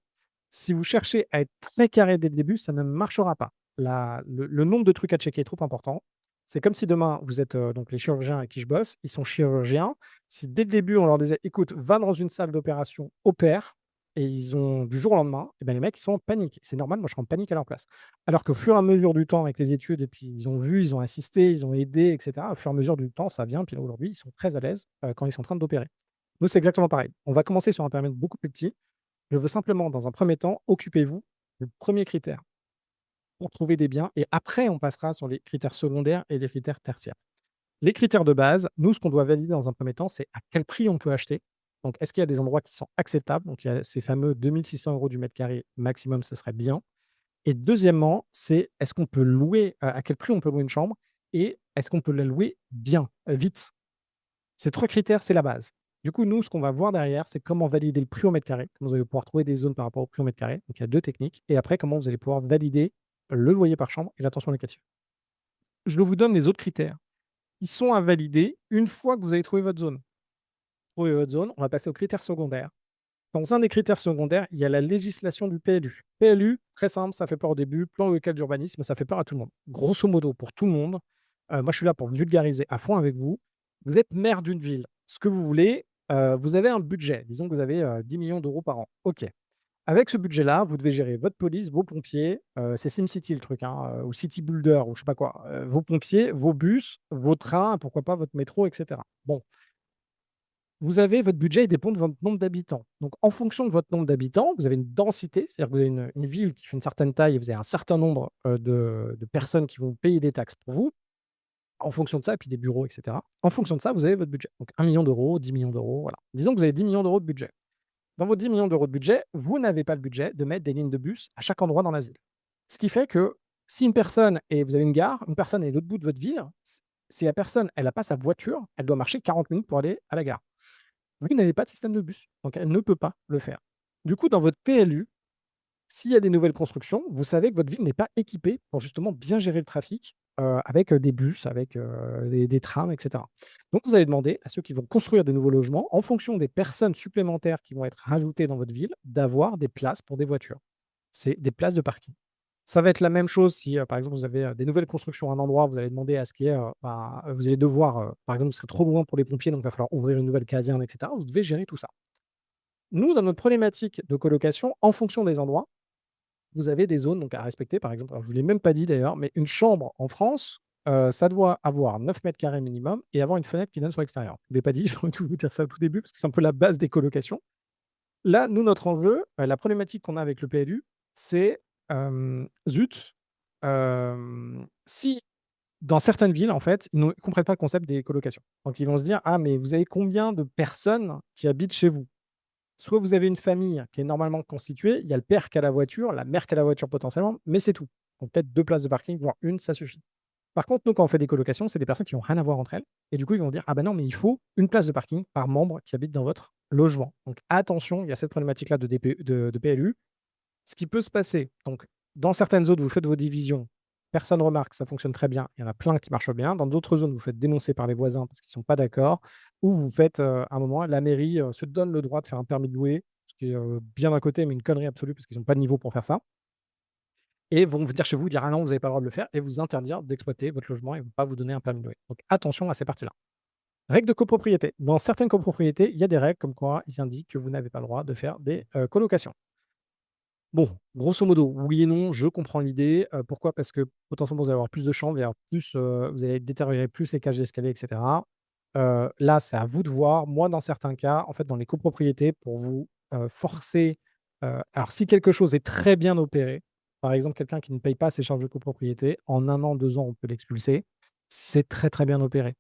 si vous cherchez à être très carré dès le début, ça ne marchera pas. Le nombre de trucs à checker est trop important. C'est comme si demain, vous êtes, donc les chirurgiens avec qui je bosse, ils sont chirurgiens. Si dès le début, on leur disait: «Écoute, va dans une salle d'opération, opère» et ils ont du jour au lendemain, et ben, les mecs, ils sont en panique. C'est normal, moi, je serais en panique à leur place. Alors qu'au fur et à mesure du temps avec les études et puis ils ont vu, ils ont assisté, ils ont aidé et cetera, au fur et à mesure du temps, ça vient. Puis là, aujourd'hui, ils sont très à l'aise, quand ils sont en train d'opérer. Nous, c'est exactement pareil. On va commencer sur un périmètre beaucoup plus petit. Je veux simplement, dans un premier temps, occupez-vous du premier critère pour trouver des biens et après on passera sur les critères secondaires et les critères tertiaires. Les critères de base, nous, ce qu'on doit valider dans un premier temps, c'est à quel prix on peut acheter. Donc, est-ce qu'il y a des endroits qui sont acceptables? Donc, il y a ces fameux 2 600 € du mètre carré maximum, ce serait bien. Et deuxièmement, c'est est-ce qu'on peut louer, à quel prix on peut louer une chambre et est-ce qu'on peut la louer bien, vite? Ces 3 critères, c'est la base. Du coup, nous, ce qu'on va voir derrière, c'est comment valider le prix au mètre carré. Comment vous allez pouvoir trouver des zones par rapport au prix au mètre carré. Donc, il y a 2 techniques et après, comment vous allez pouvoir valider le loyer par chambre et l'attention locative. Je vous donne les autres critères. Ils sont à valider une fois que vous avez trouvé votre zone. Trouvé votre zone, on va passer aux critères secondaires. Dans un des critères secondaires, il y a la législation du PLU. PLU, très simple, ça fait peur au début. Plan local d'urbanisme, ça fait peur à tout le monde. Grosso modo, pour tout le monde, moi je suis là pour vulgariser à fond avec vous. Vous êtes maire d'une ville. Ce que vous voulez, vous avez un budget. Disons que vous avez 10 millions d'euros par an. OK. Avec ce budget-là, vous devez gérer votre police, vos pompiers, c'est SimCity le truc, hein, ou City Builder ou je sais pas quoi, vos pompiers, vos bus, vos trains, pourquoi pas votre métro et cetera. Bon, Vous avez votre budget, il dépend de votre nombre d'habitants. Donc en fonction de votre nombre d'habitants, vous avez une densité, c'est-à-dire que vous avez une ville qui fait une certaine taille et vous avez un certain nombre, de personnes qui vont payer des taxes pour vous. En fonction de ça et puis des bureaux et cetera. En fonction de ça, vous avez votre budget. Donc 1 000 000 €, 10 millions d'euros, voilà. Disons que vous avez 10 millions d'euros de budget. Dans vos 10 millions d'euros de budget, vous n'avez pas le budget de mettre des lignes de bus à chaque endroit dans la ville. Ce qui fait que si une personne et vous avez une gare, une personne est à l'autre bout de votre ville, si la personne, elle a pas sa voiture, elle doit marcher 40 minutes pour aller à la gare. Vous n'avez pas de système de bus, donc elle ne peut pas le faire. Du coup, dans votre PLU, s'il y a des nouvelles constructions, vous savez que votre ville n'est pas équipée pour justement bien gérer le trafic, avec, des bus, avec, des trams et cetera. Donc vous allez demander à ceux qui vont construire des nouveaux logements, en fonction des personnes supplémentaires qui vont être rajoutées dans votre ville, d'avoir des places pour des voitures. C'est des places de parking. Ça va être la même chose si, par exemple, vous avez, des nouvelles constructions à un endroit, vous allez demander à ce qu'il y ait, vous allez devoir, par exemple, vous serez trop loin pour les pompiers, donc il va falloir ouvrir une nouvelle caserne et cetera. Vous devez gérer tout ça. Nous, dans notre problématique de colocation, en fonction des endroits, vous avez des zones donc à respecter. Par exemple, alors je ne vous l'ai même pas dit d'ailleurs, mais une chambre en France, ça doit avoir 9 mètres carrés minimum et avoir une fenêtre qui donne sur l'extérieur. Je ne l'ai pas dit, j'aurais dû vous dire ça au tout début parce que c'est un peu la base des colocations. Là, nous, notre enjeu, la problématique qu'on a avec le PLU, c'est, zut, si dans certaines villes, en fait, ils ne comprennent pas le concept des colocations. Donc ils vont se dire: «Ah mais vous avez combien de personnes qui habitent chez vous?» Soit vous avez une famille qui est normalement constituée, il y a le père qui a la voiture, la mère qui a la voiture potentiellement, mais c'est tout. Donc peut-être 2 places de parking, voire une, ça suffit. Par contre, nous, quand on fait des colocations, c'est des personnes qui ont rien à voir entre elles et du coup, ils vont dire: «Ah bah non, mais il faut une place de parking par membre qui habite dans votre logement». Donc attention, il y a cette problématique-là de DP de PLU. Ce qui peut se passer, donc dans certaines zones, vous faites vos divisions, personne remarque, ça fonctionne très bien, il y en a plein qui marchent bien. Dans d'autres zones, vous faites dénoncer par les voisins parce qu'ils ne sont pas d'accord ou vous faites, à un moment, la mairie, se donne le droit de faire un permis de louer, ce qui est, bien d'un côté, mais une connerie absolue parce qu'ils ont pas de niveau pour faire ça et vont venir chez vous dire: «Ah non, vous n'avez pas le droit de le faire» et vous interdire d'exploiter votre logement et ne vont pas vous donner un permis de louer. Donc attention à ces parties-là. Règles de copropriété. Dans certaines copropriétés, il y a des règles comme quoi ils indiquent que vous n'avez pas le droit de faire des, colocations. Bon, grosso modo, oui et non, je comprends l'idée. Pourquoi? Parce que potentiellement, vous allez avoir plus de chambres, il va y avoir plus, vous allez détériorer plus les cages d'escalier et cetera. Là, c'est à vous de voir. Moi, dans certains cas, en fait, dans les copropriétés, pour vous, forcer, alors si quelque chose est très bien opéré, par exemple, quelqu'un qui ne paye pas ses charges de copropriété, en 1 an, 2 ans, on peut l'expulser. C'est très, très bien opéré.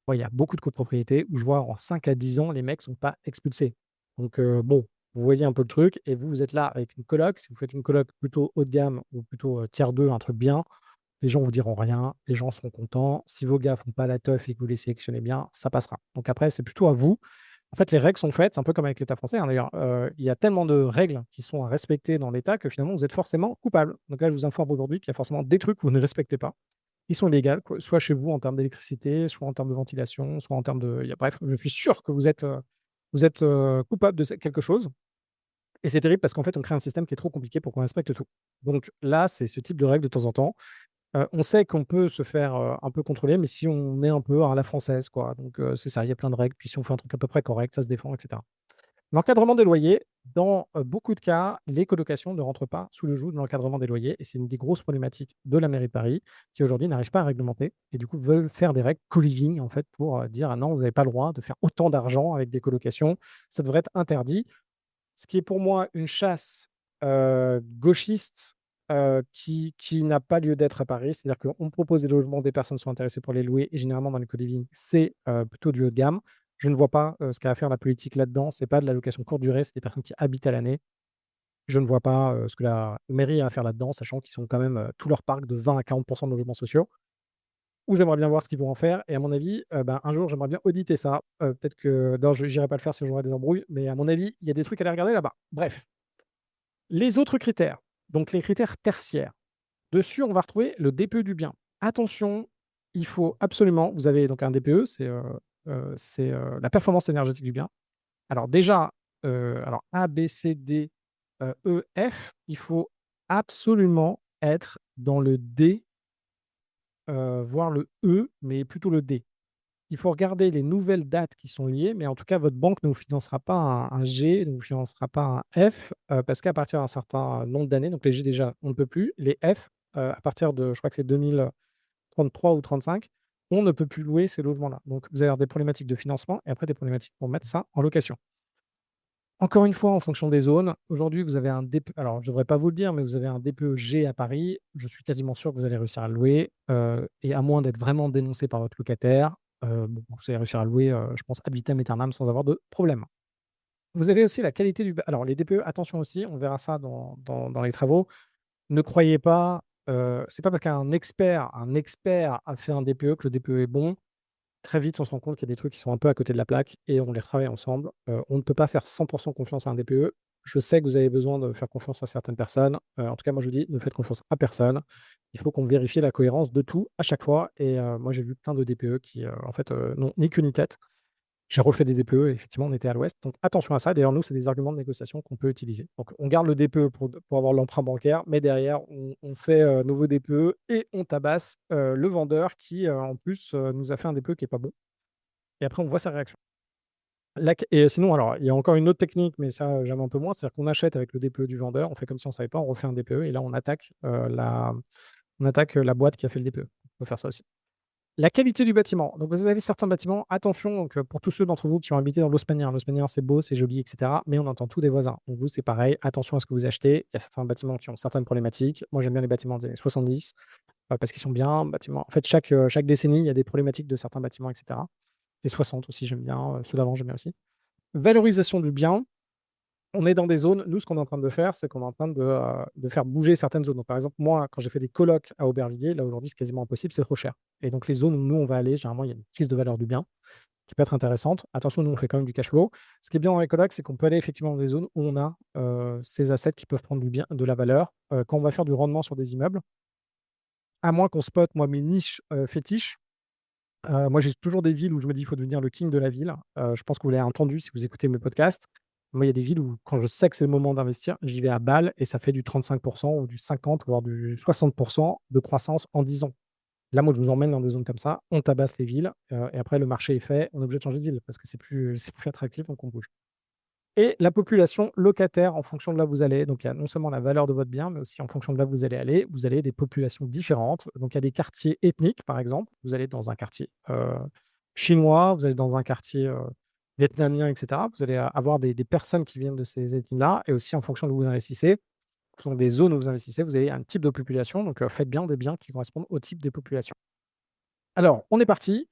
Moi, il y a beaucoup de copropriétés où je vois en 5 à 10 ans, les mecs sont pas expulsés. Donc bon, vous voyez un peu le truc et vous, vous êtes là avec une coloc. Si vous faites une coloc plutôt haut de gamme ou plutôt, tiers 2, un truc bien, les gens vous diront rien, les gens seront contents. Si vos gars font pas la teuf et que vous les sélectionnez bien, ça passera. Donc après, c'est plutôt à vous. En fait, les règles sont faites, c'est un peu comme avec l'État français, hein, d'ailleurs, il y a tellement de règles qui sont à respecter dans l'État que finalement vous êtes forcément coupable. Donc là, je vous informe aujourd'hui qu'il y a forcément des trucs que vous ne respectez pas. Ils sont illégales, quoi, soit chez vous en termes d'électricité, soit en termes de ventilation, soit en termes de il y a bref, je suis sûr que vous êtes, coupable de quelque chose et c'est terrible parce qu'en fait, on crée un système qui est trop compliqué pour qu'on respecte tout. Donc là, c'est ce type de règle de temps en temps. On sait qu'on peut se faire, un peu contrôler, mais si on est un peu à la française, quoi. Donc c'est ça, il y a plein de règles, puis si on fait un truc à peu près correct, ça se défend et cetera. L'encadrement des loyers, dans, beaucoup de cas, les colocations ne rentrent pas sous le joug de l'encadrement des loyers et c'est une des grosses problématiques de la mairie de Paris qui aujourd'hui n'arrive pas à réglementer et du coup veulent faire des règles co-living en fait pour, dire: «Ah non, vous n'avez pas le droit de faire autant d'argent avec des colocations, ça devrait être interdit». Ce qui est pour moi une chasse, gauchiste, qui n'a pas lieu d'être à Paris. C'est-à-dire qu'on propose des logements, des personnes sont intéressées pour les louer et généralement dans les co-living, c'est, plutôt du haut de gamme. Je ne vois pas, ce qu'a à faire la politique là-dedans. C'est pas de la location courte durée, c'est des personnes qui habitent à l'année. Je ne vois pas, ce que la mairie a à faire là-dedans, sachant qu'ils sont quand même, tout leur parc de 20 à 40 de logements sociaux. Ou j'aimerais bien voir ce qu'ils vont en faire et à mon avis, ben, un jour, j'aimerais bien auditer ça. Peut-être que non, je n'irai pas le faire si j'aurai des embrouilles, mais à mon avis, il y a des trucs à aller regarder là-bas. Bref, les autres critères, donc les critères tertiaires. Dessus, on va retrouver le DPE du bien. Attention, il faut absolument vous avez donc un DPE, c'est, la performance énergétique du bien. Alors déjà, alors A, B, C, D, E, F, il faut absolument être dans le D, voire le E, mais plutôt le D. Il faut regarder les nouvelles dates qui sont liées, mais en tout cas, votre banque ne vous financera pas un G, ne vous financera pas un F, parce qu'à partir d'un certain nombre d'années, donc les G déjà, on ne peut plus. Les F, à partir de je crois que c'est 2033 ou 35, on ne peut plus louer ces logements-là. Donc vous allez avoir des problématiques de financement et après des problématiques pour mettre ça en location. Encore une fois, en fonction des zones, aujourd'hui, vous avez un DP alors je devrais pas vous le dire, mais vous avez un DPE-G à Paris. Je suis quasiment sûr que vous allez réussir à le louer, et à moins d'être vraiment dénoncé par votre locataire, bon, vous allez réussir à le louer, je pense ad vitam aeternam sans avoir de problème. Vous avez aussi la qualité du alors les DPE, attention aussi, on verra ça dans les travaux. Ne croyez pas, c'est pas parce qu'un expert a fait un DPE que le DPE est bon. Très vite, on se rend compte qu'il y a des trucs qui sont un peu à côté de la plaque et on les retravaille ensemble. On ne peut pas faire 100 confiance à un DPE. Je sais que vous avez besoin de faire confiance à certaines personnes. En tout cas, moi, je vous dis: «Ne faites confiance à personne». Il faut qu'on vérifie la cohérence de tout à chaque fois et moi, j'ai vu plein de DPE qui, en fait, n'ont ni queue ni tête. J'ai refait des DPE et effectivement, on était à l'ouest, donc attention à ça. D'ailleurs, nous, c'est des arguments de négociation qu'on peut utiliser. Donc on garde le DPE pour avoir l'emprunt bancaire, mais derrière, on fait, nouveau DPE et on tabasse, le vendeur qui, en plus, nous a fait un DPE qui est pas bon et après on voit sa réaction. La q Et sinon, alors, il y a encore une autre technique, mais ça, j'aime un peu moins, c'est-à-dire qu'on achète avec le DPE du vendeur, on fait comme si on ne savait pas, on refait un DPE et là on attaque la boîte qui a fait le DPE. On peut faire ça aussi. La qualité du bâtiment. Donc vous avez certains bâtiments, attention, donc pour tous ceux d'entre vous qui ont habité dans l'Haussmanien. L'Haussmanien, c'est beau, c'est joli et cetera, mais on entend tout des voisins. Donc vous, c'est pareil, attention à ce que vous achetez. Il y a certains bâtiments qui ont certaines problématiques. Moi, j'aime bien les bâtiments des années 70, parce qu'ils sont bien. Bâtiments en fait, chaque décennie, il y a des problématiques de certains bâtiments et cetera. Les 60 aussi, j'aime bien, ceux d'avant, j'aime bien aussi. Valorisation du bien. On est dans des zones, nous, ce qu'on est en train de faire, c'est qu'on est en train de faire bouger certaines zones. Donc, par exemple, moi, quand j'ai fait des colocs à Aubervilliers, là, aujourd'hui, c'est quasiment impossible, c'est trop cher. Et donc, les zones où nous, on va aller, généralement, il y a une prise de valeur du bien qui peut être intéressante. Attention, nous, on fait quand même du cash flow. Ce qui est bien dans les colocs, c'est qu'on peut aller effectivement dans des zones où on a ces assets qui peuvent prendre du bien, de la valeur. Quand on va faire du rendement sur des immeubles, à moins qu'on spot, moi, mes niches fétiches. Moi, j'ai toujours des villes où je me dis: «Il faut devenir le king de la ville». Je pense que vous l'avez entendu si vous écoutez mes podcasts. Moi, il y a des villes où quand je sais que c'est le moment d'investir, j'y vais à balle et ça fait du 35 ou du 50, voire du 60 de croissance en 10 ans. Là, moi, je vous emmène dans des zones comme ça, on tabasse les villes, et après le marché est fait, on est obligé de changer de ville parce que c'est plus attractif donc on bouge. Et la population locataire en fonction de là où vous allez. Donc il y a non seulement la valeur de votre bien, mais aussi en fonction de là où vous allez des populations différentes. Donc il y a des quartiers ethniques, par exemple. Vous allez dans un quartier, chinois, vous allez dans un quartier, vietnamien et cetera. Vous allez avoir des personnes qui viennent de ces ethnies-là et aussi en fonction de où vous investissez, en fonction des zones où vous investissez, vous avez un type de population. Donc faites bien des biens qui correspondent au type des populations. Alors, on est parti.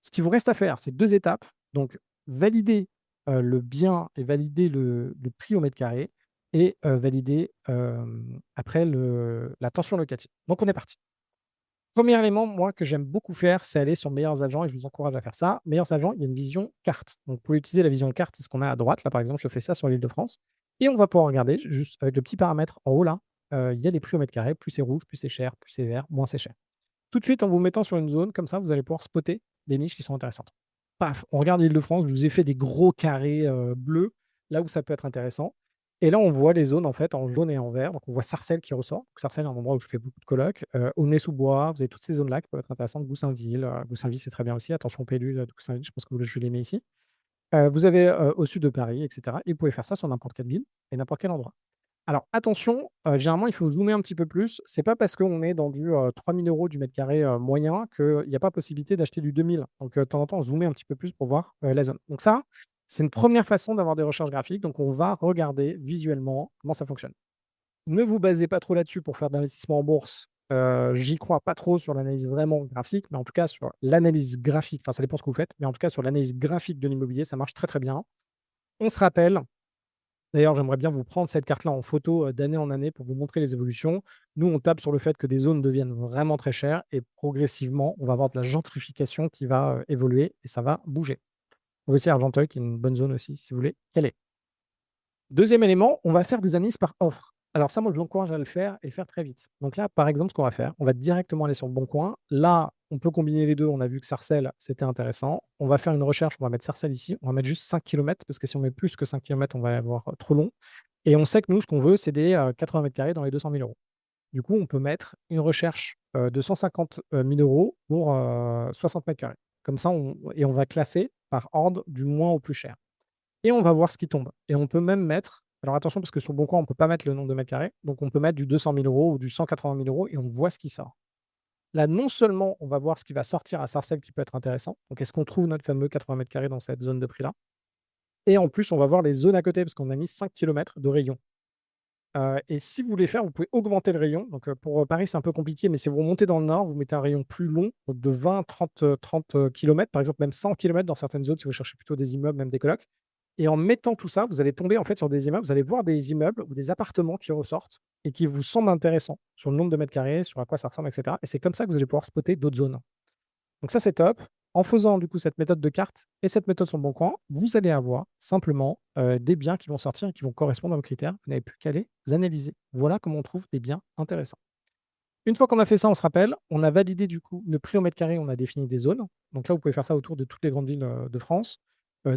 Ce qu'il vous reste à faire, c'est 2 étapes. Donc valider, le bien et valider le prix au mètre carré et valider, après la tension locative. Donc on est parti. Premier élément, moi, que j'aime beaucoup faire, c'est aller sur Meilleurs Agents et je vous encourage à faire ça. Meilleurs Agents, il y a une vision carte. Donc vous pouvez utiliser la vision carte, c'est ce qu'on a à droite. Là, par exemple, je fais ça sur l'Île-de-France et on va pouvoir regarder juste avec le petit paramètre en haut là, il y a les prix au mètre carré. Plus c'est rouge, plus c'est cher, plus c'est vert, moins c'est cher. Tout de suite, en vous mettant sur une zone comme ça, vous allez pouvoir spotter les niches qui sont intéressantes. Paf, on regarde l'Île-de-France, je vous ai fait des gros carrés, bleus, là où ça peut être intéressant et là, on voit les zones, en fait, en jaune et en vert. Donc on voit Sarcelles qui ressort. Donc Sarcelles, est un endroit où je fais beaucoup de colocs, Aulnay-sous-Bois, vous avez toutes ces zones-là qui peuvent être intéressantes. Goussainville, Goussainville, c'est très bien aussi. Attention Pélule, de Goussainville, je pense que je les mets ici. Vous avez, au sud de Paris et cetera et vous pouvez faire ça sur n'importe quelle ville et n'importe quel endroit. Alors attention, généralement, il faut zoomer un petit peu plus. C'est pas parce qu'on est dans du, 3 000 € du mètre carré, moyen qu'il y a pas possibilité d'acheter du 2 000. Donc, de temps en temps, zoomer un petit peu plus pour voir, la zone. Donc ça, c'est une première façon d'avoir des recherches graphiques. Donc on va regarder visuellement comment ça fonctionne. Ne vous basez pas trop là-dessus pour faire de l'investissement en bourse. J'y crois pas trop sur l'analyse vraiment graphique, mais en tout cas sur l'analyse graphique, enfin ça dépend ce que vous faites, mais en tout cas sur l'analyse graphique de l'immobilier, ça marche très, très bien. On se rappelle. D'ailleurs, j'aimerais bien vous prendre cette carte-là en photo, d'année en année pour vous montrer les évolutions. Nous, on tape sur le fait que des zones deviennent vraiment très chères et progressivement, on va avoir de la gentrification qui va, évoluer et ça va bouger. Vous aussi Argenteuil qui est une bonne zone aussi si vous voulez y aller. Deuxième élément, on va faire des analyses par offre. Alors ça, moi, je vous encourage à le faire et le faire très vite. Donc là, par exemple, ce qu'on va faire, on va directement aller sur le Bon Coin. Là, on peut combiner les 2. On a vu que Sarcelles, c'était intéressant. On va faire une recherche, on va mettre Sarcelles ici, on va mettre juste 5 kilomètres parce que si on met plus que 5 kilomètres, on va avoir, trop long et on sait que nous, ce qu'on veut, c'est des, 80 carrés dans les 200 000 €. Du coup, on peut mettre une recherche, de 150 000 € pour, 60 carrés. Comme ça, on va classer par ordre du moins au plus cher. Et on va voir ce qui tombe et on peut même mettre alors attention parce que sur le Bon Coin, on ne peut pas mettre le nombre de mètres carrés, donc on peut mettre du 200 000 € ou du 180 000 € et on voit ce qui sort. Là, non seulement on va voir ce qui va sortir à Sarcelles qui peut être intéressant, donc est-ce qu'on trouve notre fameux 80 mètres carrés dans cette zone de prix-là? Et en plus, on va voir les zones à côté parce qu'on a mis 5 kilomètres de rayon. Et si vous voulez faire, vous pouvez augmenter le rayon. Donc, pour, Paris, c'est un peu compliqué, mais si vous remontez dans le nord, vous mettez un rayon plus long, donc de 20-30 kilomètres, par exemple même 100 kilomètres dans certaines zones si vous cherchez plutôt des immeubles, même des colocs. Et en mettant tout ça, vous allez tomber en fait sur des immeubles, vous allez voir des immeubles ou des appartements qui ressortent et qui vous semblent intéressants sur le nombre de mètres carrés, sur à quoi ça ressemble et cetera, et c'est comme ça que vous allez pouvoir spotter d'autres zones. Donc ça, c'est top. En faisant du coup cette méthode de carte et cette méthode sur le bon coin, vous allez avoir simplement, des biens qui vont sortir et qui vont correspondre à vos critères. Vous n'avez plus qu'à les analyser. Voilà comment on trouve des biens intéressants. Une fois qu'on a fait ça, on se rappelle, on a validé du coup le prix au mètre carré, on a défini des zones. Donc là, vous pouvez faire ça autour de toutes les grandes villes, de France,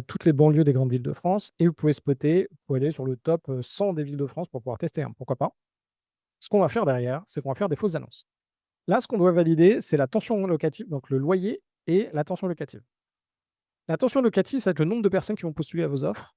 toutes les banlieues des grandes villes de France, et vous pouvez spotter, vous pouvez aller sur le top, 100 des villes de France pour pouvoir tester, hein, pourquoi pas. Ce qu'on va faire derrière, c'est qu'on va faire des fausses annonces. Là, ce qu'on doit valider, c'est la tension locative, donc le loyer et la tension locative. La tension locative, ça va être le nombre de personnes qui vont postuler à vos offres,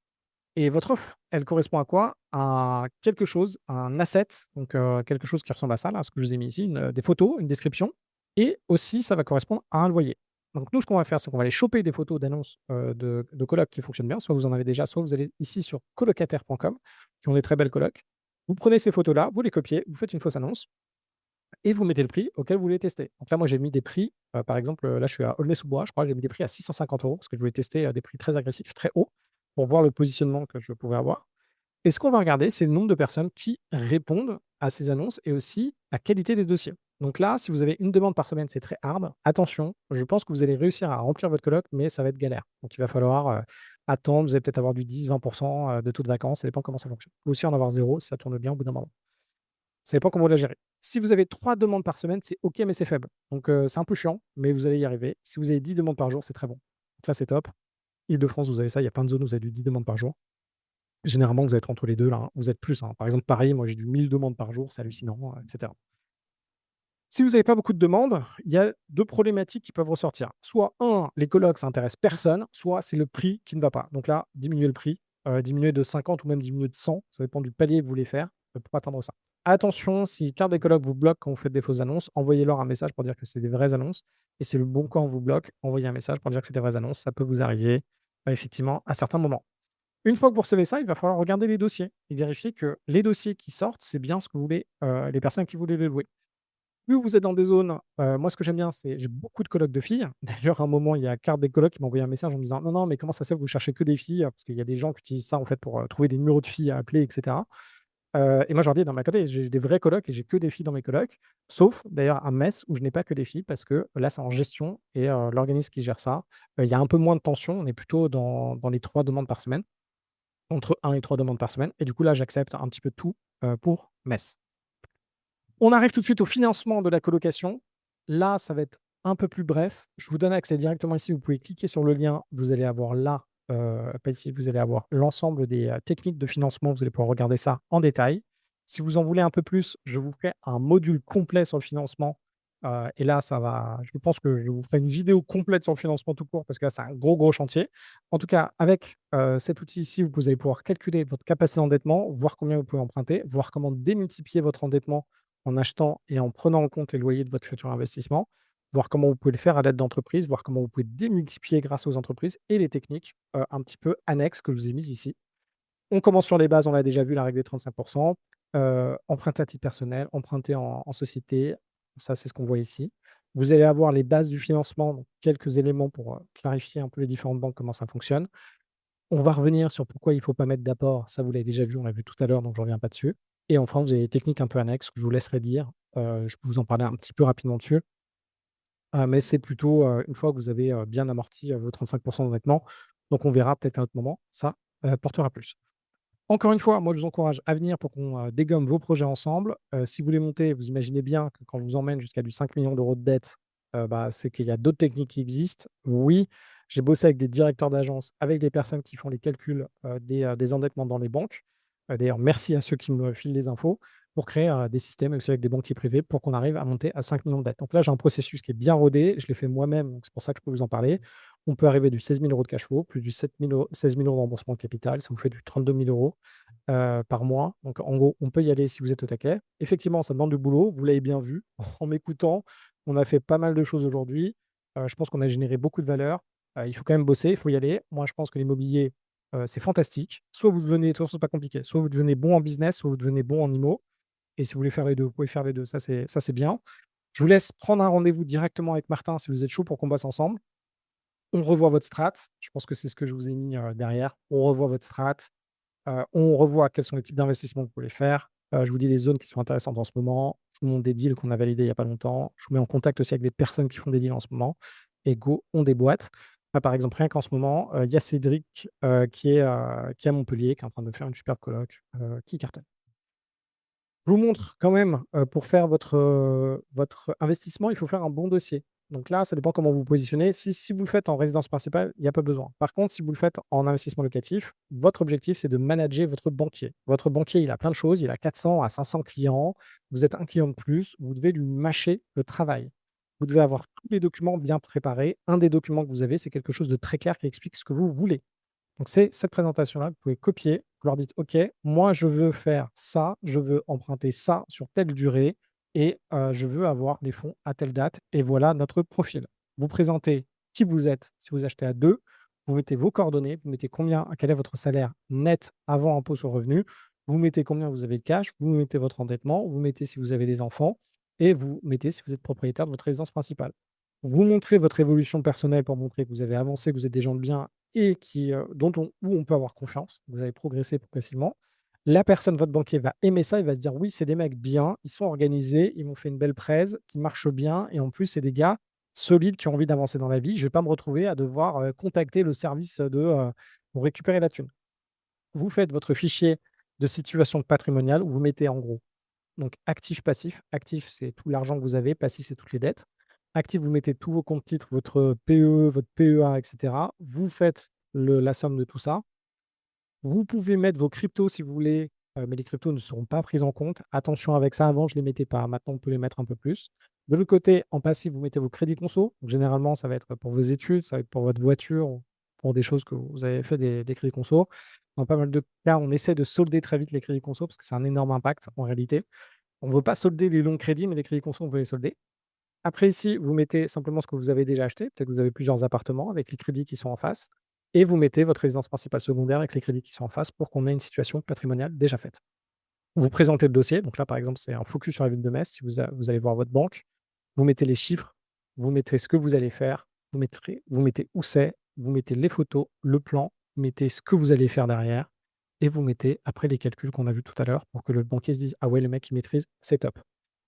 et votre offre, elle correspond à quoi? À quelque chose, à un asset, donc quelque chose qui ressemble à ça, là, ce que je vous ai mis ici, des photos, une description, et aussi ça va correspondre à un loyer. Donc nous, ce qu'on va faire, c'est qu'on va aller choper des photos d'annonces, de colocs qui fonctionnent bien. Soit vous en avez déjà, soit vous allez ici sur colocataire.com, qui ont des très belles colocs. Vous prenez ces photos-là, vous les copiez, vous faites une fausse annonce et vous mettez le prix auquel vous voulez tester. Donc là, moi, j'ai mis des prix, par exemple, là, je suis à Aulnay-sous-Bois, je crois, j'ai mis des prix à 650 € parce que je voulais tester, des prix très agressifs, très hauts, pour voir le positionnement que je pouvais avoir. Et ce qu'on va regarder, c'est le nombre de personnes qui répondent à ces annonces et aussi la qualité des dossiers. Donc là, si vous avez une demande par semaine, c'est très hard. Attention, je pense que vous allez réussir à remplir votre colloque, mais ça va être galère. Donc il va falloir, attendre, vous allez peut-être avoir du 10-20 de taux de vacances, ça dépend comment ça fonctionne. Vous pouvez aussi en avoir zéro si ça tourne bien au bout d'un moment. Ça dépend comment vous la gérez. Si vous avez 3 demandes par semaine, c'est OK, mais c'est faible. Donc c'est un peu chiant, mais vous allez y arriver. Si vous avez 10 demandes par jour, c'est très bon. Donc là, c'est top. Île-de-France, vous avez ça, il y a plein de zones où vous avez du 10 demandes par jour. Généralement, vous êtes entre les 2 là, hein. Vous êtes plus, hein. Par exemple, Paris, moi j'ai du 1000 demandes par jour, c'est hallucinant, et cetera. Si vous n'avez pas beaucoup de demandes, il y a 2 problématiques qui peuvent ressortir. Soit un, les colocs, ça intéresse personne, soit c'est le prix qui ne va pas. Donc là, diminuer le prix, diminuer de 50 ou même diminuer de 100, ça dépend du palier que vous voulez faire, pour atteindre ça. Attention, si Carte des colocs vous bloque quand vous faites des fausses annonces, envoyez-leur un message pour dire que c'est des vraies annonces, et si le bon coin vous bloque, envoyez un message pour dire que c'est des vraies annonces. Ça peut vous arriver, effectivement à certains moments. Une fois que vous recevez ça, il va falloir regarder les dossiers et vérifier que les dossiers qui sortent, c'est bien ce que vous voulez, les personnes qui voulaient les louer. Plus vous êtes dans des zones, moi ce que j'aime bien, c'est j'ai beaucoup de colocs de filles. D'ailleurs, à un moment, il y a Carte des colocs qui m'a envoyé un message en me disant: «Non, non, mais comment ça se fait que vous cherchez que des filles?» Parce qu'il y a des gens qui utilisent ça en fait pour, trouver des numéros de filles à appeler et cetera. Et moi je leur dis: «Dans ma côté, j'ai des vrais colocs et j'ai que des filles dans mes colocs», sauf d'ailleurs à Metz où je n'ai pas que des filles parce que là, c'est en gestion et l'organisme qui gère ça, il y a un peu moins de tension. On est plutôt dans les 3 demandes par semaine, entre 1 et 3 demandes par semaine, et du coup là, j'accepte un petit peu tout, pour Metz. On arrive tout de suite au financement de la colocation. Là, ça va être un peu plus bref. Je vous donne accès directement ici. Vous pouvez cliquer sur le lien. Vous allez avoir là, pas ici, vous allez avoir l'ensemble des, techniques de financement. Vous allez pouvoir regarder ça en détail. Si vous en voulez un peu plus, je vous ferai un module complet sur le financement, et là, ça va je pense que je vous ferai une vidéo complète sur le financement tout court parce que là, c'est un gros, gros chantier. En tout cas, avec, cet outil ici, vous allez pouvoir calculer votre capacité d'endettement, voir combien vous pouvez emprunter, voir comment démultiplier votre endettement en achetant et en prenant en compte les loyers de votre futur investissement, voir comment vous pouvez le faire à l'aide d'entreprises, voir comment vous pouvez démultiplier grâce aux entreprises et les techniques, un petit peu annexes que je vous ai mises ici. On commence sur les bases, on l'a déjà vu, la règle des 35, emprunter à titre personnel, emprunter en société, ça c'est ce qu'on voit ici. Vous allez avoir les bases du financement, donc quelques éléments pour, clarifier un peu les différentes banques, comment ça fonctionne. On va revenir sur pourquoi il ne faut pas mettre d'apport. Ça, vous l'avez déjà vu, on l'a vu tout à l'heure, donc je ne reviens pas dessus. Et enfin, vous avez des techniques un peu annexes que je vous laisserai dire. Je peux vous en parler un petit peu rapidement dessus. Mais c'est plutôt, une fois que vous avez, bien amorti, vos 35 d'endettement. Donc on verra peut-être à un autre moment. Ça, portera plus. Encore une fois, moi, je vous encourage à venir pour qu'on, dégomme vos projets ensemble. Si vous voulez monter, vous imaginez bien que quand je vous emmène jusqu'à du 5 millions d'euros de dette, bah, c'est qu'il y a d'autres techniques qui existent. Oui, j'ai bossé avec des directeurs d'agence, avec des personnes qui font les calculs, des endettements dans les banques. D'ailleurs, merci à ceux qui me filent les infos pour créer, des systèmes aussi avec des banquiers privés pour qu'on arrive à monter à 5 millions de dettes. Donc là, j'ai un processus qui est bien rodé, je l'ai fait moi-même, donc c'est pour ça que je peux vous en parler. On peut arriver du 16 000 € de cash flow, plus du 16 000 € de remboursement de capital, ça vous fait du 32 000 € par mois. Donc en gros, on peut y aller si vous êtes au taquet. Effectivement, ça demande du boulot, vous l'avez bien vu en m'écoutant. On a fait pas mal de choses aujourd'hui. Je pense qu'on a généré beaucoup de valeur. Il faut quand même bosser, il faut y aller. Moi, je pense que l'immobilier, c'est fantastique. Soit vous devenez de toute façon, c'est pas compliqué, soit vous devenez bon en business, soit vous devenez bon en IMO et si vous voulez faire les 2, vous pouvez faire les 2. Ça, c'est bien. Je vous laisse prendre un rendez-vous directement avec Martin si vous êtes chaud pour qu'on bosse ensemble. On revoit votre strat. Je pense que c'est ce que je vous ai mis, derrière. On revoit votre strat. On revoit quels sont les types d'investissements que vous pouvez faire. Je vous dis les zones qui sont intéressantes en ce moment. Je vous montre des deals qu'on a validés il y a pas longtemps. Je vous mets en contact aussi avec des personnes qui font des deals en ce moment et go, on déboîte. Là, par exemple, rien qu'en ce moment, il y a Cédric, qui est à Montpellier, qui est en train de faire une superbe coloc, qui cartonne. Je vous montre quand même, pour faire votre investissement, il faut faire un bon dossier. Donc là, ça dépend comment vous vous positionnez. Si vous le faites en résidence principale, il y a pas besoin. Par contre, si vous le faites en investissement locatif, votre objectif, c'est de manager votre banquier. Votre banquier, il a plein de choses, il a 400 à 500 clients. Vous êtes un client de plus, vous devez lui mâcher le travail. Vous devez avoir tous les documents bien préparés. Un des documents que vous avez, c'est quelque chose de très clair qui explique ce que vous voulez. Donc c'est cette présentation-là que vous pouvez copier. Vous leur dites: «OK, moi je veux faire ça, je veux emprunter ça sur telle durée et je veux avoir les fonds à telle date et voilà notre profil». Vous présentez qui vous êtes si vous achetez à 2. Vous mettez vos coordonnées, vous mettez quel est votre salaire net avant impôt sur le revenu, vous mettez combien vous avez de cash, vous mettez votre endettement, vous mettez si vous avez des enfants et vous mettez si vous êtes propriétaire de votre résidence principale. Vous montrez votre évolution personnelle pour montrer que vous avez avancé, que vous êtes des gens de bien et où on peut avoir confiance. Vous avez progressé progressivement. La personne, votre banquier, va aimer ça. Il va se dire: «Oui, c'est des mecs bien, ils sont organisés, ils m'ont fait une belle presse, qui marche bien et en plus, c'est des gars solides qui ont envie d'avancer dans la vie. Je ne vais pas me retrouver à devoir, contacter le service pour récupérer la thune». Vous faites votre fichier de situation patrimoniale où vous mettez en gros donc actif, passif. Actif, c'est tout l'argent que vous avez. Passif, c'est toutes les dettes. Actif, vous mettez tous vos comptes titres, votre PE, votre PEA, et cetera. Vous faites la somme de tout ça. Vous pouvez mettre vos cryptos si vous voulez, mais les cryptos ne seront pas prises en compte. Attention avec ça, avant je ne les mettais pas. Maintenant, on peut les mettre un peu plus. De l'autre côté, en passif, vous mettez vos crédits conso. Donc, généralement, ça va être pour vos études, ça va être pour votre voiture, ou pour des choses que vous avez fait des crédits conso. Dans pas mal de cas, on essaie de solder très vite les crédits conso parce que c'est un énorme impact en réalité. On ne veut pas solder les longs crédits, mais les crédits conso, on veut les solder. Après ici, vous mettez simplement ce que vous avez déjà acheté. Peut-être que vous avez plusieurs appartements avec les crédits qui sont en face et vous mettez votre résidence principale secondaire avec les crédits qui sont en face pour qu'on ait une situation patrimoniale déjà faite. Vous présentez le dossier. Donc là, par exemple, c'est un focus sur la ville de Metz. Si vous allez voir votre banque, vous mettez les chiffres, vous mettez ce que vous allez faire, vous mettez où c'est, vous mettez les photos, le plan, vous mettez ce que vous allez faire derrière et vous mettez après les calculs qu'on a vus tout à l'heure pour que le banquier se dise: «Ah ouais, le mec, il maîtrise, c'est top».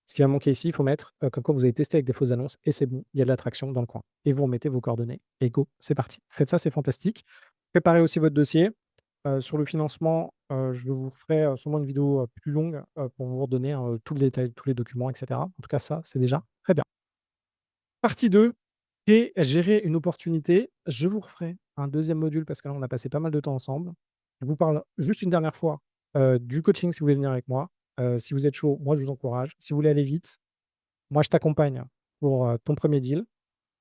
Ce qui va manquer ici, il faut mettre, comme quoi vous avez testé avec des fausses annonces et c'est bon, il y a de l'attraction dans le coin et vous remettez vos coordonnées et go, c'est parti. Faites ça, c'est fantastique. Préparez aussi votre dossier. Sur le financement, je vous ferai, sûrement une vidéo, plus longue, pour vous redonner, tout le détail, tous les documents et cetera. En tout cas, ça, c'est déjà très bien. Partie 2 et gérer une opportunité. Je vous referai un deuxième module parce que là, on a passé pas mal de temps ensemble. Je vous parle juste une dernière fois, du coaching si vous voulez venir avec moi. Si vous êtes chaud, moi, je vous encourage. Si vous voulez aller vite, moi, je t'accompagne pour, ton premier deal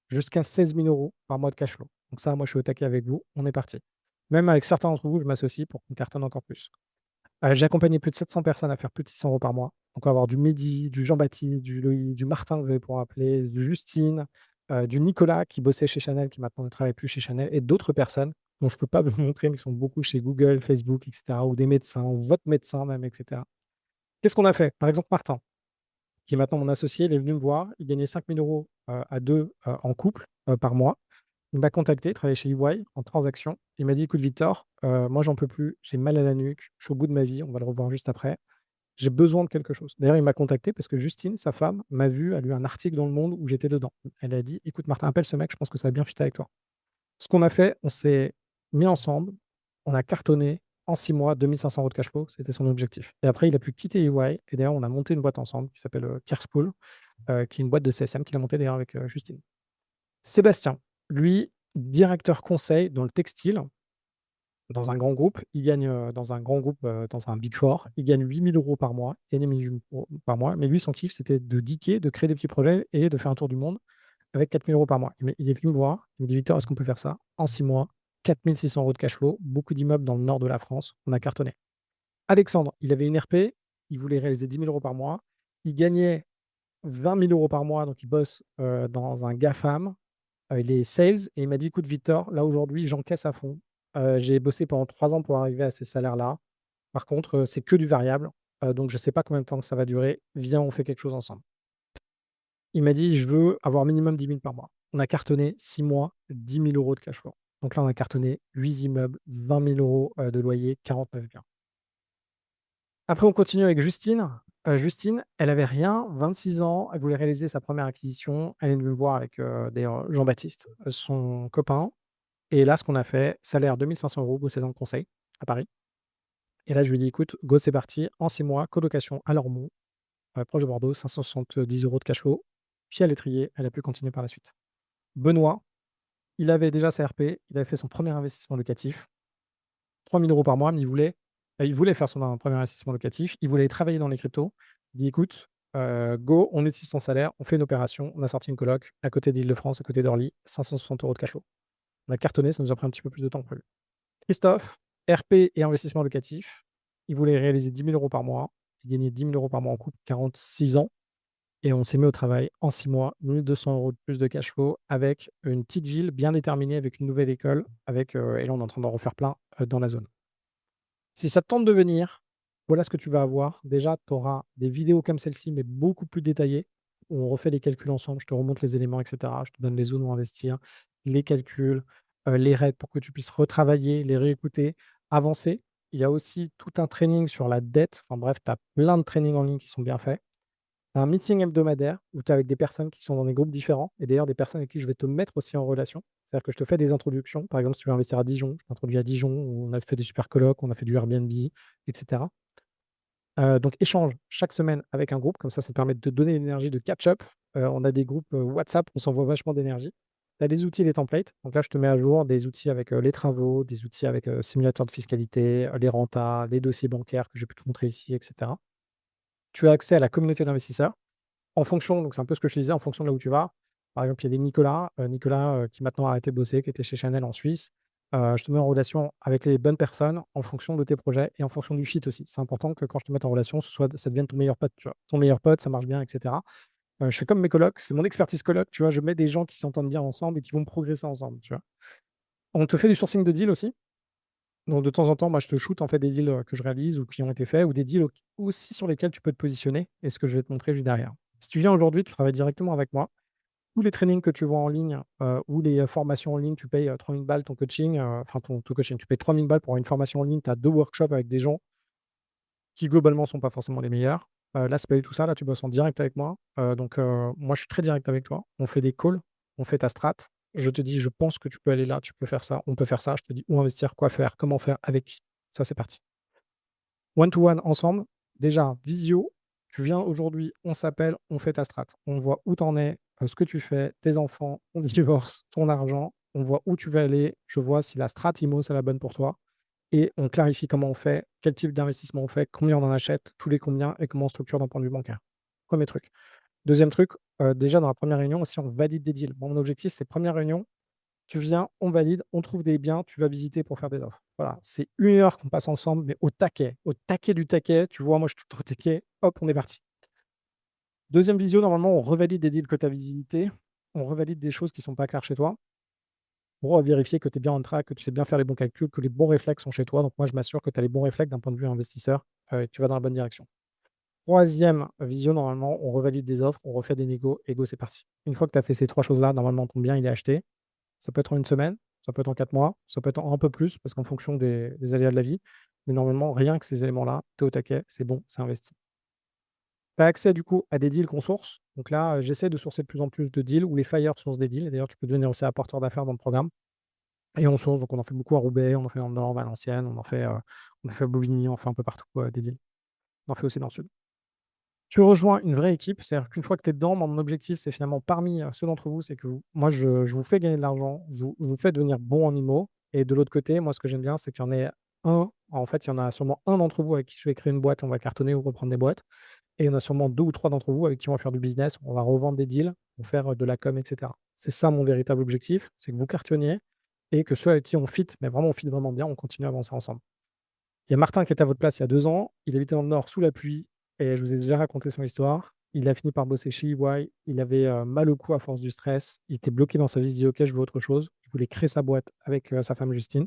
jusqu'à 16 000 € par mois de cash flow. Donc ça, moi, je suis au taquet avec vous, on est parti. Même avec certains d'entre vous, je m'associe pour qu'on cartonne encore plus. J'ai accompagné plus de 700 personnes à faire plus de 600 € par mois. Donc on va avoir du Mehdi, du Jean-Baptiste, du Loïc, du Martin que vous allez pouvoir appeler, du Justine, du Nicolas qui bossait chez Chanel, qui maintenant ne travaille plus chez Chanel et d'autres personnes dont je ne peux pas vous montrer, mais qui sont beaucoup chez Google, Facebook et cetera ou des médecins ou votre médecin même et cetera. Qu'est-ce qu'on a fait? Par exemple, Martin, qui est maintenant mon associé, il est venu me voir, il gagnait 5 000 € à 2 en couple, par mois. Il m'a contacté, il travaillait chez EY en transaction. Il m'a dit: «Écoute Victor, moi j'en peux plus, j'ai mal à la nuque, je suis au bout de ma vie», on va le revoir juste après. «J'ai besoin de quelque chose». D'ailleurs, il m'a contacté parce que Justine, sa femme, m'a vu, a lu un article dans Le Monde où j'étais dedans. Elle a dit: «Écoute Martin, appelle ce mec, je pense que ça va bien fitter avec toi». Ce qu'on a fait, on s'est mis ensemble, on a cartonné en 6 mois 2 500 € de cash flow, c'était son objectif et après il a pu quitter EY et d'ailleurs on a monté une boîte ensemble qui s'appelle, Carespool, qui est une boîte de CSM qu'il a montée d'ailleurs avec, Justine. Sébastien, lui, directeur conseil dans le textile, dans un grand groupe, il gagne, dans un grand groupe, dans un Big Four, il gagne 8 000 € par mois, il gagne 8 000 € par mois, mais lui, son kiff, c'était de geeker, de créer des petits projets et de faire un tour du monde avec 4 000 € par mois. Il est venu me voir, il me dit: «Victor, est-ce qu'on peut faire ça?» En 6 mois, 4 600 € de cash flow, beaucoup d'immeubles dans le nord de la France, on a cartonné. Alexandre, il avait une RP, il voulait réaliser 10 000 € par mois, il gagnait 20 000 € par mois, donc il bosse, dans un GAFAM, il est sales et il m'a dit: «Écoute Victor, là aujourd'hui j'encaisse à fond. J'ai bossé pendant 3 ans pour arriver à ces salaires-là. Par contre, c'est que du variable, donc je sais pas combien de temps que ça va durer. Viens, on fait quelque chose ensemble». Il m'a dit: «Je veux avoir minimum 10 000 par mois». On a cartonné 6 mois, 10 000 € de cash flow. Donc là, on a cartonné 8 immeubles, 20 000 € de loyer, 49 biens. Après, on continue avec Justine. Justine, elle avait rien, 26 ans, elle voulait réaliser sa première acquisition. Elle est venue me voir avec, d'ailleurs Jean-Baptiste, son copain. Et là, ce qu'on a fait, salaire 2 500 €, bosser dans le conseil à Paris. Et là, je lui ai dit: «Écoute, go, c'est parti, en 6 mois, colocation à Lormont, proche de Bordeaux, 570 € de cash flow». Puis à l'étrier, elle a pu continuer par la suite. Benoît, il avait déjà sa RP, il avait fait son premier investissement locatif, 3 000 € par mois, mais il voulait faire son premier investissement locatif, il voulait travailler dans les cryptos. Il dit: «Écoute, go, on utilise ton salaire, on fait une opération». On a sorti une coloc à côté d'Île-de-France, à côté d'Orly, 560 € de cash flow. On a cartonné, ça nous a pris un petit peu plus de temps que prévu. Christophe, RP et investissement locatif, il voulait réaliser 10 000 € par mois. Il gagnait 10 000 € par mois en couple, 46 ans. Et on s'est mis au travail en 6 mois, 1 200 € de plus de cash flow avec une petite ville bien déterminée, avec une nouvelle école, avec, et là, on est en train d'en refaire plein, dans la zone. Si ça te tente de venir, voilà ce que tu vas avoir. Déjà, tu auras des vidéos comme celle-ci, mais beaucoup plus détaillées, où on refait les calculs ensemble. Je te remonte les éléments, et cetera. Je te donne les zones où investir, les calculs, les règles pour que tu puisses retravailler, les réécouter, avancer. Il y a aussi tout un training sur la dette. Enfin bref, tu as plein de trainings en ligne qui sont bien faits. Tu as un meeting hebdomadaire où tu es avec des personnes qui sont dans des groupes différents et d'ailleurs des personnes avec qui je vais te mettre aussi en relation. C'est-à-dire que je te fais des introductions. Par exemple, si tu veux investir à Dijon, je t'introduis à Dijon, où on a fait des super colocs, on a fait du Airbnb, et cetera. Donc échange chaque semaine avec un groupe, comme ça te permet de te donner l'énergie de catch-up. On a des groupes, WhatsApp, on s'envoie vachement d'énergie. Tu as les outils, les templates. Donc là, je te mets à jour des outils avec, les travaux, des outils avec, simulateur de fiscalité, les rentas, les dossiers bancaires que je peux te montrer ici, et cetera. Tu as accès à la communauté d'investisseurs. En fonction, donc c'est un peu ce que je te disais, en fonction de là où tu vas. Par exemple, il y a des Nicolas, qui maintenant a arrêté de bosser, qui était chez Chanel en Suisse. Je te mets en relation avec les bonnes personnes en fonction de tes projets et en fonction du fit aussi. C'est important que quand je te mette en relation, ça devienne ton meilleur pote, tu vois? Ton meilleur pote, ça marche bien, et cetera. Je fais comme mes colocs, c'est mon expertise coloc, tu vois? Je mets des gens qui s'entendent bien ensemble et qui vont progresser ensemble, tu vois? On te fait du sourcing de deal aussi. Donc de temps en temps, moi, je te shoot en fait des deals, que je réalise ou qui ont été faits ou des deals aussi sur lesquels tu peux te positionner et ce que je vais te montrer juste derrière. Si tu viens aujourd'hui, tu travailles directement avec moi. Tous les trainings que tu vois en ligne, ou les, formations en ligne, tu payes, 3 000 balles ton coaching, enfin ton coaching, tu payes 3 000 balles pour une formation en ligne, tu as 2 workshops avec des gens qui globalement sont pas forcément les meilleurs. Là, c'est pas du tout ça, là, tu bosses en direct avec moi. Donc moi, je suis très direct avec toi. On fait des calls, on fait ta strat. Je te dis: «Je pense que tu peux aller là, tu peux faire ça, on peut faire ça». Je te dis où investir, quoi faire, comment faire, avec qui. Ça, c'est parti. One to one ensemble, déjà visio, tu viens aujourd'hui, on s'appelle, on fait ta strat. On voit où tu en es, ce que tu fais, tes enfants, ton divorce, ton argent. On voit où tu veux aller. Je vois si la strat IMO, c'est la bonne pour toi et on clarifie comment on fait, quel type d'investissement on fait, combien on en achète, tous les combien et comment on structure d'un point de vue bancaire. Premier truc. Deuxième truc, déjà dans la première réunion aussi, on valide des deals. Mon objectif, c'est première réunion, tu viens, on valide, on trouve des biens, tu vas visiter pour faire des offres. Voilà, c'est 1 heure qu'on passe ensemble, mais au taquet du taquet. Tu vois, moi, je suis tout au taquet. Hop, on est parti. Deuxième visio, normalement, on revalide des deals que tu as visités. On revalide des choses qui ne sont pas claires chez toi pour vérifier que tu es bien en track, que tu sais bien faire les bons calculs, que les bons réflexes sont chez toi. Donc, moi, je m'assure que tu as les bons réflexes d'un point de vue investisseur et que tu vas dans la bonne direction. Troisième visio, normalement, on revalide des offres, on refait des négos et go, c'est parti. Une fois que tu as fait ces trois choses-là, normalement, ton bien, il est acheté. Ça peut être en 1 semaine, ça peut être en 4 mois, ça peut être en un peu plus parce qu'en fonction des aléas de la vie. Mais normalement, rien que ces éléments-là, tu es au taquet, c'est bon, c'est investi. Tu as accès du coup à des deals qu'on source. Donc là, j'essaie de sourcer de plus en plus de deals ou les fires sourcent des deals. Et d'ailleurs, tu peux devenir aussi apporteur d'affaires dans le programme. Et on source, donc on en fait beaucoup à Roubaix, on en fait dans le Nord, Valenciennes, on en fait à Bobigny, on en fait un peu partout, des deals. On en fait aussi dans le sud. Tu rejoins une vraie équipe, c'est-à-dire qu'une fois que tu es dedans, mon objectif, c'est finalement parmi, ceux d'entre vous, c'est que moi je vous fais gagner de l'argent, je vous fais devenir bon en IMO et de l'autre côté, moi ce que j'aime bien, c'est qu'il y en ait en fait, il y en a sûrement un d'entre vous avec qui je vais créer une boîte, on va cartonner ou reprendre des boîtes et il y en a sûrement 2 ou 3 d'entre vous avec qui on va faire du business, on va revendre des deals, on va faire, de la com et cetera. C'est ça mon véritable objectif, c'est que vous cartonniez et que ceux avec qui on fit, mais vraiment on fit vraiment bien, on continue à avancer ensemble. Il y a Martin qui était à votre place il y a 2 ans, il habitait dans le nord sous la pluie et je vous ai déjà raconté son histoire. Il a fini par bosser chez EY. Il avait, mal au cou à force du stress. Il était bloqué dans sa vie. Il se dit: «OK, je veux autre chose». Il voulait créer sa boîte avec, sa femme Justine.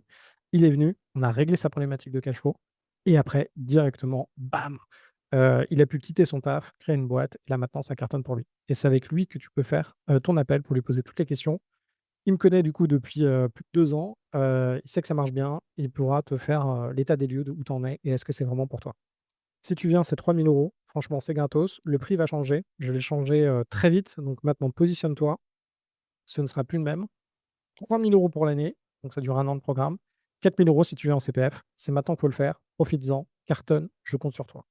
Il est venu, on a réglé sa problématique de cash flow et après directement, bam! Il a pu quitter son taf, créer une boîte et là maintenant ça cartonne pour lui et c'est avec lui que tu peux faire, ton appel pour lui poser toutes les questions. Il me connaît du coup depuis, plus de 2 ans, il sait que ça marche bien. Il pourra te faire, l'état des lieux de où tu en es et est-ce que c'est vraiment pour toi. Si tu viens, c'est 3 000 €. Franchement, c'est gratos. Le prix va changer. Je vais changer, très vite, donc maintenant positionne-toi. Ce ne sera plus le même. 3 000 € pour l'année, donc ça dure 1 an de programme. 4 000 € si tu viens en CPF. C'est maintenant qu'il faut le faire. Profites-en, cartonne, je compte sur toi.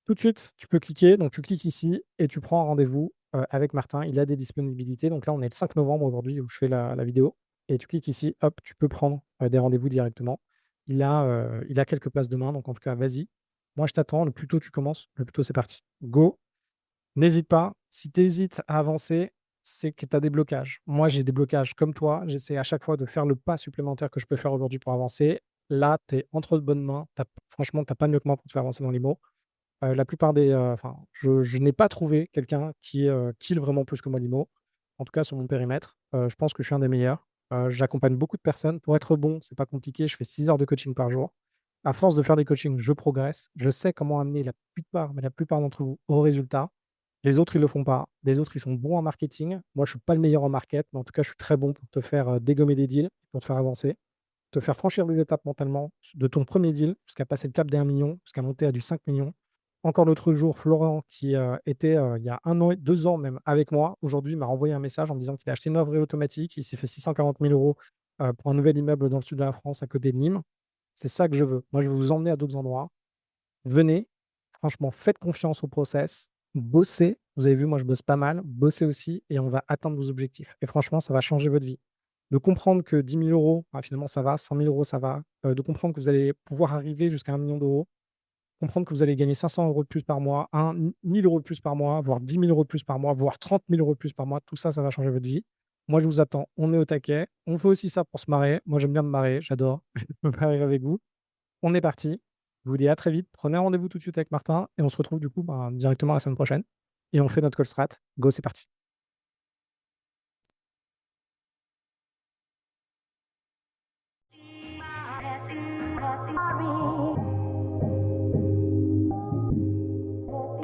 Tout de suite, tu peux cliquer, donc tu cliques ici et tu prends un rendez-vous, avec Martin. Il a des disponibilités, donc là, on est le 5 novembre aujourd'hui où je fais la vidéo et tu cliques ici, hop, tu peux prendre, des rendez-vous directement. Il a quelques places demain, donc en tout cas, vas-y. Moi, je t'attends, le plus tôt tu commences, le plus tôt c'est parti. Go, n'hésite pas. Si tu hésites à avancer, c'est que tu as des blocages. Moi, j'ai des blocages comme toi. J'essaie à chaque fois de faire le pas supplémentaire que je peux faire aujourd'hui pour avancer. Là, tu es entre de bonnes mains. Franchement, tu as pas mieux que moi pour te faire avancer dans l'IMO. La plupart des, enfin, je n'ai pas trouvé quelqu'un qui, kill vraiment plus que moi l'IMO. En tout cas sur mon périmètre. Je pense que je suis un des meilleurs. J'accompagne beaucoup de personnes. Pour être bon, c'est pas compliqué, je fais 6 heures de coaching par jour. À force de faire des coachings, je progresse. Je sais comment amener la plupart d'entre vous au résultat. Les autres, ils le font pas. Les autres, ils sont bons en marketing. Moi, je suis pas le meilleur en market, mais en tout cas, je suis très bon pour te faire, dégommer des deals, pour te faire avancer, te faire franchir des étapes mentalement de ton premier deal jusqu'à passer le cap des 1 000 000, jusqu'à monter à du 5 millions. Encore l'autre jour, Florent qui, était, il y a 1 an et 2 ans même avec moi, aujourd'hui m'a renvoyé un message en me disant qu'il a acheté une ouvrière automatique. Il s'est fait 640 000 € pour un nouvel immeuble dans le sud de la France à côté de Nîmes. C'est ça que je veux. Moi, je veux vous emmener à d'autres endroits. Venez, franchement, faites confiance au process, bossez. Vous avez vu, moi, je bosse pas mal. Bossez aussi et on va atteindre vos objectifs et franchement, ça va changer votre vie. De comprendre que 10 000 €, bah, finalement, ça va, 100 000 € ça va, de comprendre que vous allez pouvoir arriver jusqu'à 1 million d'euros. Comprendre que vous allez gagner 500 € de plus par mois, 1 000 € de plus par mois, voire 10 000 € de plus par mois, voire 30 000 € de plus par mois. Tout ça, ça va changer votre vie. Moi, je vous attends. On est au taquet. On fait aussi ça pour se marrer. Moi, j'aime bien me marrer. J'adore me marrer avec vous. On est parti. Je vous dis à très vite. Prenez un rendez-vous tout de suite avec Martin et on se retrouve du coup, ben, directement la semaine prochaine et on fait notre call strat. Go, c'est parti.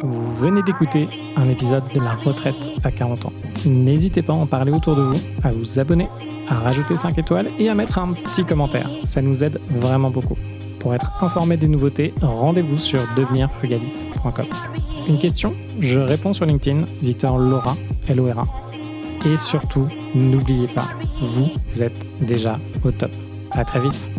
Vous venez d'écouter un épisode de La retraite à 40 ans. N'hésitez pas à en parler autour de vous, à vous abonner, à rajouter 5 étoiles et à mettre un petit commentaire. Ça nous aide vraiment beaucoup. Pour être informé des nouveautés, rendez-vous sur devenirfrugaliste.com. Une question? Je réponds sur LinkedIn, Victor Laura, L-O-R-A. Et surtout, n'oubliez pas, vous êtes déjà au top. À très vite.